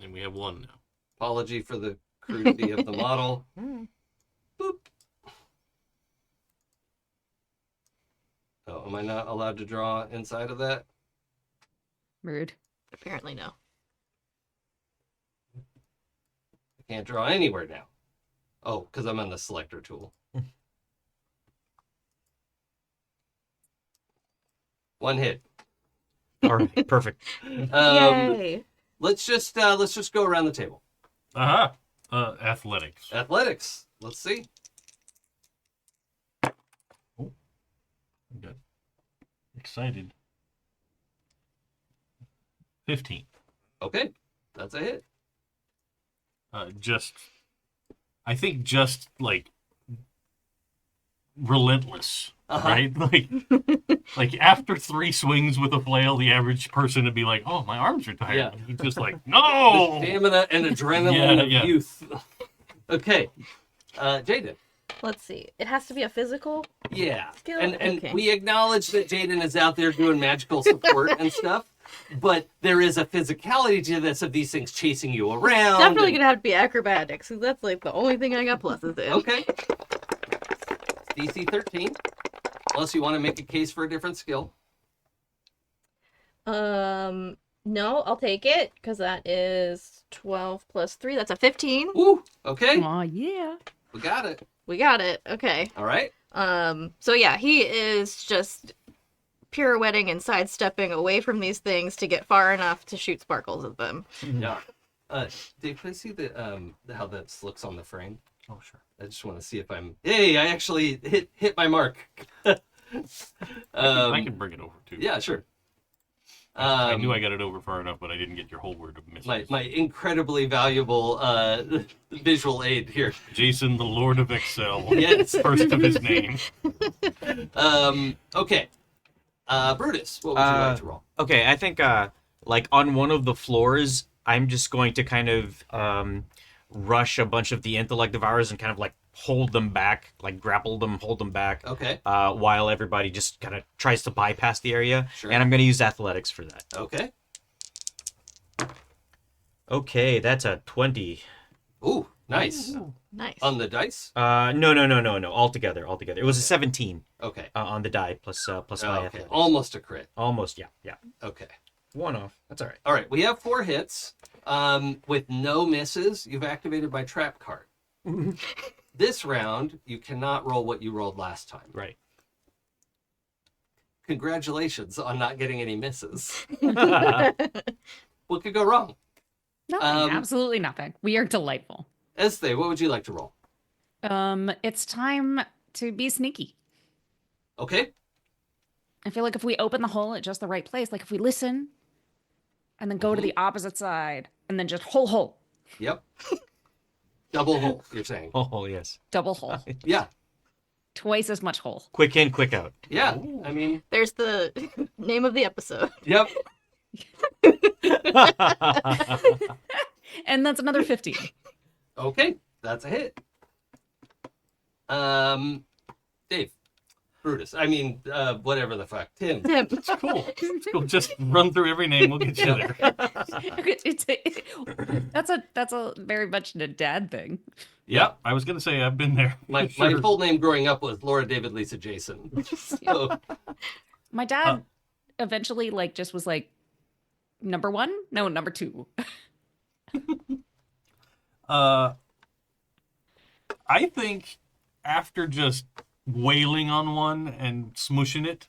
And we have 1 now. Apology for the crudity of the model. Boop. Oh, am I not allowed to draw inside of that? Rude. Apparently no. I can't draw anywhere now. Oh, because I'm on the selector tool. 1 hit. All right, perfect. Yay! Let's just go around the table. Aha! Athletics. Athletics. Let's see. I got excited. 15. Okay, that's a hit. I think just like relentless, right? Like after 3 swings with a flail, the average person would be like, "Oh, my arms are tired." Yeah. He's just like, "No!" The stamina and adrenaline Yeah. of youth. Okay, Jaden. Let's see. It has to be a physical. Yeah, Skill? and Okay. we acknowledge that Jaden is out there doing magical support and stuff. but there is a physicality to this of these things chasing you around. Definitely gonna have to be acrobatics, because that's like the only thing I got pluses in. Okay. DC 13. Unless you want to make a case for a different skill. No, I'll take it, because that is 12 plus 3. That's a 15. Ooh, okay. Aw, yeah. We got it. We got it. Okay. All right. So yeah, he is just pirouetting and sidestepping away from these things to get far enough to shoot sparkles at them. Yeah. Dave, can I see how this looks on the frame? Oh, sure. I just want to see if I'm. Hey, I actually hit my mark. I can bring it over too. Yeah, sure. I knew I got it over far enough, but I didn't get your whole word of misses. My incredibly valuable visual aid here. Jason, the Lord of Excel. Yes. First of his name. Okay. Brutus, what would you like to roll? Okay, I think like on one of the floors, I'm just going to kind of rush a bunch of the intellect devourers and kind of like hold them back, like grapple them, hold them back. Okay. While everybody just kind of tries to bypass the area. Sure. And I'm going to use athletics for that. Okay. Okay, that's a 20. Ooh, nice. Ooh, nice. On the dice? No. Altogether. It was a 17 Okay. on the die plus my Okay. athletics. Almost a crit. Almost, yeah. Okay. One off. That's all right. All right. We have 4 hits. With no misses, you've activated my trap card. This round, you cannot roll what you rolled last time. Right. Congratulations on not getting any misses. Oh, What could go wrong? Nothing. Absolutely nothing. We are delightful. Ezthe, what would you like to roll? It's time to be sneaky. Okay. I feel like if we open the hole at just the right place, like if we listen and then go to the opposite side and then just hole. Yep. Double hole, you're saying. Oh, yes. Double hole. Yeah. Twice as much hole. Quick in, quick out. Yeah. I mean, There's the name of the episode. yep. And that's another 15. Okay. That's a hit. Dave. Brutus. I mean, whatever the fuck. Tim. Tim. It's cool. It's cool. Just run through every name. We'll get you there. That's a very much a dad thing. Yeah, I was going to say I've been there. My full name growing up was Laura David Lisa Jason. So, My dad eventually just was like, number 1? No, number 2. I think after just wailing on one and smushing it,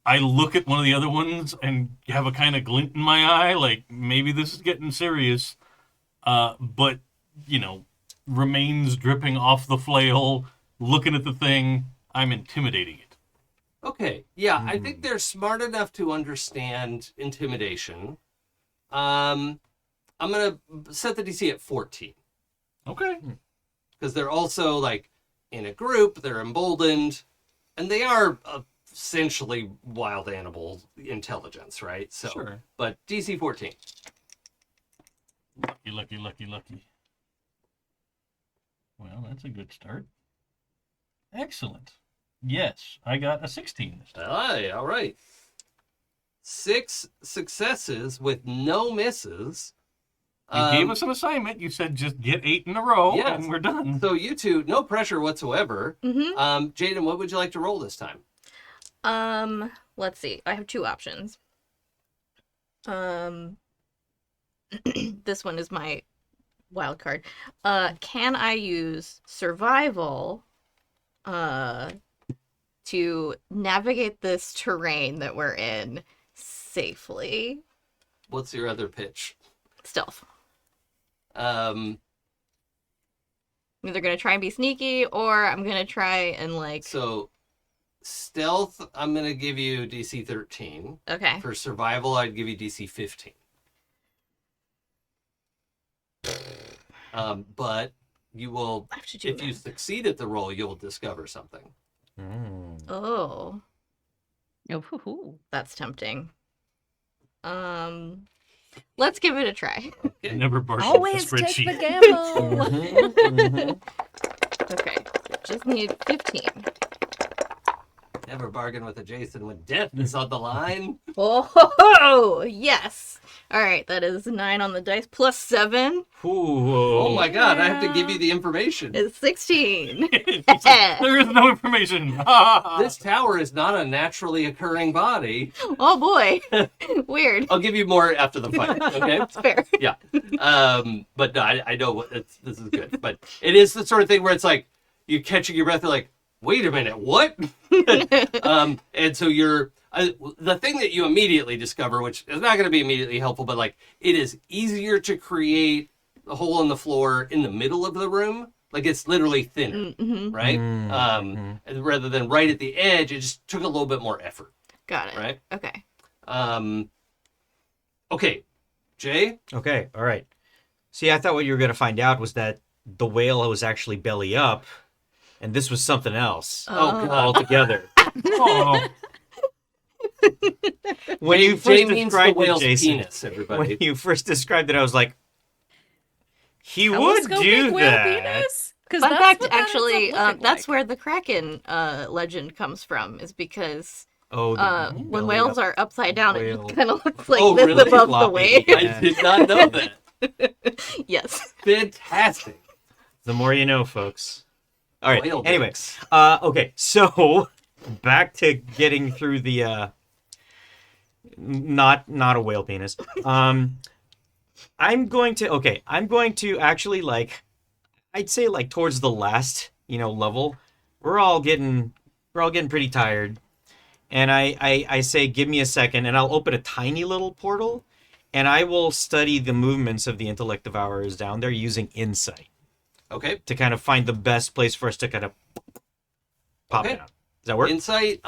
I look at one of the other ones and have a kind of glint in my eye, like maybe this is getting serious. But, remains dripping off the flail, looking at the thing. I'm intimidating it. okay. Yeah, I think they're smart enough to understand intimidation. I'm going to set the DC at 14. Okay. Because they're also, in a group, they're emboldened, and they are essentially wild animal intelligence, right? So, Sure. But DC 14. Lucky. Well, that's a good start. Excellent. Yes, I got a 16 this time. Aye, all right. 6 successes with no misses. You gave us an assignment. You said just get 8 in a row, Yes. and we're done. So you two, no pressure whatsoever. Mm-hmm. Jaden, what would you like to roll this time? Let's see. I have 2 options. This one is my wild card. Can I use survival to navigate this terrain that we're in safely? What's your other pitch? Stealth. Um, I'm either gonna try and be sneaky, or I'm gonna try and so stealth, I'm going to give you DC 13. Okay. For survival, I'd give you DC 15. But you will, I have to do if you that. succeed at the roll, you'll discover something. Oh, Oh, hoo-hoo. that's tempting. Let's give it a try. Never bark Always the take the spreadsheet. gamble. Okay. Just need 15. Never bargain with a Jason when death is on the line. Oh, yes. All right, that is 9 on the dice plus 7. Oh my god, I have to give you the information. It's 16. There is no information. This tower is not a naturally occurring body. Oh boy. Weird. I'll give you more after the fight, okay? That's fair. Yeah. But no, I know this is good. But it is the sort of thing where it's like, you're catching your breath, you're like, wait a minute, what? And so you're the thing that you immediately discover, which is not going to be immediately helpful, but like it is easier to create a hole in the floor in the middle of the room. Like it's literally thinner, right? Rather than right at the edge, it just took a little bit more effort. Got it. Right? Okay. Okay, Jay? Okay, all right. See, I thought what you were going to find out was that the whale was actually belly up, and this was something else Oh, God. altogether. Oh, When you Jay first means the described it, whale's Jason, penis, everybody. when you first described it, I was like, he would Telescopic do whale that. penis? 'Cause Fun that's fact, what that ends up actually, looking that's like. where the Kraken legend comes from, is because Oh, the when belly whales up are upside down, whale. it kind of looks like Oh, this really? above the Floppy. wave. I did not know that. Yes. Fantastic. The more you know, folks. All right. Whale Anyway, dicks. okay. So back to getting through the not a whale penis. I'm going to actually like, I'd say like towards the last level, we're all getting pretty tired, and I say give me a second, and I'll open a tiny little portal, and I will study the movements of the intellect devourers down there using insight Okay. to kind of find the best place for us to kind of pop Okay. down. Does that work? Insight.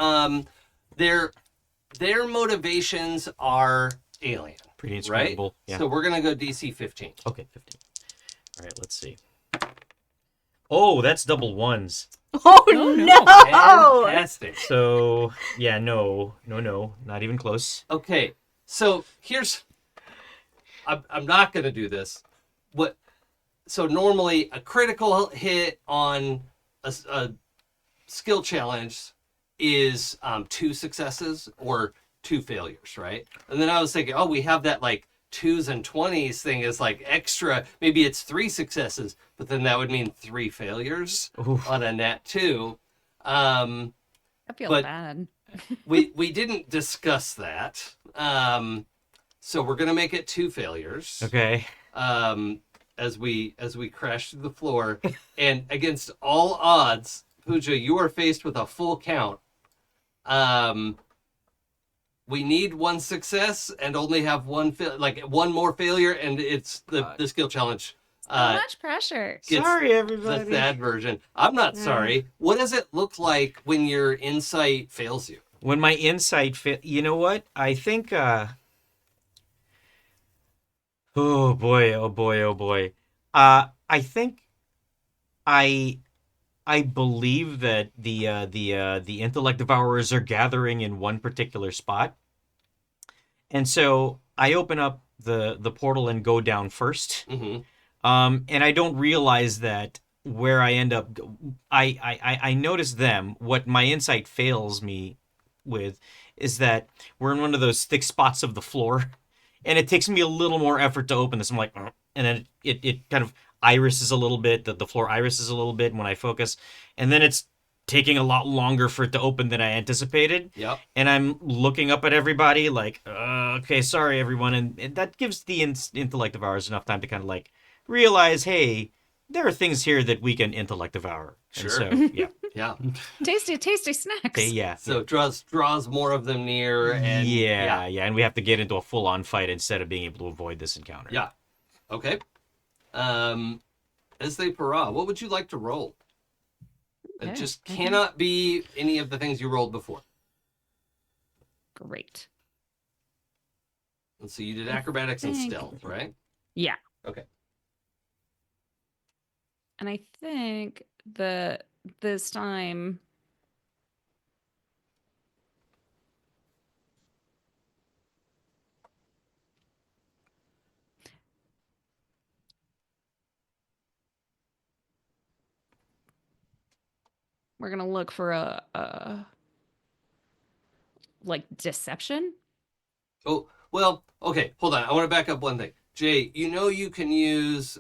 Their motivations are alien, Pretty right? inscrutable. Yeah. So we're gonna go DC 15. Okay, 15. All right, let's see. Oh, that's double ones. Oh, no. no! Fantastic. So, yeah, no, not even close. Okay. So here's. I'm not gonna do this. So normally a critical hit on a skill challenge is 2 successes or 2 failures, right? And then I was thinking, we have that like 2s and 20s thing is like extra. Maybe it's 3 successes, but then that would mean 3 failures Oof. on a nat 2. I feel but- bad. We didn't discuss that. So we're gonna make it 2 failures. Okay. As we crash through the floor, and against all odds, Pooja, you are faced with a full count. We need 1 success and only have 1 one more failure, and it's the skill challenge. So much pressure. Gets Sorry, the everybody. sad version. I'm not sorry. What does it look like when your insight fails you? When my insight you know what? I think oh boy. I think I believe that the intellect devourers are gathering in one particular spot. And so I open up the portal and go down first. Mm-hmm. And I don't realize that where I end up, I notice them. What my insight fails me with is that we're in one of those thick spots of the floor, and it takes me a little more effort to open this. I'm like, and then it kind of irises a little bit, the floor irises a little bit when I focus, and then it's taking a lot longer for it to open than I anticipated. Yep. And I'm looking up at everybody like, okay, sorry everyone, and that gives the intellect of ours enough time to kind of like realize, hey, there are things here that we can intellect devour. Sure. And so, yeah. Yeah. Tasty snacks. Okay, yeah. So it draws more of them near, and yeah, and we have to get into a full-on fight instead of being able to avoid this encounter. Yeah. Okay. Ezthe Perah, what would you like to roll? It Okay. just cannot be any of the things you rolled before. Great. And so you did acrobatics and think- stealth, right? Yeah. Okay. And I think this time we're gonna look for a like deception? Oh, well, okay, hold on. I want to back up one thing. Jay, you can use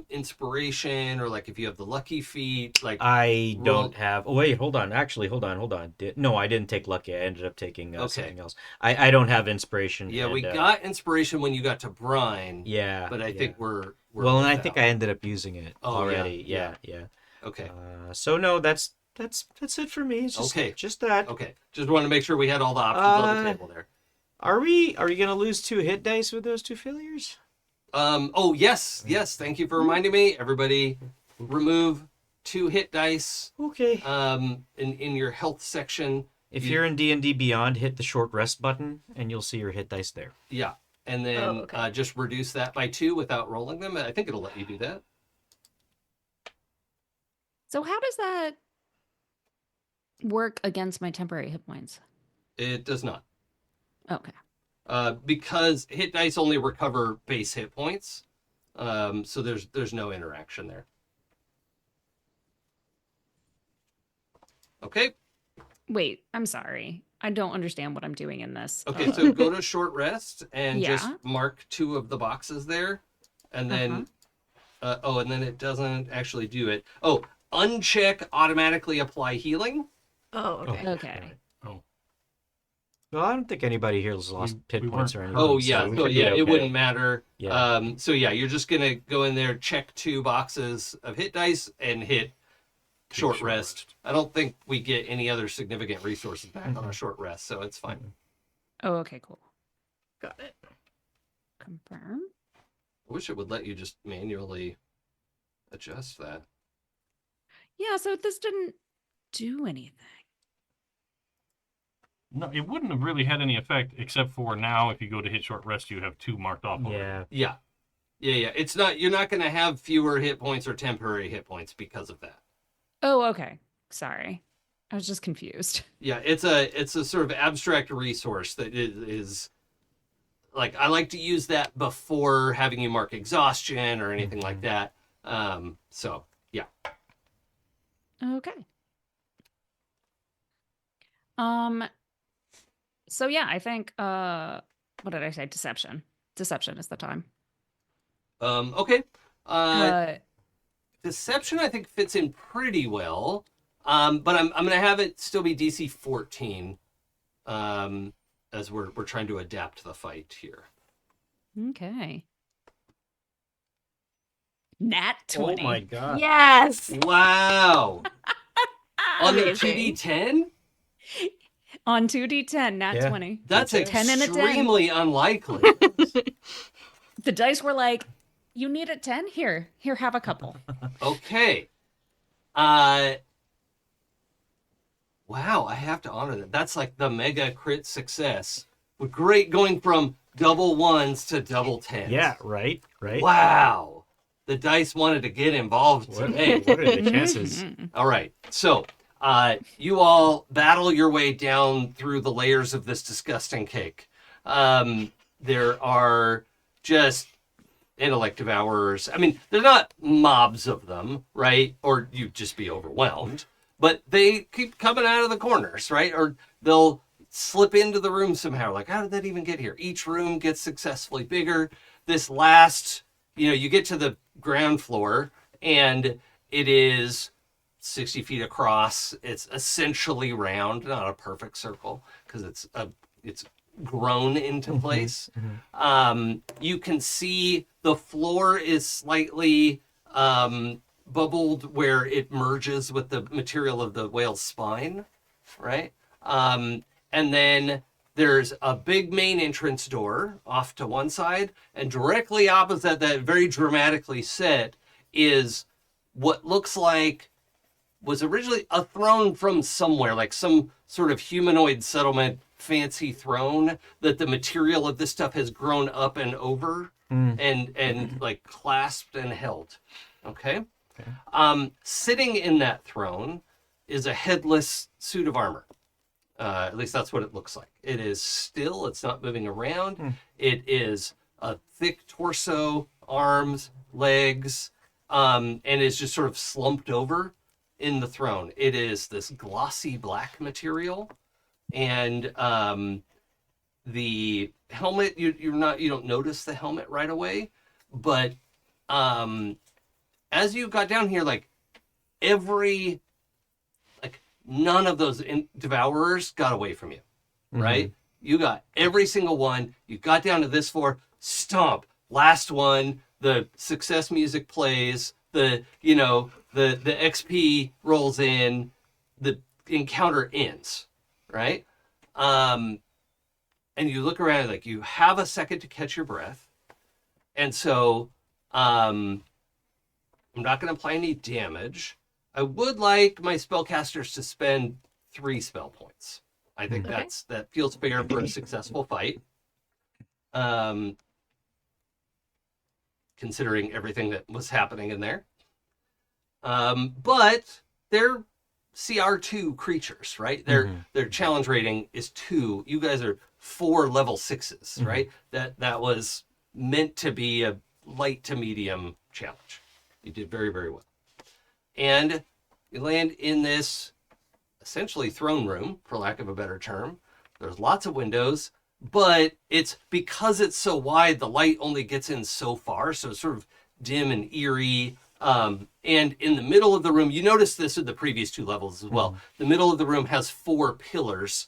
inspiration, or like if you have the lucky feat, like I roll- don't have. Oh wait, hold on. Actually, hold on. No, I didn't take lucky. I ended up taking Okay. something else. I don't have inspiration. Yeah, and, we got inspiration when you got to Brine. Yeah, But I think we're well, and I without. think I ended up using it Oh, already. yeah. Yeah. Okay. So no, that's it for me. It's just, Okay. just that. Okay. Just want to make sure we had all the options on the table there. Are we gonna lose 2 hit dice with those 2 failures? Oh, yes. Thank you for reminding me. Everybody remove 2 hit dice Okay. in your health section. If you're in D&D Beyond, hit the short rest button, and you'll see your hit dice there. Yeah. And then just reduce that by 2 without rolling them. I think it'll let you do that. So how does that work against my temporary hit points? It does not. Okay. Because hit dice only recover base hit points. So there's no interaction there. Okay. Wait, I'm sorry. I don't understand what I'm doing in this. Okay, so go to short rest and just Yeah. mark 2 of the boxes there. And then, and then it doesn't actually do it. Oh, uncheck automatically apply healing. Oh, okay. Okay. Well, I don't think anybody here has lost hit we points or weren't anything. Oh, yeah. we So, should be yeah, it okay. wouldn't matter. Yeah. You're just going to go in there, check 2 boxes of hit dice, and hit short rest. I don't think we get any other significant resources back on a short rest, so it's fine. Oh, okay, cool. Got it. Confirm. I wish it would let you just manually adjust that. Yeah, so this didn't do anything. No, it wouldn't have really had any effect, except for now, if you go to hit short rest, you have 2 marked off already. Yeah. Yeah. It's not, you're not going to have fewer hit points or temporary hit points because of that. Oh, okay. Sorry. I was just confused. Yeah, it's a sort of abstract resource that is like, I like to use that before having you mark exhaustion or anything like that. So yeah. Okay. So yeah, I think what did I say? Deception. Deception is the time. Okay. Deception I think fits in pretty well. But I'm gonna have it still be DC 14. As we're trying to adapt the fight here. Okay. Nat 20. Oh my god. Yes. Wow. On the Amazing. 2d10? On 2d10, nat Yeah. 20. That's 10 and a 10. extremely unlikely. The dice were like, you need a 10? Here, have a couple. Okay. Wow, I have to honor that. That's like the mega crit success. With great going from double 1s to double 10s. Yeah, right? Wow. The dice wanted to get involved today. What are the chances? All right. So, you all battle your way down through the layers of this disgusting cake. There are just intellect devourers. I mean, they're not mobs of them, right? Or you'd just be overwhelmed. But they keep coming out of the corners, right? Or they'll slip into the room somehow. Like, how did that even get here? Each room gets successfully bigger. This last, you get to the ground floor, and it is 60 feet across. It's essentially round, not a perfect circle, because it's grown into place. You can see the floor is slightly bubbled where it merges with the material of the whale's spine, right? And then there's a big main entrance door off to one side, and directly opposite that, very dramatically set, is what looks like was originally a throne from somewhere, like some sort of humanoid settlement fancy throne that the material of this stuff has grown up and over and like clasped and held. Okay? Sitting in that throne is a headless suit of armor. At least that's what it looks like. It is still, it's not moving around. It is a thick torso, arms, legs, and is just sort of slumped over in the throne. It is this glossy black material and the helmet, you don't notice the helmet right away, but as you got down here, like none of those devourers got away from you, right? You got every single one. You got down to this floor, stomp, last one. The success music plays. The XP rolls in. The encounter ends, right? And you look around, like you have a second to catch your breath, and so I'm not going to apply any damage. I would like my spellcasters to spend 3 spell points. I think that feels fair for a successful fight. Considering everything that was happening in there. But they're CR2 creatures, right? Their challenge rating is 2. You guys are 4 level 6s, right? That was meant to be a light to medium challenge. You did very, very well. And you land in this essentially throne room, for lack of a better term. There's lots of windows, but it's because it's so wide, the light only gets in so far, so it's sort of dim and eerie. And in the middle of the room, you noticed this in the previous 2 levels as well. The middle of the room has 4 pillars,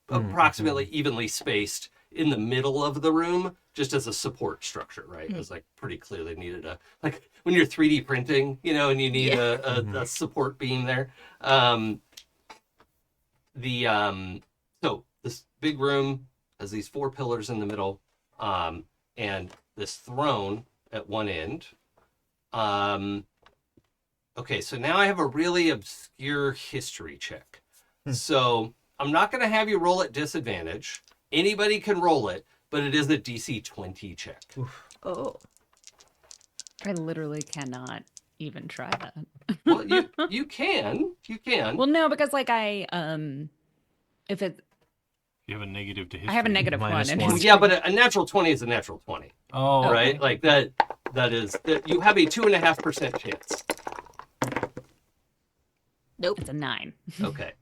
approximately evenly spaced in the middle of the room, just as a support structure, right? It was like pretty clearly needed like when you're 3D printing, and you need a support beam there. So this big room has these 4 pillars in the middle, and this throne at one end. Okay, so now I have a really obscure history check. So I'm not going to have you roll at disadvantage. Anybody can roll it, but it is a DC 20 check. Oh. I literally cannot even try that. Well, you can. Well, no, because like if it, You have a negative to history. I have a negative one. Minus in one. history. Yeah, but a natural 20 is a natural 20, Oh, right? Okay. Like that is you have a 2.5% chance. Nope. It's a 9. Okay.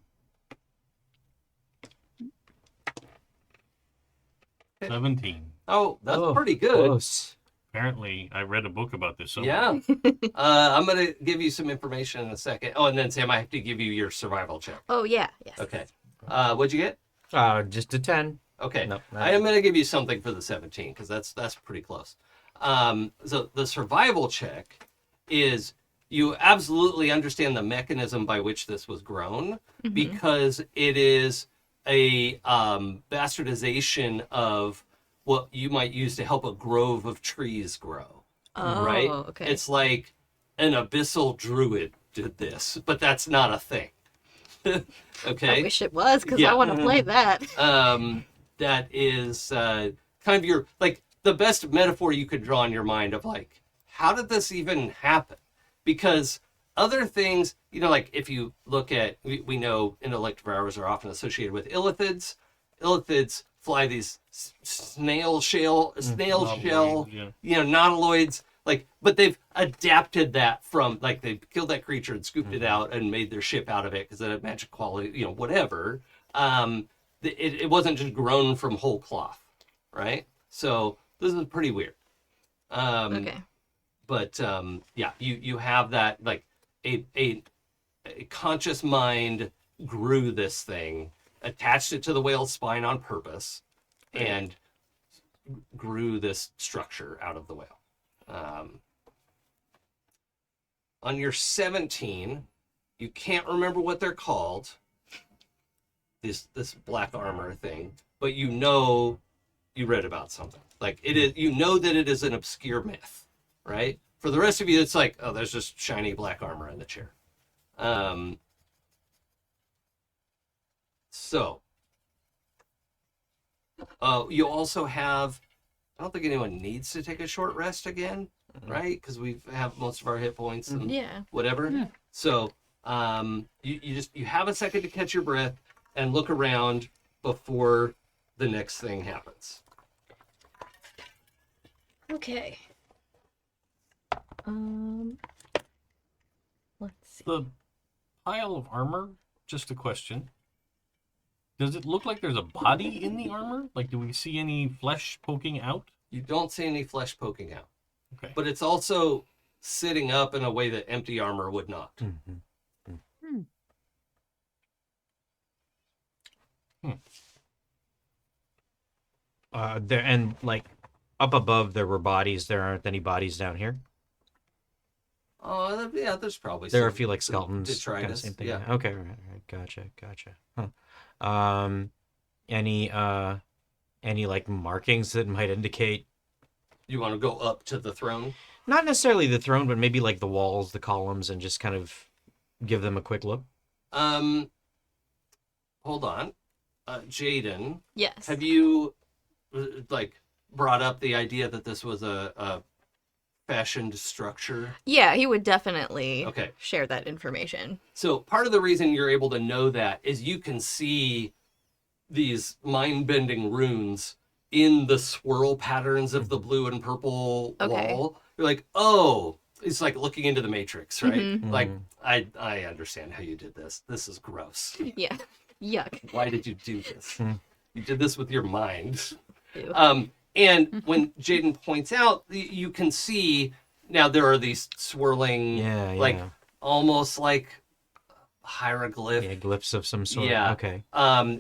17. Oh, that's Oh, pretty good. Close. Apparently, I read a book about this somewhere. Yeah. I'm going to give you some information in a second. Oh, and then Sam, I have to give you your survival check. Oh, yeah. Yes. Okay. What'd you get? Just a 10. Okay. Nope, I am going to give you something for the 17 because that's pretty close. So the survival check is you absolutely understand the mechanism by which this was grown because it is a bastardization of what you might use to help a grove of trees grow. Oh, right? okay. It's like an abyssal druid did this, but that's not a thing. Okay? I wish it was, because Yeah. I want to play that. That is kind of your, like, the best metaphor you could draw in your mind of, like, how did this even happen? Because other things, like if you look at, we know intellect devourers are often associated with illithids. Illithids fly these snail shell, nautiloids, like, but they've adapted that from, like, they've killed that creature and scooped it out and made their ship out of it because it had magic quality, whatever. It wasn't just grown from whole cloth, right? So this is pretty weird. Okay. But yeah, you have that, like, a conscious mind grew this thing, attached it to the whale's spine on purpose, and grew this structure out of the whale. On your 17, you can't remember what they're called, this black armor thing, but you read about something. Like, it is, that it is an obscure myth, right? For the rest of you, it's like, oh, there's just shiny black armor in the chair. So, you also have, I don't think anyone needs to take a short rest again, right? Because we have most of our hit points and whatever. Yeah. So, you have a second to catch your breath and look around before the next thing happens. Okay. Let's see. The pile of armor, just a question. Does it look like there's a body in the armor? Like, do we see any flesh poking out? You don't see any flesh poking out. Okay. But it's also sitting up in a way that empty armor would not. There and like up above there were bodies. There aren't any bodies down here. Oh, yeah, there's probably There are a some- few like some skeletons. detritus. Kind of same thing. Yeah. Okay. Right. Gotcha. Huh. Any like markings that might indicate You want to go up to the throne? not necessarily the throne, but maybe like the walls, the columns, and just kind of give them a quick look. Hold on. Jaden, Yes. have you like brought up the idea that this was a fashioned structure? Yeah, he would definitely Okay. share that information. So part of the reason you're able to know that is you can see these mind-bending runes in the swirl patterns of the blue and purple Okay. wall. You're like, oh, it's like looking into the Matrix, right? Mhm. Like, I understand how you did this. This is gross. Yeah. Yuck. Why did you do this? You did this with your mind. Ew. And when Jaden points out, you can see now there are these swirling, like almost like hieroglyph. Yeah, glyphs of some sort. Yeah. Okay.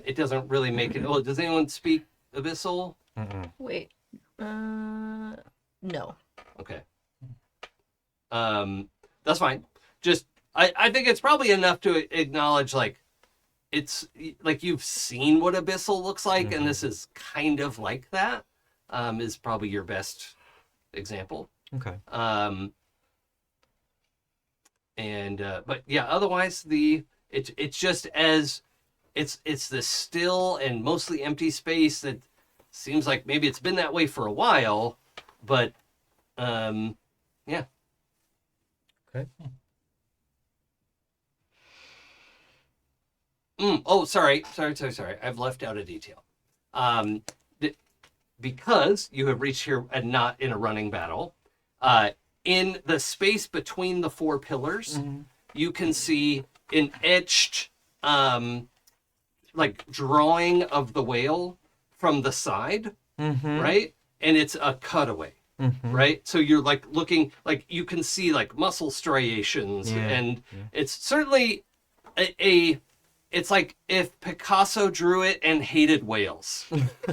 It doesn't really make it. Oh, does anyone speak Abyssal? Wait. No. Okay. That's fine. Just I think it's probably enough to acknowledge like it's like you've seen what Abyssal looks like, and this is kind of like that. Is probably your best example. Okay. But yeah, otherwise it's just as it's this still and mostly empty space that seems like maybe it's been that way for a while, but yeah. Okay. Oh, sorry. I've left out a detail. Because you have reached here and not in a running battle, in the space between the four pillars, you can see an etched, like drawing of the whale from the side, right? And it's a cutaway, right? So you're like looking, like you can see like muscle striations, and it's certainly it's like if Picasso drew it and hated whales,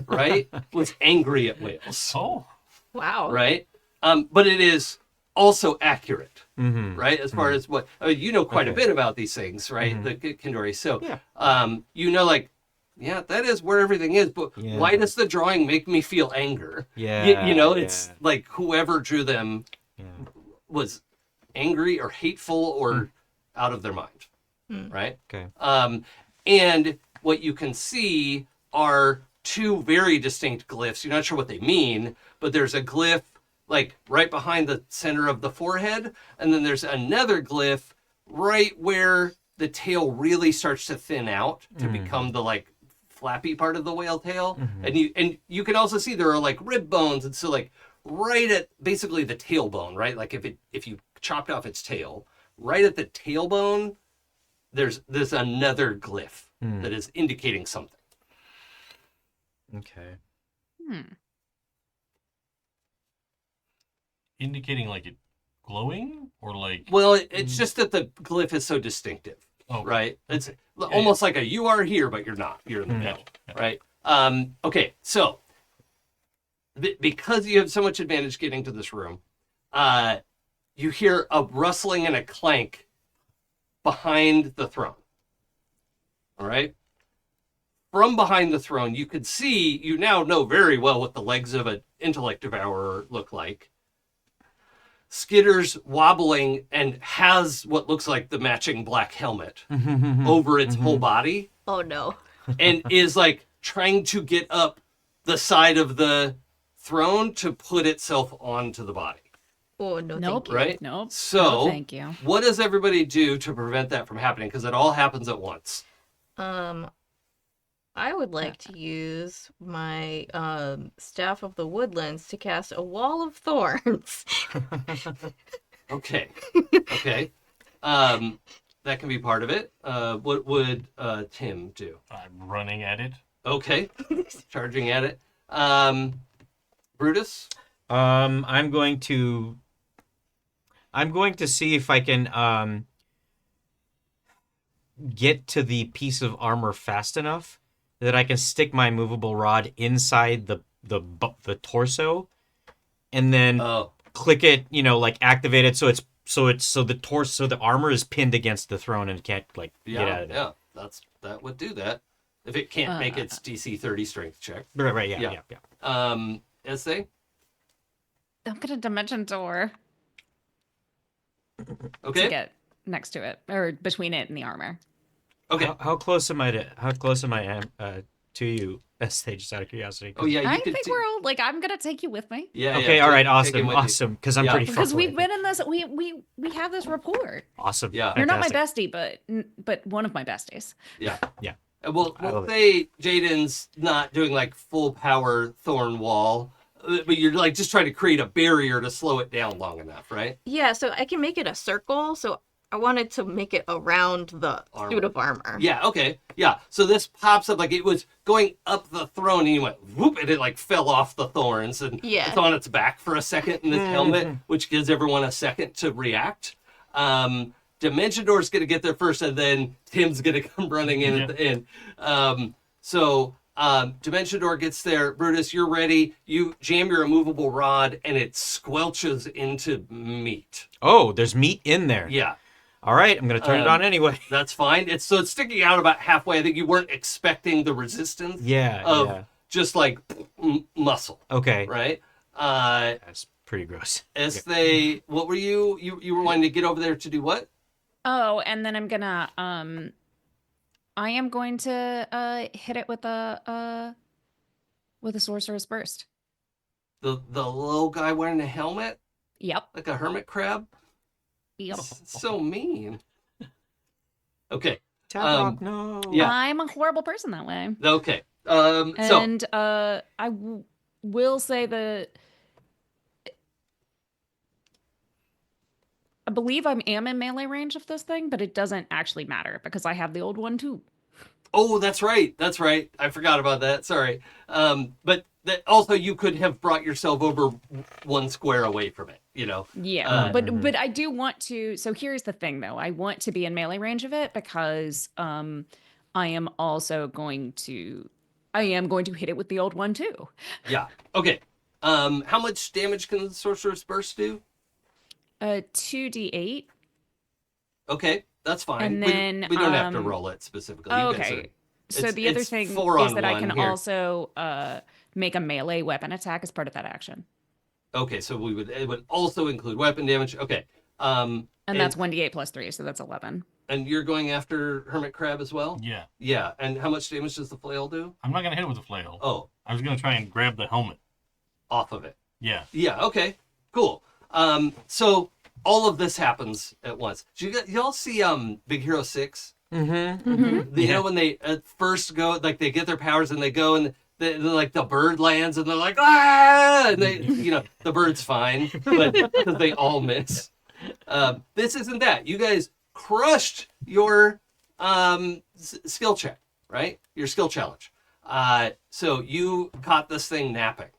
right? Was angry at whales, Oh. Wow. right? But it is also accurate, right? As far as what you know quite a bit about these things, right? The Kindori. So, you know, like, yeah, that is where everything is. But why does the drawing make me feel anger? Yeah. You know, it's like whoever drew them was angry or hateful or out of their mind. Right? Okay. And what you can see are two very distinct glyphs. You're not sure what they mean, but there's a glyph like right behind the center of the forehead, and then there's another glyph right where the tail really starts to thin out to become the like flappy part of the whale tail. And you can also see there are like rib bones, and so like right at basically the tailbone, right? Like if you chopped off its tail, right at the tailbone, there's another glyph that is indicating something. Okay. Indicating like it glowing or like. Well, it's just that the glyph is so distinctive, right? It's almost like a you are here, but you're not. You're in the middle, right? Okay, so because you have so much advantage getting to this room, you hear a rustling and a clank behind the throne. All right? From behind the throne, you could see, you now know very well what the legs of an intellect devourer look like. Skitters wobbling and has what looks like the matching black helmet over its whole body, Oh no. and is like trying to get up the side of the throne to put itself onto the body. Oh no. Nope. Thank you. Right? Nope. So, No, thank you. what does everybody do to prevent that from happening? Because it all happens at once. I would like to use my Staff of the Woodlands to cast a Wall of Thorns. Okay. Okay. that can be part of it. What would Tim do? I'm running at it. Okay, charging at it. Brutus. I'm going to see if I can get to the piece of armor fast enough that I can stick my movable rod inside the torso, and then click it. Like activate it so the armor is pinned against the throne and can't get out of there. Yeah, that would do that. If it can't make its DC 30 strength check. Right. Yeah. Ezthe? I'm gonna dimension door Okay. to get next to it or between it and the armor. Okay. How close am I to you, Ezthe, just out of curiosity? Oh yeah, I think we're all I'm gonna take you with me. Yeah. Okay. Yeah, All right. take him with you. Awesome. Because I'm pretty. Because far we've away. been in this, we have this rapport. Awesome. Yeah. You're not my Fantastic. bestie, but one of my besties. Yeah. Yeah. And I we'll love say Jaden's not doing full power thorn wall, but you're just trying to create a barrier to slow it down long enough, right? Yeah, so I can make it a circle. So I wanted to make it around the suit of armor. Yeah. Okay. Yeah. So this pops up it was going up the throne, and you went whoop, and it fell off the thorns, and it's on its back for a second in this helmet, which gives everyone a second to react. Dimension Door's going to get there first, and then Tim's going to come running in at the end. Dimension Door gets there. Brutus, you're ready. You jam your immovable rod, and it squelches into meat. Oh, there's meat in there. Yeah. All right, I'm going to turn it on anyway. That's fine. It's sticking out about halfway. I think you weren't expecting the resistance of just muscle. Okay. Right? That's pretty gross. Ezthe, what were you were wanting to get over there to do what? Oh, and then I'm gonna I am going to hit it with a sorcerer's burst. The low guy wearing a helmet? Yep. Like a hermit crab? Yep. So mean. Okay. No. Yeah. I'm a horrible person that way. Okay. And will say I believe I am in melee range of this thing, but it doesn't actually matter because I have the old one too. Oh, that's right. I forgot about that. Sorry. But that also you could have brought yourself over one square away from it, Yeah, but I do want to. So here's the thing, though. I want to be in melee range of it because I am going to hit it with the old one too. Yeah. Okay. How much damage can the Sorcerer's Burst do? 2d8. Okay, that's fine. And then we don't have to roll it specifically. Oh, okay. So the other thing is that I can also make a melee weapon attack as part of that action. Okay, so it would also include weapon damage. Okay. And that's 1d8 plus 3, so that's 11. And you're going after Hermit Crab as well? Yeah. Yeah. And how much damage does the flail do? I'm not going to hit it with the flail. Oh. I was going to try and grab the helmet. Off of it. Yeah. Yeah, okay. Cool. So all of this happens at once. Did y'all see Big Hero 6? Mm-hmm. Mm-hmm. You know when they at first go, they get their powers and they go and the bird lands and they're like, ah! And they, the bird's fine, but because they all miss. This isn't that. You guys crushed your skill check, right? Your skill challenge. So you caught this thing napping.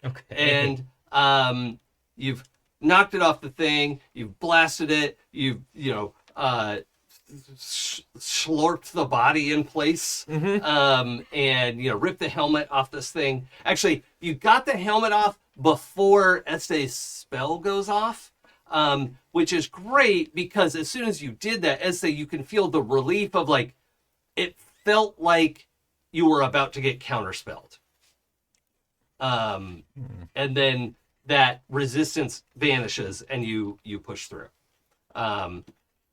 Okay. And you've knocked it off the thing, you've blasted it, you've, slurped the body in place, and, ripped the helmet off this thing. Actually, you got the helmet off before Ezthe's spell goes off, which is great because as soon as you did that, Ezthe, you can feel the relief of, it felt like you were about to get counterspelled. And then that resistance vanishes and you push through.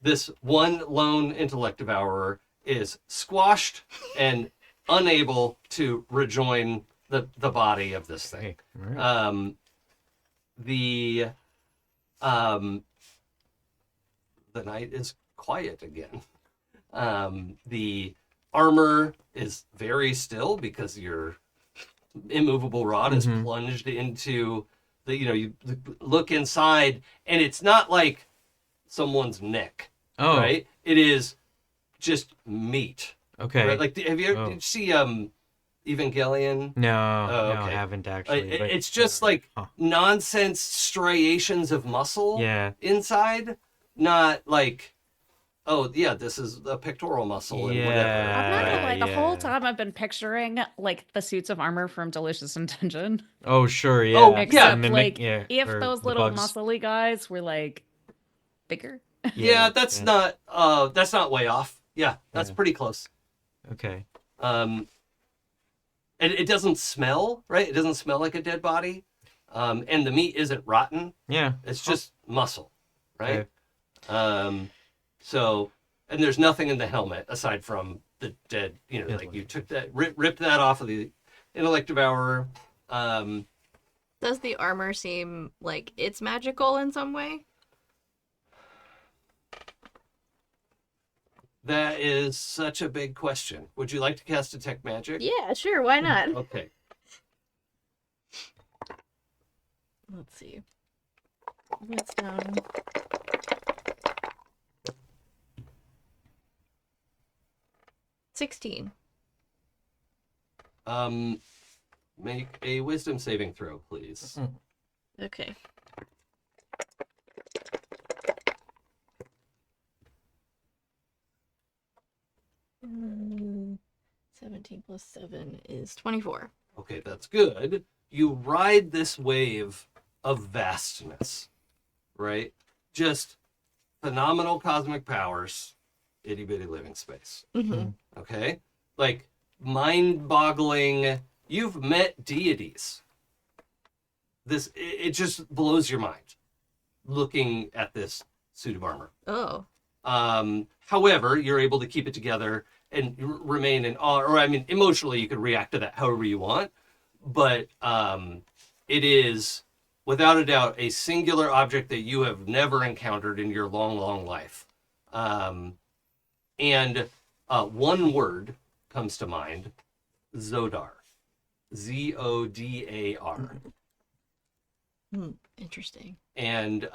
This one lone intellect devourer is squashed and unable to rejoin the body of this thing. Right. The night is quiet again. The armor is very still because your immovable rod is plunged into you look inside and it's not like someone's neck. Oh. Right? It is just meat. Okay. Right? Like, did you see Evangelion? No, Oh, no, I okay. haven't actually. But, It's just like nonsense striations of muscle inside, not like, oh yeah, this is a pectoral muscle and whatever. I'm not gonna lie, the yeah. whole time I've been picturing like the suits of armor from Delicious Intention. Oh sure, yeah. Oh, Except The like if or those the little bugs. muscly guys were like bigger. Yeah, that's not way off. Yeah, that's pretty close. Okay. And it doesn't smell, right? It doesn't smell like a dead body. And the meat isn't rotten. Yeah. It's just muscle, right? Okay. So, and there's nothing in the helmet aside from the dead, like you took that, ripped that off of the Intellect Devourer. Does the armor seem like it's magical in some way? That is such a big question. Would you like to cast Detect Magic? Yeah, sure, why not? Okay. Let's see. What's down? $16. Make a Wisdom saving throw, please. Okay. 17 plus 7 is 24. Okay, that's good. You ride this wave of vastness, right? Just phenomenal cosmic powers, itty bitty living space. Mm-hmm. Okay? Like mind boggling. You've met deities. It just blows your mind looking at this suit of armor. Oh. However, you're able to keep it together and remain in awe, or I mean, emotionally, you could react to that however you want. But it is, without a doubt, a singular object that you have never encountered in your long, long life. And one word comes to mind, Zodar. Zodar. Interesting. And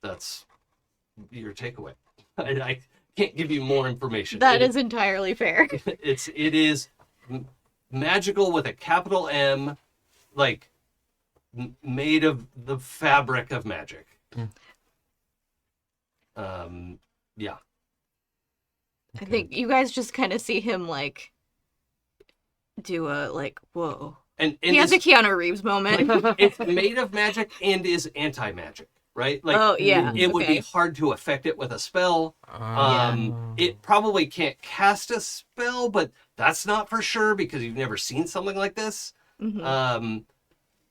that's your takeaway. I can't give you more information. That is entirely fair. It is magical with a capital M, like made of the fabric of magic. Yeah. I think you guys just kind of see him like do a like whoa. And he has a Keanu Reeves moment. Like, it's made of magic and is anti-magic, right? Like, oh yeah, it would be hard to affect it with a spell. It probably can't cast a spell, but that's not for sure because you've never seen something like this. Mm-hmm.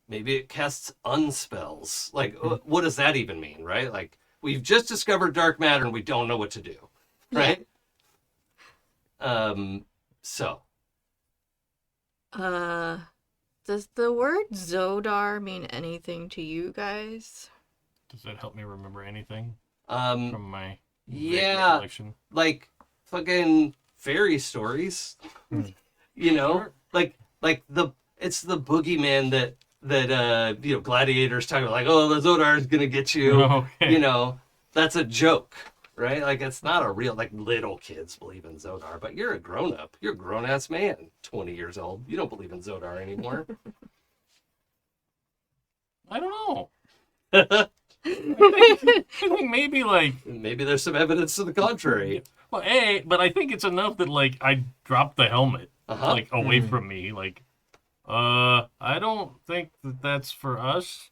Maybe it casts unspells. Like, what does that even mean, right? Like, we've just discovered dark matter and we don't know what to do, right? So. Does the word Zodar mean anything to you guys? Does that help me remember anything From my recollection? Like fucking fairy stories, you know, like it's the boogeyman that gladiators talk about, like, oh, the Zodar is gonna get you. Okay. You know, that's a joke, right? Like, it's not a real, like, little kids believe in Zodar, but you're a grown up, you're a grown ass man, 20 years old. You don't believe in Zodar anymore. I don't know. I think maybe there's some evidence to the contrary. Well, but I think it's enough that like I dropped the helmet like away from me. Like, I don't think that's for us.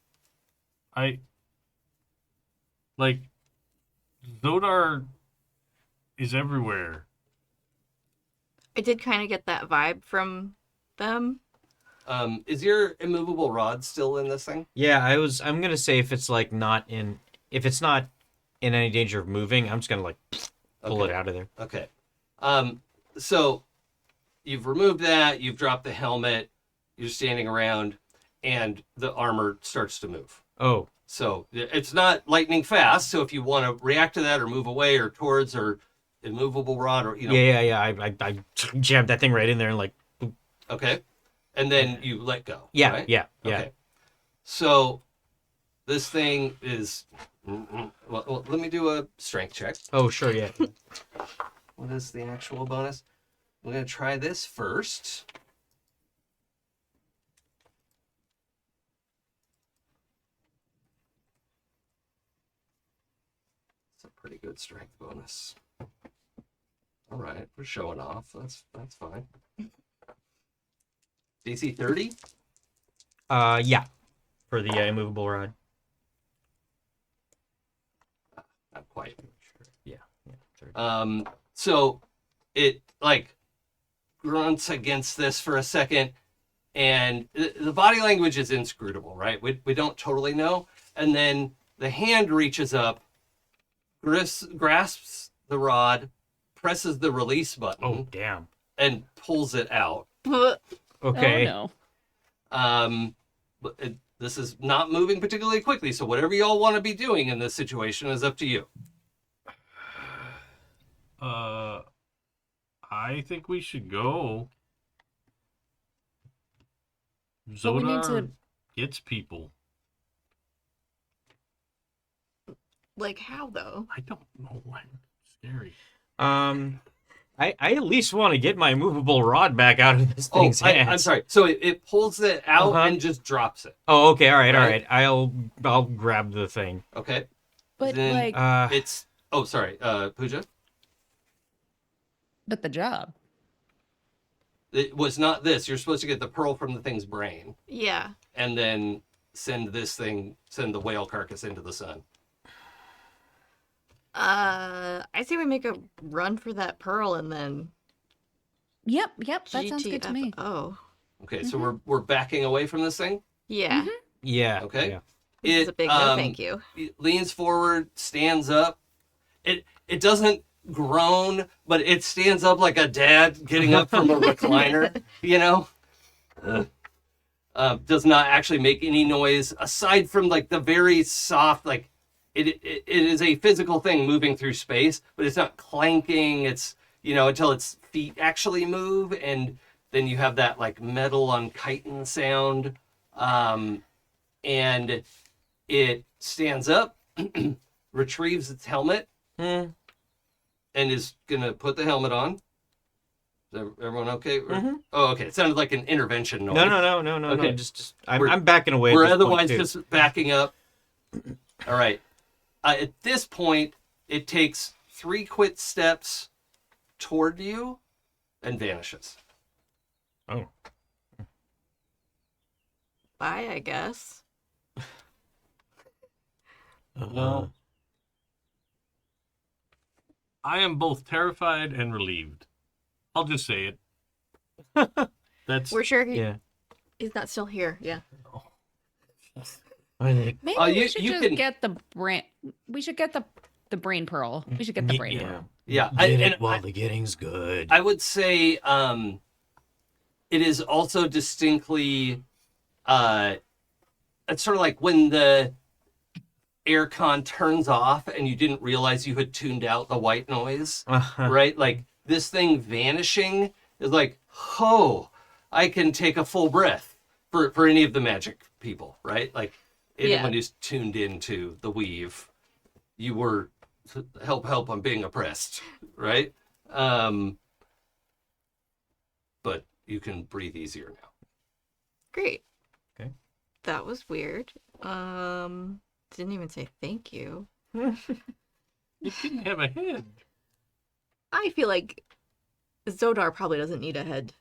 Zodar is everywhere. I did kind of get that vibe from them. Is your immovable rod still in this thing? Yeah, I'm gonna say if it's not in any danger of moving, I'm just gonna pull it out of there. Okay. So you've removed that, you've dropped the helmet, you're standing around, and the armor starts to move. Oh. So it's not lightning fast, so if you want to react to that or move away or towards or immovable rod or Yeah. I jammed that thing right in there and Okay. And then you let go. Yeah, right? yeah. Okay. So this thing is. Well, let me do a strength check. Oh, sure, yeah. What is the actual bonus? I'm going to try this first. It's a pretty good strength bonus. All right, we're showing off. That's fine. DC 30? Yeah. For the immovable rod. Not quite. Sure. Yeah. 30. So it like grunts against this for a second, and the body language is inscrutable, right? We don't totally know. And then the hand reaches up, grasps the rod, presses the release button, Oh, damn. and pulls it out. Okay. Oh no. But this is not moving particularly quickly, so whatever y'all want to be doing in this situation is up to you. I think we should go. But we need Zodar to- gets people. Like how though? I don't know. Scary. I at least want to get my movable rod back out of this thing's hands. I'm sorry. So it pulls it out Uh-huh. and just drops it. Oh, okay. All right. Right? I'll grab the thing. Okay. But Then, like, It's sorry, Pooja. but the job. It was not this. You're supposed to get the pearl from the thing's brain Yeah. and then send the whale carcass into the sun. I say we make a run for that pearl and then Yep. That sounds good to me. Oh. Okay, so we're backing away from this thing. Yeah. Mhm. Yeah. Okay. Yeah. This is a big no thank you. It leans forward, stands up. It doesn't groan, but it stands up like a dad getting up from a recliner, you know? Does not actually make any noise aside from like the very soft, like it is a physical thing moving through space, but it's not clanking. It's, until its feet actually move, and then you have that like metal on chitin sound. And it stands up, retrieves its helmet, and is gonna put the helmet on. Is everyone okay? Oh, okay. It sounded like an intervention noise. No. Okay. Just I'm backing away. We're at this point, otherwise too. just backing up. All right. At this point, it takes 3 quick steps toward you and vanishes. Oh. Bye, I guess. Well, I am both terrified and relieved. I'll just say it. That's We're sure Yeah. he's not still here. Yeah. I think. Maybe You- we should you just can- get the brain. We should get the brain pearl. We should get the brain pearl. Yeah. Get it while the getting's good. I would say it is also distinctly it's sort of like when the aircon turns off and you didn't realize you had tuned out the white noise, right? Like this thing vanishing is like, oh, I can take a full breath for any of the magic people, right? Like anyone who's tuned into the weave, you were help, I'm being oppressed, right? But you can breathe easier now. Great. Okay. That was weird. Didn't even say thank you. you didn't have a head. I feel like Zodar probably doesn't need a head.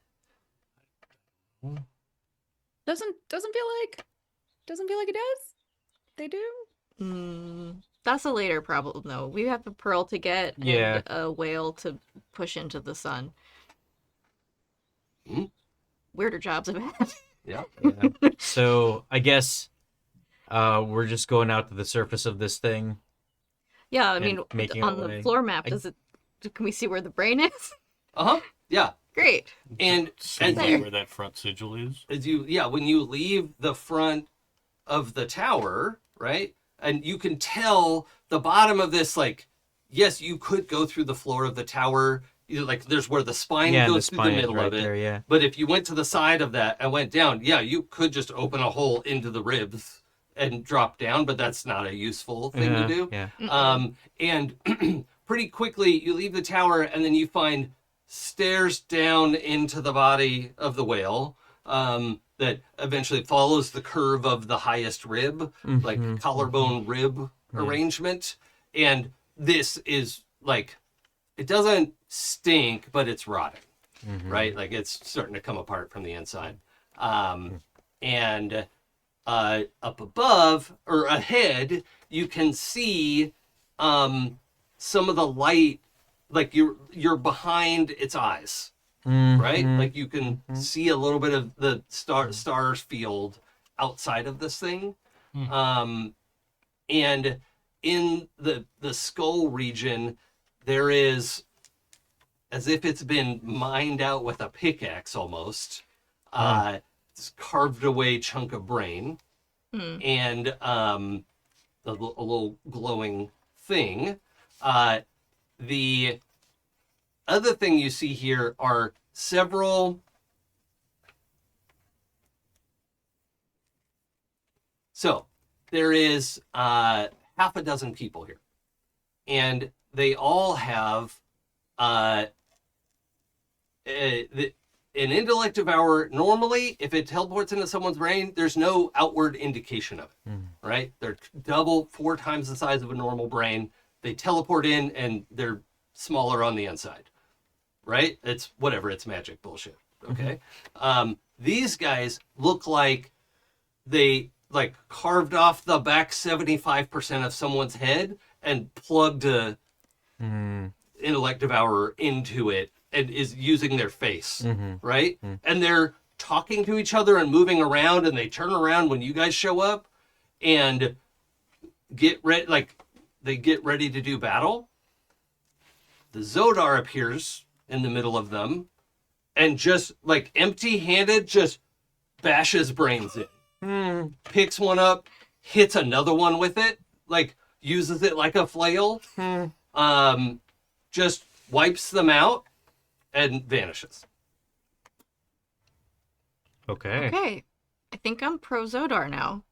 Doesn't feel like it does. They do. That's a later problem, though. We have a pearl to get Yeah. and a whale to push into the sun. Weirder jobs I've had. Yeah. Yeah. So I guess we're just going out to the surface of this thing. Yeah, I And mean, making on our the way. floor map, can we see where the brain is? Yeah. Great. And See as There. where that front sigil is. when you leave the front of the tower, right? And you can tell the bottom of this, like, yes, you could go through the floor of the tower. Like, there's where the spine Yeah, goes the through spine the is middle right of it. there, yeah. But if you went to the side of that and went down, yeah, you could just open a hole into the ribs and drop down, but that's not a useful thing to do. Yeah. And pretty quickly you leave the tower, and then you find stairs down into the body of the whale that eventually follows the curve of the highest rib, like collarbone rib arrangement. And this is like, it doesn't stink, but it's rotting, right? Like it's starting to come apart from the inside. And up above or ahead, you can see some of the light, like you're behind its eyes, right? Like you can see a little bit of the stars field outside of this thing. And in the skull region, there is, as if it's been mined out with a pickaxe almost, this carved away chunk of brain, and a little glowing thing. The other thing you see here are several. So there is half a dozen people here, and they all have an intellect devour. Normally, if it teleports into someone's brain, there's no outward indication of it, right? They're 4 times the size of a normal brain. They teleport in, and they're smaller on the inside, right? It's whatever. It's magic bullshit. Okay. These guys look like they carved off the back 75% of someone's head and plugged a intellect devourer into it and is using their face, right? And they're talking to each other and moving around, and they turn around when you guys show up and get ready, they get ready to do battle. The Zodar appears in the middle of them and just empty-handed just bashes brains in. Picks one up, hits another one with it, uses it like a flail, just wipes them out and vanishes. Okay. Okay. I think I'm pro Zodar now.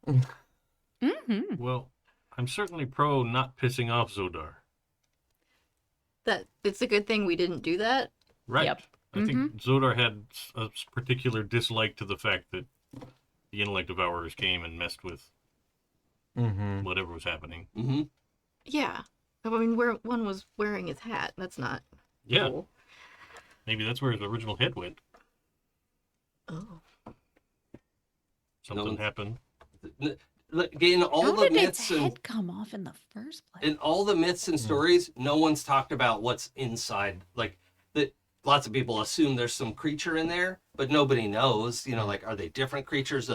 Well, I'm certainly pro not pissing off Zodar. That it's a good thing we didn't do that. Right. Yep. I think Zodar had a particular dislike to the fact that the intellect devourers came and messed with whatever was happening. Yeah. I mean, one was wearing his hat. That's not cool. Maybe that's where his original head went. Oh. Something happened. In all How the did myths its head come off in the first place? in all the myths and stories, no one's talked about what's inside. Lots of people assume there's some creature in there, but nobody knows. Are they different creatures?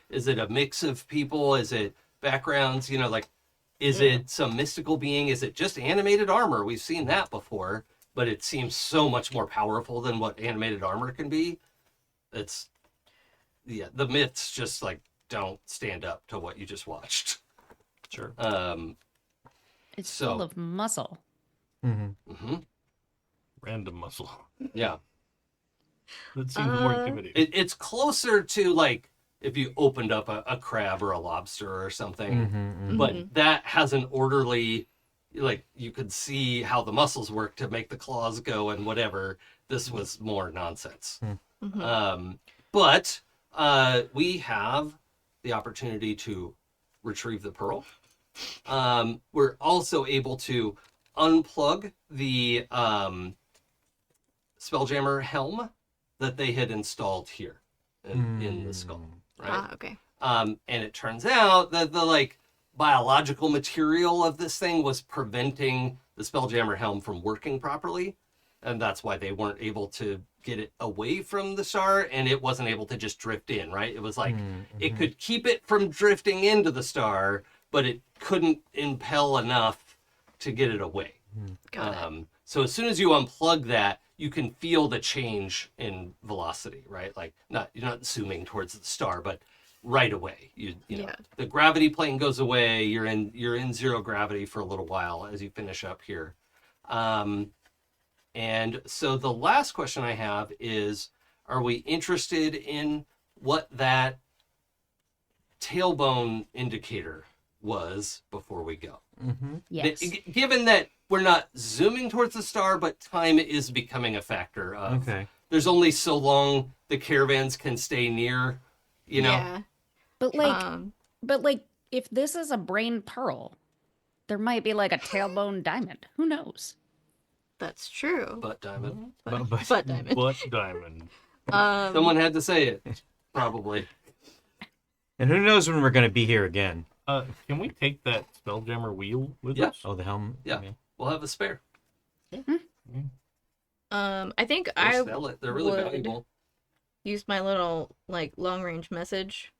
Is it a mix of people? Is it backgrounds? Is it some mystical being? Is it just animated armor? We've seen that before, but it seems so much more powerful than what animated armor can be. The myths just don't stand up to what you just watched. Sure. It's full of muscle. Random muscle. Yeah. That seems more intimidating. It's closer to if you opened up a crab or a lobster or something, but that has an orderly, you could see how the muscles work to make the claws go and whatever. This was more nonsense. But we have the opportunity to retrieve the pearl. We're also able to unplug the Spelljammer helm that they had installed here in the skull, right? Okay. And it turns out that the biological material of this thing was preventing the Spelljammer helm from working properly, and that's why they weren't able to get it away from the star, and it wasn't able to just drift in, right? It was it could keep it from drifting into the star, but it couldn't impel enough to get it away. Got it. So as soon as you unplug that, you can feel the change in velocity, right? You're not zooming towards the star, but right away, you know, the gravity plane goes away. You're in zero gravity for a little while as you finish up here. And so the last question I have is, are we interested in what that tailbone indicator was before we go. Yes. Given that we're not zooming towards the star, but time is becoming a factor of there's only so long the caravans can stay near, you know? Yeah. But like, if this is a brain pearl, there might be like a tailbone diamond. Who knows? That's true. But diamond. But diamond. But diamond. Someone had to say it, probably. And who knows when we're going to be here again? Can we take that Spelljammer wheel with Yeah. us? Oh, the helm? Yeah, we'll have a spare. I think Or I sell it. They're really would valuable. use my little like long range message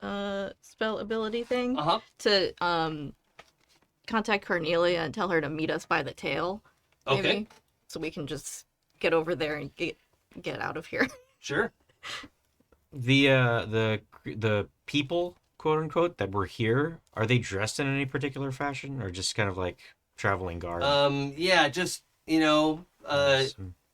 spell ability thing to contact Cornelia and tell her to meet us by the tail. Maybe. Okay. So we can just get over there and get out of here. Sure. The people, quote unquote, that were here, are they dressed in any particular fashion or just kind of like traveling garb? Yeah, just, you know,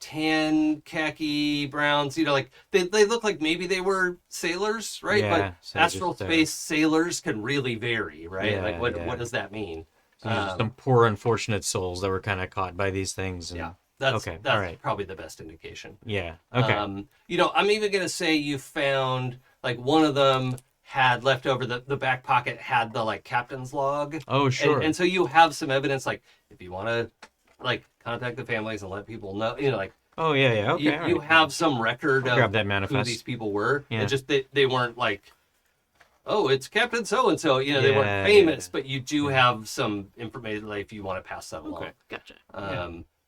tan, khaki, browns, you know, like they look like maybe they were sailors, right? Yeah, But so astral just, space sailors can really vary, right? Yeah, like what yeah. does that mean? So just some poor unfortunate souls that were kind of caught by these things. And... Yeah. That's all right. probably the best indication. Yeah. Okay. You know, I'm even gonna say you found like one of them had left over the back pocket had the like captain's log. Oh, sure. And so you have some evidence, like if you want to like contact the families and let people know, you know, like oh yeah. Okay. you have some record grab of that who manifest. these people were. Yeah. And just they weren't like, oh, it's Captain so and so. You know, they Yeah, weren't famous, yeah. but you do have some information. Like if you want to pass that along. Okay. Gotcha.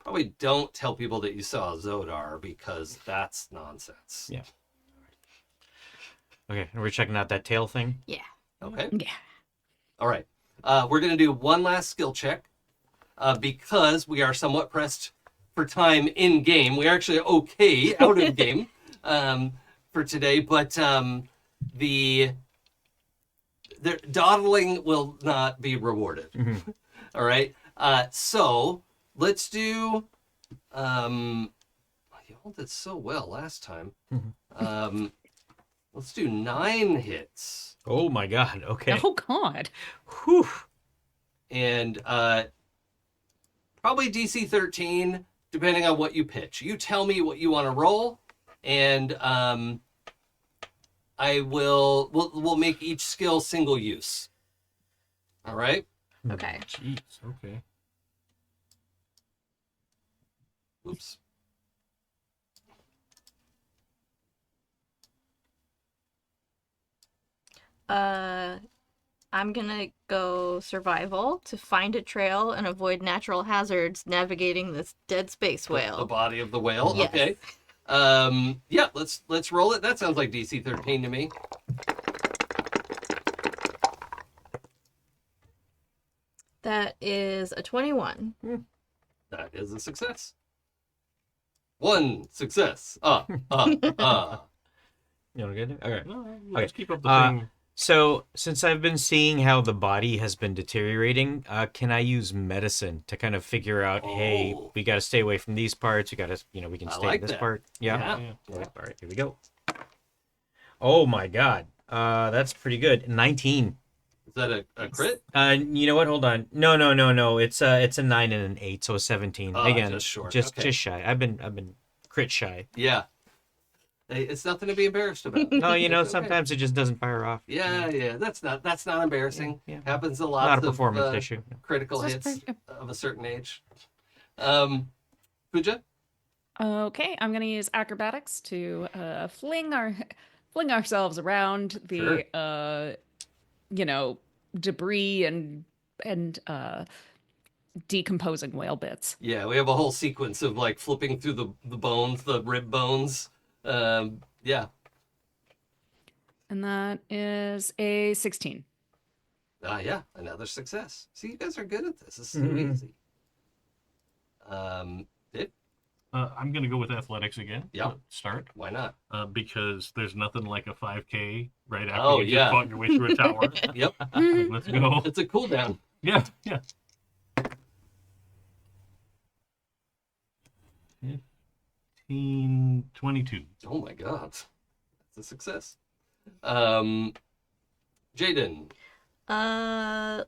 Probably don't tell people that you saw Zodar because that's nonsense. Yeah. Okay, and we're checking out that tail thing. Yeah. Okay. Yeah. All right. We're going to do one last skill check because we are somewhat pressed for time in game. We are actually okay out of game for today, but the dawdling will not be rewarded. Mm-hmm. All right. So let's do. Y'all did so well last time. Let's do 9 hits. Oh my god. Okay. Oh God. Whew. And probably DC 13, depending on what you pitch. You tell me what you want to roll, and we'll make each skill single use. All right. Okay. Jeez. Okay. Oops. I'm gonna go survival to find a trail and avoid natural hazards navigating this dead space The whale. body of the whale. Yes. Okay. Yeah. Let's roll it. That sounds like DC 13 to me. That is a 21. That is a success. 1 success. You want to get it? Okay. No, let's keep up the thing. So, since I've been seeing how the body has been deteriorating, can I use medicine to kind of figure out, hey, Oh. we got to stay away from these parts. We got to, we can I stay like in this that. part. Yeah. Yeah. All right, here we go. Oh my god. That's pretty good. 19. Is that a crit? You know what? Hold on. No. It's a 9 and an 8, so a 17. Oh, Again, just short. just Okay. shy. I've been crit shy. Yeah. Hey, it's nothing to be embarrassed about. No, It's okay. sometimes it just doesn't fire off. Yeah. That's not embarrassing. Yeah. Happens a lot. Not a performance issue. Critical Just hits pretty- of a certain age. Pooja? Okay, I'm gonna use acrobatics to fling ourselves around the debris and decomposing whale bits. Yeah, we have a whole sequence of like flipping through the bones, the rib bones. Yeah. And that is a 16. Yeah, another success. See, you guys are good at this. This is so easy. Dick? I'm gonna go with athletics again. Yeah. To start. Why not? Because there's nothing like a 5K right after Oh, you yeah. just fought your way through a tower. Yep. Like, let's go. It's a cooldown. Yeah. 22. Oh my god. That's a success. Jaden.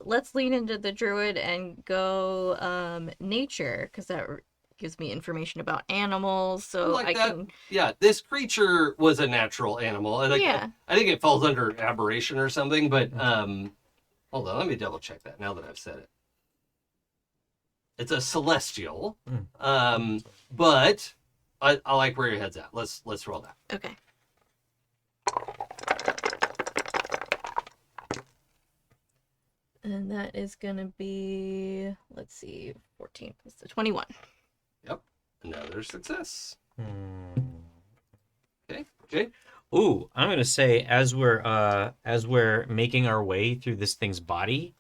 Let's lean into the druid and go nature, because that gives me information about animals, so like I that. can. Yeah, this creature was a natural animal. I think it falls under aberration or something, but hold on, let me double check that now that I've said it. It's a celestial. But I like where your head's at. Let's roll that. Okay. And that is gonna be, let's see, 14 plus the 21. Yep. Another success. Hmm. Okay. Jade? Ooh, I'm gonna say as we're making our way through this thing's body,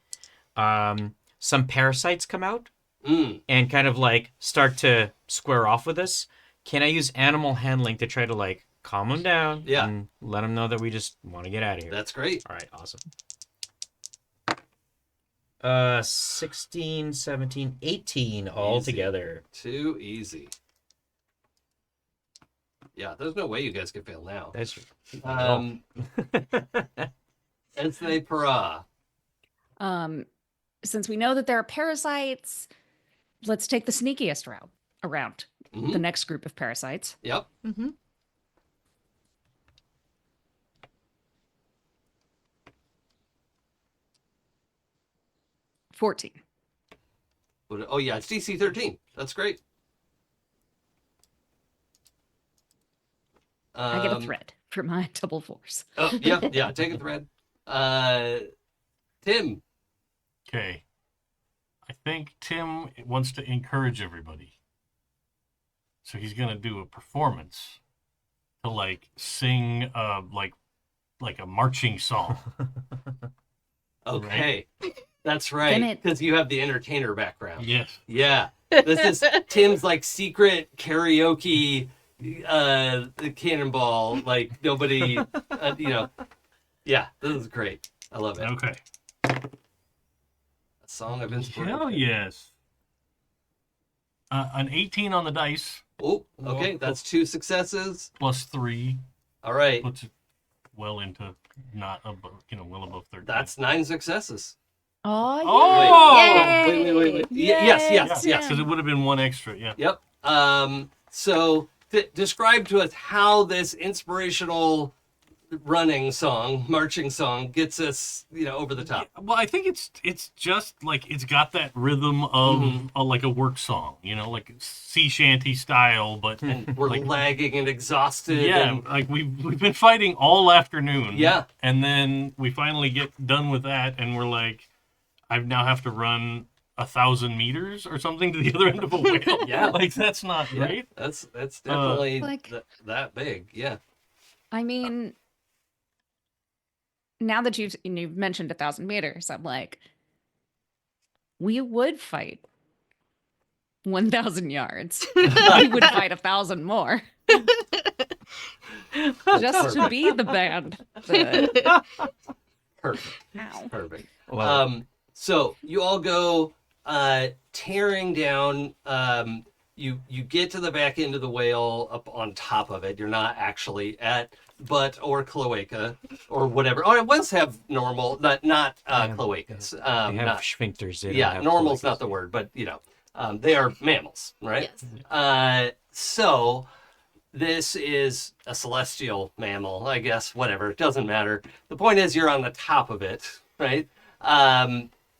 some parasites come out and kind of like start to square off with us. Can I use animal handling to try to like calm them down? Yeah. And let them know that we just want to get out of here. That's great. All right, awesome. 16, 17, 18 all Easy. together. Too easy. Yeah, there's no way you guys can fail now. That's Ezthe Perah. Since we know that there are parasites, let's take the sneakiest route around the next group of parasites. Yep. Mm-hmm. $14. Oh yeah, it's DC 13. That's great. I get a thread for my double force. Oh, yeah, take a thread. Tim. Okay. I think Tim wants to encourage everybody. So he's going to do a performance to like sing like a marching song. Okay. That's right. Because you have the entertainer background. Yes. Yeah. This is Tim's like secret karaoke cannonball. Like nobody, Yeah, this is great. I love it. Okay. A song of inspiration. Hell yes. An 18 on the dice. Oh, okay. That's 2 successes. Plus 3. All right. Puts it well into well above 13. That's 9 successes. Oh, Wait. Yes. Because it would have been 1 extra, yeah. Yep. So describe to us how this inspirational marching song gets us, over the top. Well, I think it's just like it's got that rhythm of like a work song, like sea shanty style, but And we're like, lagging and exhausted. yeah, and, like we've been fighting all afternoon. Yeah. And then we finally get done with that, and we're like, I now have to run 1,000 meters or something to the other end of a whale. Yeah. Like that's not great. That's definitely Like- that big. Yeah. I mean, now that you've mentioned 1,000 meters, I'm like, we would fight 1,000 yards. We would fight 1,000 more. Just to be the band. Perfect. Ow. Perfect. Well, So you all go tearing down. You get to the back end of the whale up on top of it. You're not actually at butt or cloaca or whatever. Oh, ones have normal, not cloacas. they have Not, sphincters. They don't yeah, have normal's cloacas. not the word, but they are mammals, right? Yes. So this is a celestial mammal, I guess. Whatever, it doesn't matter. The point is, you're on the top of it, right?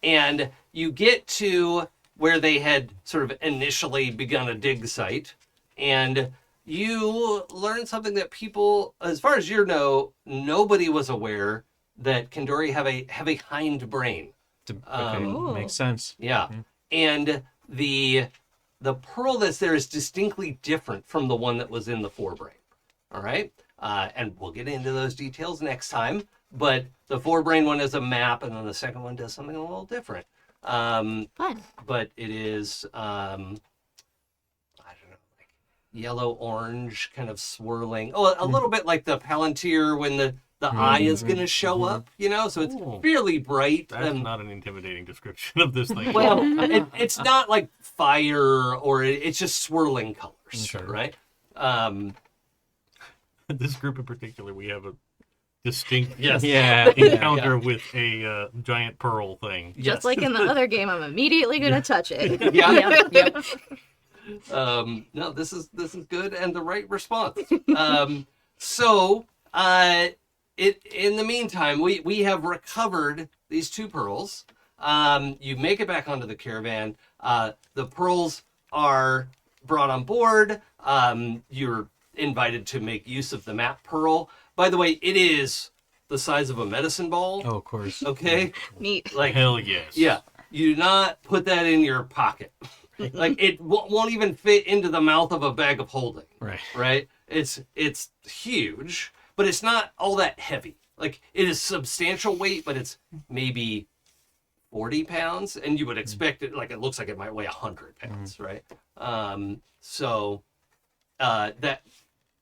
And you get to where they had sort of initially begun a dig site, and you learn something that people, as far as you know, nobody was aware that Kandori have a hind brain. Oh. Makes sense. Yeah, and the pearl that's there is distinctly different from the one that was in the forebrain. All right, and we'll get into those details next time. But the forebrain one is a map, and then the second one does something a little different. Fun. But it is, I don't know, like yellow-orange kind of swirling. Oh, a little bit like the Palantir when the eye is going to show up, So it's Ooh. really bright. That's not an intimidating description of this thing. Well, it's not like fire or it's just swirling colors, Okay. right? This group in particular, we have distinct Yes. Yeah. encounter with a giant pearl thing. Yes. Just like in the other game, I'm immediately gonna touch it. Yeah. Yep. No, this is good and the right response. So in the meantime, we have recovered these 2 pearls. You make it back onto the caravan. The pearls are brought on board. You're invited to make use of the map pearl. By the way, it is the size of a medicine ball. Oh, of course. Okay. Neat. Like, Hell yes. yeah, you do not put that in your pocket. Like it won't even fit into the mouth of a bag of holding. Right. Right? It's huge, but it's not all that heavy. Like it is substantial weight, but it's maybe 40 pounds, and you would expect it, like it looks like it might weigh 100 pounds, right? So that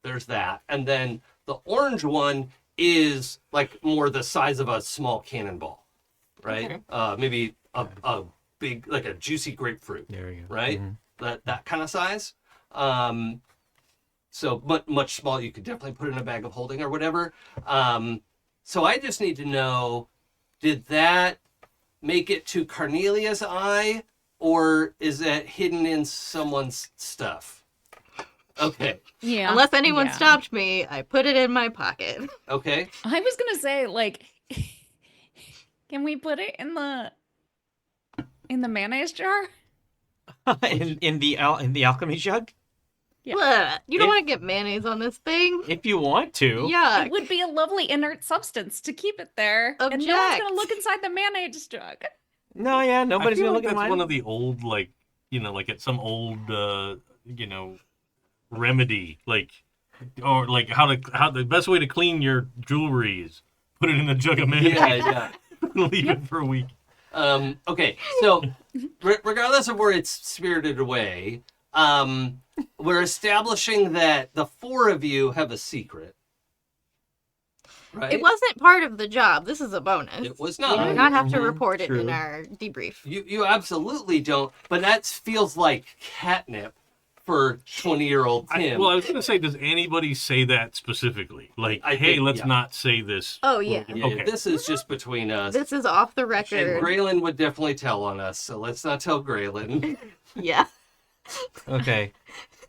there's that. And then the orange one is like more the size of a small cannonball, right? Maybe a big, like a juicy grapefruit, There you go. right? That kind of size. So much smaller. You could definitely put in a bag of holding or whatever. So I just need to know, did that make it to Carnelia's eye, or is that hidden in someone's stuff? Okay. Yeah. Unless anyone Yeah. stopped me, I put it in my pocket. Okay. I was gonna say, like, can we put it in the mayonnaise jar? in the alchemy jug, Yeah. Blah. You don't If- want to get mayonnaise on this thing. if you want to. Yeah. It would be a lovely inert substance to keep it there, and no one's Object. gonna look inside the mayonnaise jug. No, yeah, I nobody's feel gonna like look at that's mine. one of the old, like, like at some old, remedy, like, or like how the best way to clean your jewelry is put it in a jug of mayonnaise, Yeah. leave it for a week. Okay. So regardless of where it's spirited away, we're establishing that the 4 of you have a secret. Right? It wasn't part of the job. This is a bonus. It was We not. do not have to Mhm, report it true. in our debrief. You absolutely don't. But that feels like catnip for 20-year-old Tim. I was going to say, does anybody say that specifically? Like, I hey, think- let's yeah. not say this. Oh, yeah. Yeah, Okay. This is just between us. This is off the And record. Gralen would definitely tell on us, so let's not tell Gralen. Yeah. Okay.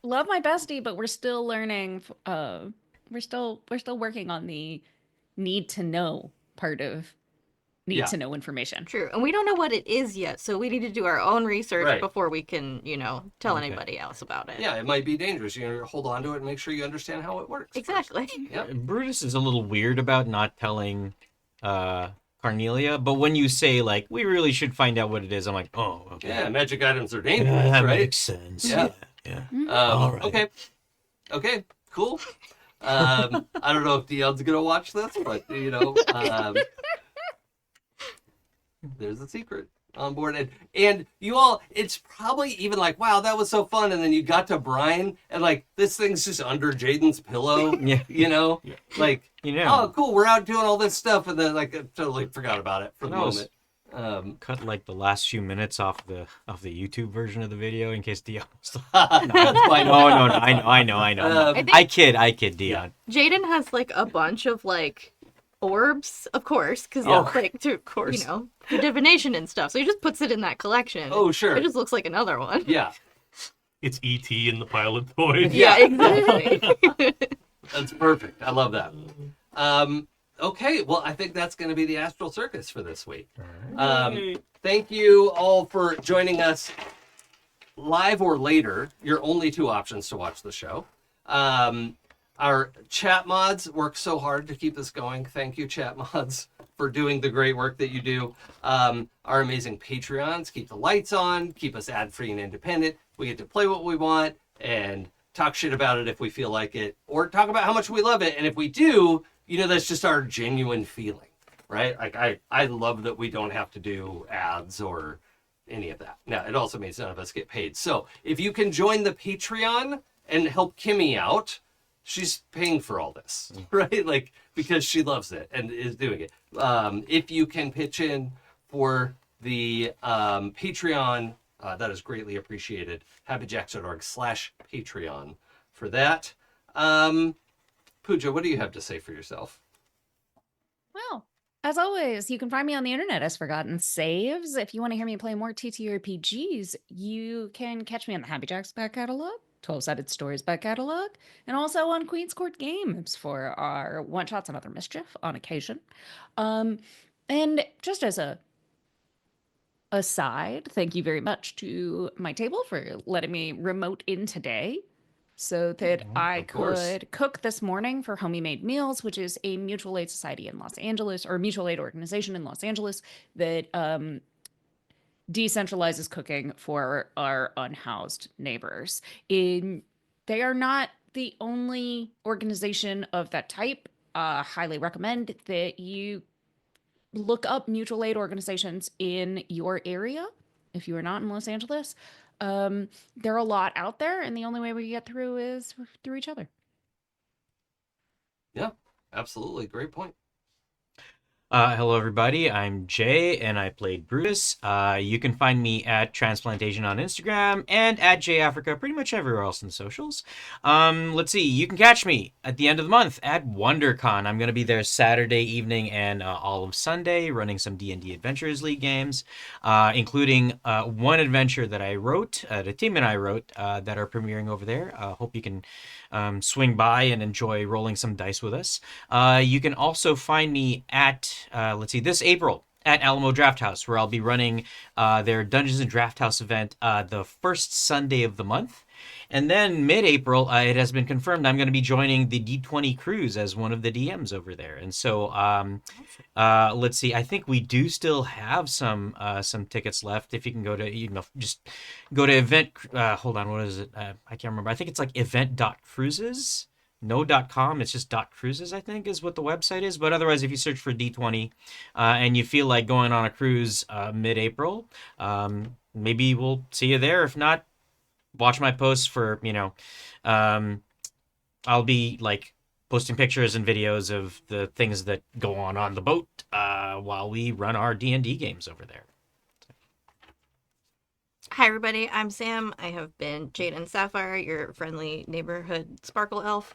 Love my bestie, but we're still learning. We're still working on the need to know part of Yeah. to know information. True. And we don't know what it is yet, so we need to do our own research Right. before we can, tell Okay. anybody else about it. Yeah, it might be dangerous. You know, hold on to it and make sure you understand how it works. Exactly. Yep. Brutus is a little weird about not telling Carnelia, but when you say like we really should find out what it is, I'm like, oh, okay. Yeah, magic items are Yeah, dangerous, that right? makes sense. Yeah. Yeah. All right. Okay, cool. I don't know if Dion's gonna watch this, but there's a secret on board, and you all, it's probably even like, wow, that was so fun, and then you got to Brian, and like this thing's just under Jaden's pillow, Yeah. like, You know. oh, cool, we're out doing all this stuff, and then like I totally forgot about it for the That was- moment. Cut like the last few minutes off the YouTube version of the video in case Dion. That's fine. No, I know. Um, I kid, Dion. Jaden has like a bunch of like orbs, of course, because like to course. for divination and stuff. So he just puts it in that collection. Oh, sure. It just looks like another one. Yeah, It's E.T. in the pile of toys. Yeah. exactly. that's perfect. I love that. Okay, well, I think that's going to be the Astral Circus for this week. Thank you all for joining us live or later. Your only 2 options to watch the show. Our chat mods work so hard to keep this going. Thank you, chat mods, for doing the great work that you do. Our amazing Patreons keep the lights on, keep us ad-free and independent. We get to play what we want and talk shit about it if we feel like it, or talk about how much we love it. And if we do, that's just our genuine feeling, right? Like I love that we don't have to do ads or any of that. Now, it also means none of us get paid. So if you can join the Patreon and help Kimi out, she's paying for all this, right? Like, because she loves it and is doing it. If you can pitch in for the Patreon, that is greatly appreciated. happyjacks.org/Patreon for that. Pooja, what do you have to say for yourself? Well, as always, you can find me on the internet as Forgotten Saves. If you want to hear me play more TTRPGs, you can catch me on the Happy Jacks back catalog, 12-sided stories back catalog, and also on Queen's Court Games for our one-shots and other mischief on occasion. And just as a aside, thank you very much to my table for letting me remote in today so that I of course. could cook this morning for Homie Made Meals, which is a mutual aid society in Los Angeles, or mutual aid organization in Los Angeles that decentralizes cooking for our unhoused neighbors. They are not the only organization of that type. Highly recommend that you look up mutual aid organizations in your area if you are not in Los Angeles. There are a lot out there, and the only way we get through is through each other. Yeah, absolutely. Great point. Hello, everybody. I'm Jay, and I played Brutus. You can find me at Transplantation on Instagram and at JAfrica, pretty much everywhere else in the socials. Let's see. You can catch me at the end of the month at WonderCon. I'm going to be there Saturday evening and all of Sunday, running some D&D Adventures League games, including one adventure that I wrote, the team and I wrote, that are premiering over there. Hope you can swing by and enjoy rolling some dice with us. You can also find me at, this April at Alamo Draft House, where I'll be running their Dungeons and Draft House event the first Sunday of the month. And then mid-April, it has been confirmed I'm going to be joining the D20 cruise as one of the DMs over there. And so, let's see, I think we do still have some tickets left. If you can go to, just go to event, hold on, what is it? I can't remember. I think it's like event.cruises. No.com, it's just .cruises, I think, is what the website is. But otherwise, if you search for D20 and you feel like going on a cruise mid-April, maybe we'll see you there. If not, watch my posts for, I'll be like posting pictures and videos of the things that go on the boat while we run our D&D games over there. Hi everybody, I'm Sam. I have been Jaden Sapphire, your friendly neighborhood sparkle elf.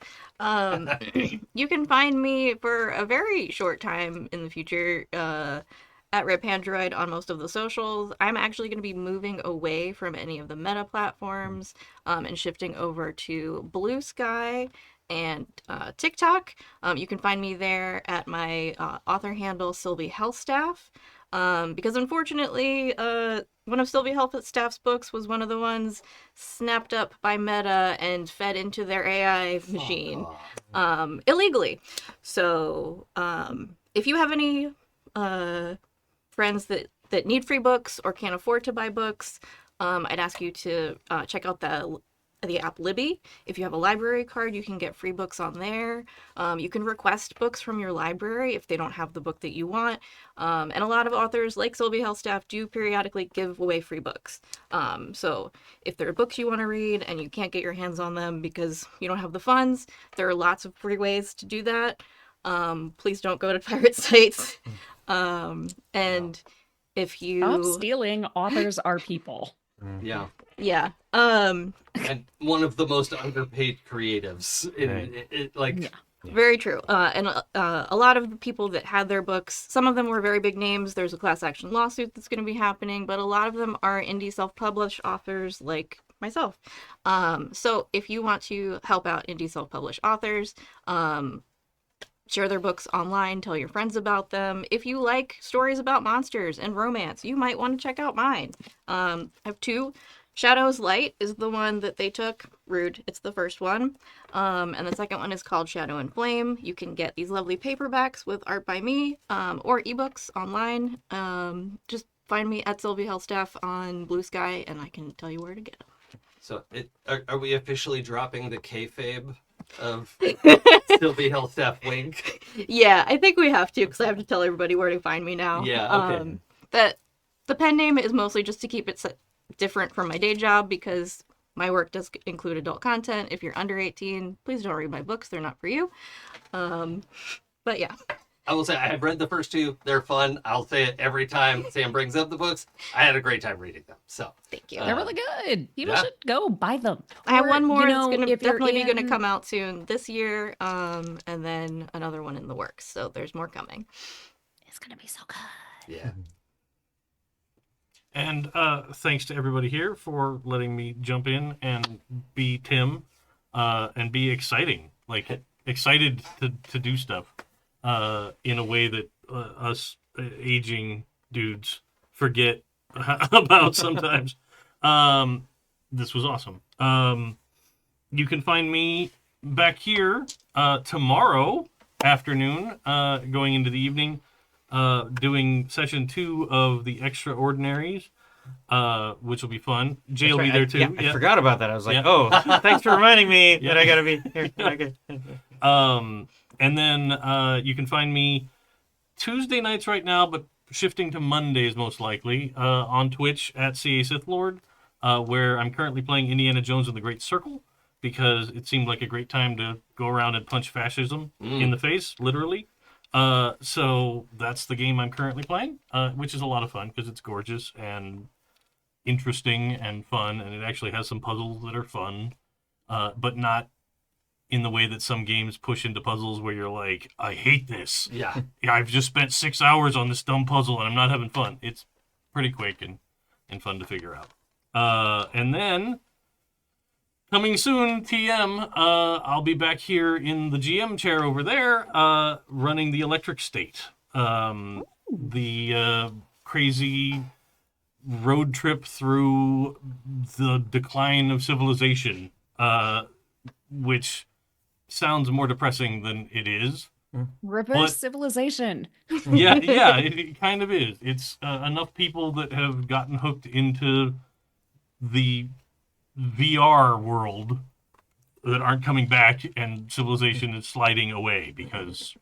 You can find me for a very short time in the future at Rip Android on most of the socials. I'm actually going to be moving away from any of the meta platforms and shifting over to Blue Sky and TikTok. You can find me there at my author handle, Sylvie Healthstaff. Because unfortunately, one of Sylvie Healthstaff's books was one of the ones snapped up by Meta and fed into their AI machine illegally. So if you have any friends that need free books or can't afford to buy books, I'd ask you to check out the app Libby. If you have a library card, you can get free books on there. You can request books from your library if they don't have the book that you want. And a lot of authors like Sylvie Healthstaff do periodically give away free books. So if there are books you want to read and you can't get your hands on them because you don't have the funds, there are lots of free ways to do that. Please don't go to pirate sites. And if you Stop stealing, authors are people. Yeah. Yeah. And one of the most underpaid creatives in Very true. And a lot of the people that had their books, some of them were very big names. There's a class action lawsuit that's going to be happening, but a lot of them are indie self-published authors like myself. So if you want to help out indie self-published authors, share their books online, tell your friends about them. If you like stories about monsters and romance, you might want to check out mine. I have two. Shadow's Light is the one that they took. Rude. It's the first one. And the second one is called Shadow and Flame. You can get these lovely paperbacks with art by me, or ebooks online. Just find me at Sylvie Healthstaff on Blue Sky, and I can tell you where to get them. So, are we officially dropping the kayfabe of Sylvie Healthstaff wink? Yeah, I think we have to, because I have to tell everybody where to find me now. Yeah, okay. The pen name is mostly just to keep it different from my day job, because my work does include adult content. If you're under 18, please don't read my books. They're not for you. But yeah. I will say I have read the first two. They're fun. I'll say it every time Sam brings up the books. I had a great time reading them. So Thank you. They're really good. People yeah. should go buy them. I have Or, one more you that's know, gonna if you're definitely be gonna in- come out soon this year, and then another one in the works. So there's more coming. It's gonna be so good. yeah. And thanks to everybody here for letting me jump in and be Tim and be exciting. Like, excited to do stuff in a way that us aging dudes forget about sometimes. This was awesome. You can find me back here tomorrow afternoon, going into the evening, doing session 2 of the Extraordinaries, which will be fun. Jay will be there too. Yeah, I forgot about that. I was like, Yeah. oh, thanks for reminding me that I gotta be here. Okay. And then you can find me Tuesday nights right now, but shifting to Mondays most likely, on Twitch at CA Sith Lord, where I'm currently playing Indiana Jones and the Great Circle, because it seemed like a great time to go around and punch fascism in the face, literally. So that's the game I'm currently playing, which is a lot of fun because it's gorgeous and interesting and fun, and it actually has some puzzles that are fun, but not in the way that some games push into puzzles where you're like, I hate this. Yeah. I've just spent 6 hours on this dumb puzzle and I'm not having fun. It's pretty quick and fun to figure out. And then, coming soon, TM, I'll be back here in the GM chair over there, running the Electric State. The crazy road trip through the decline of civilization, which sounds more depressing than it is. Reverse But- civilization. Yeah, it kind of is. It's enough people that have gotten hooked into the VR world that aren't coming back, and civilization is sliding away because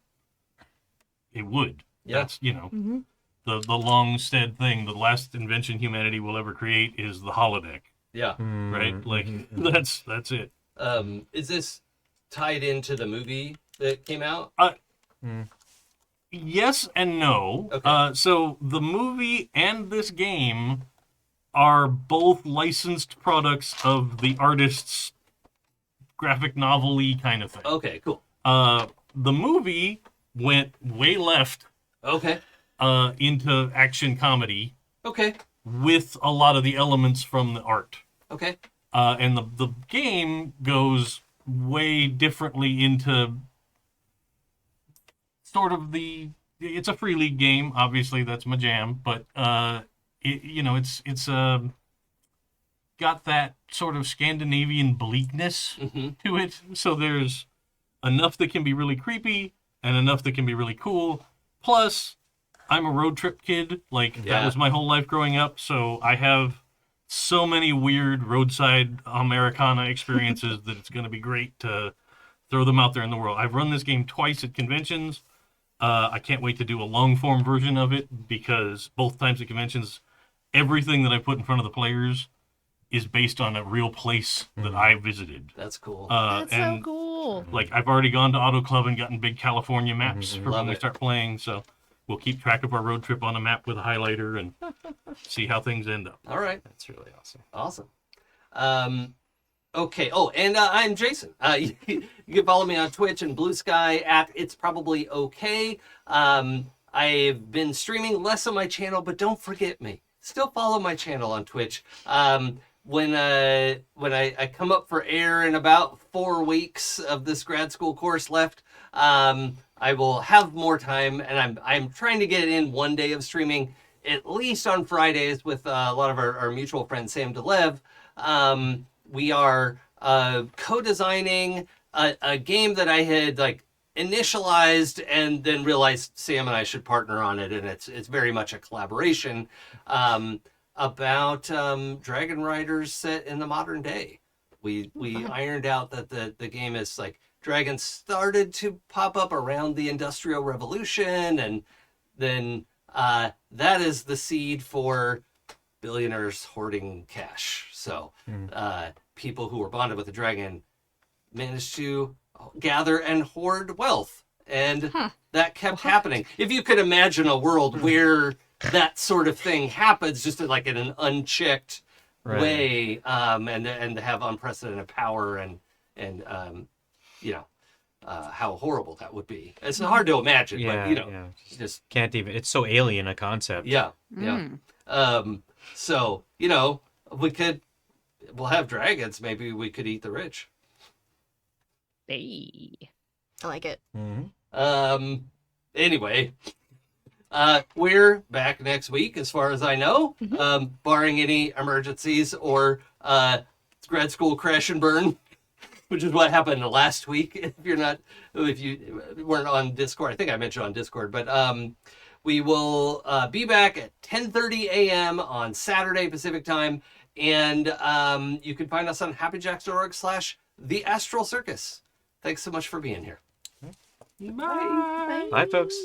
it would. Yeah. That's, the Longstead thing. The last invention humanity will ever create is the holodeck, Yeah. right? Like, that's it. Is this tied into the movie that came out? Yes and no. Okay. So the movie and this game are both licensed products of the artist's graphic novel-y kind of thing. Okay, cool. The movie went way left Okay. into action comedy Okay. with a lot of the elements from the art. Okay. And the game goes way differently into sort of it's a free league game, obviously that's my jam, but it's got that sort of Scandinavian bleakness to it. So there's enough that can be really creepy and enough that can be really cool. Plus, I'm a road trip kid. Like, that was my whole life growing up, so I have so many weird roadside Americana experiences that it's going to be great to throw them out there in the world. I've run this game twice at conventions. I can't wait to do a long-form version of it, because both times at conventions, everything that I put in front of the players is based on a real place that I visited. That's cool. That's so and cool. like, I've already gone to Auto Club and gotten big California maps for Love when we it. start playing, so we'll keep track of our road trip on a map with a highlighter and see how things end up. All right. That's really awesome. Awesome. Okay. Oh, and I'm Jason. You can follow me on Twitch and Blue Sky at It's Probably Okay. I've been streaming less on my channel, but don't forget me. Still follow my channel on Twitch. When I come up for air in about 4 weeks of this grad school course left, I will have more time, and I'm trying to get in one day of streaming, at least on Fridays, with a lot of our mutual friend Sam DeLev. We are co-designing a game that I had initialized and then realized Sam and I should partner on it, and it's very much a collaboration about dragon riders set in the modern day. We ironed out that the game is dragons started to pop up around the Industrial Revolution, and then that is the seed for billionaires hoarding cash. So people who were bonded with the dragon managed to gather and hoard wealth And that kept happening. If you could imagine a world where that sort of thing happens, just like in an unchecked way, and have unprecedented power and how horrible that would be. It's hard to imagine, but just can't even. It's so alien a concept. Yeah. So we'll have dragons. Maybe we could eat the rich. Hey. I like it. Mm-hmm. Anyway, we're back next week, as far as I know, barring any emergencies or grad school crash and burn, which is what happened last week. If you weren't on Discord, I think I mentioned on Discord, but we will be back at 10:30 a.m. on Saturday Pacific time, and you can find us on happyjacks.org/the Astral Circus. Thanks so much for being here. Bye. Bye, folks.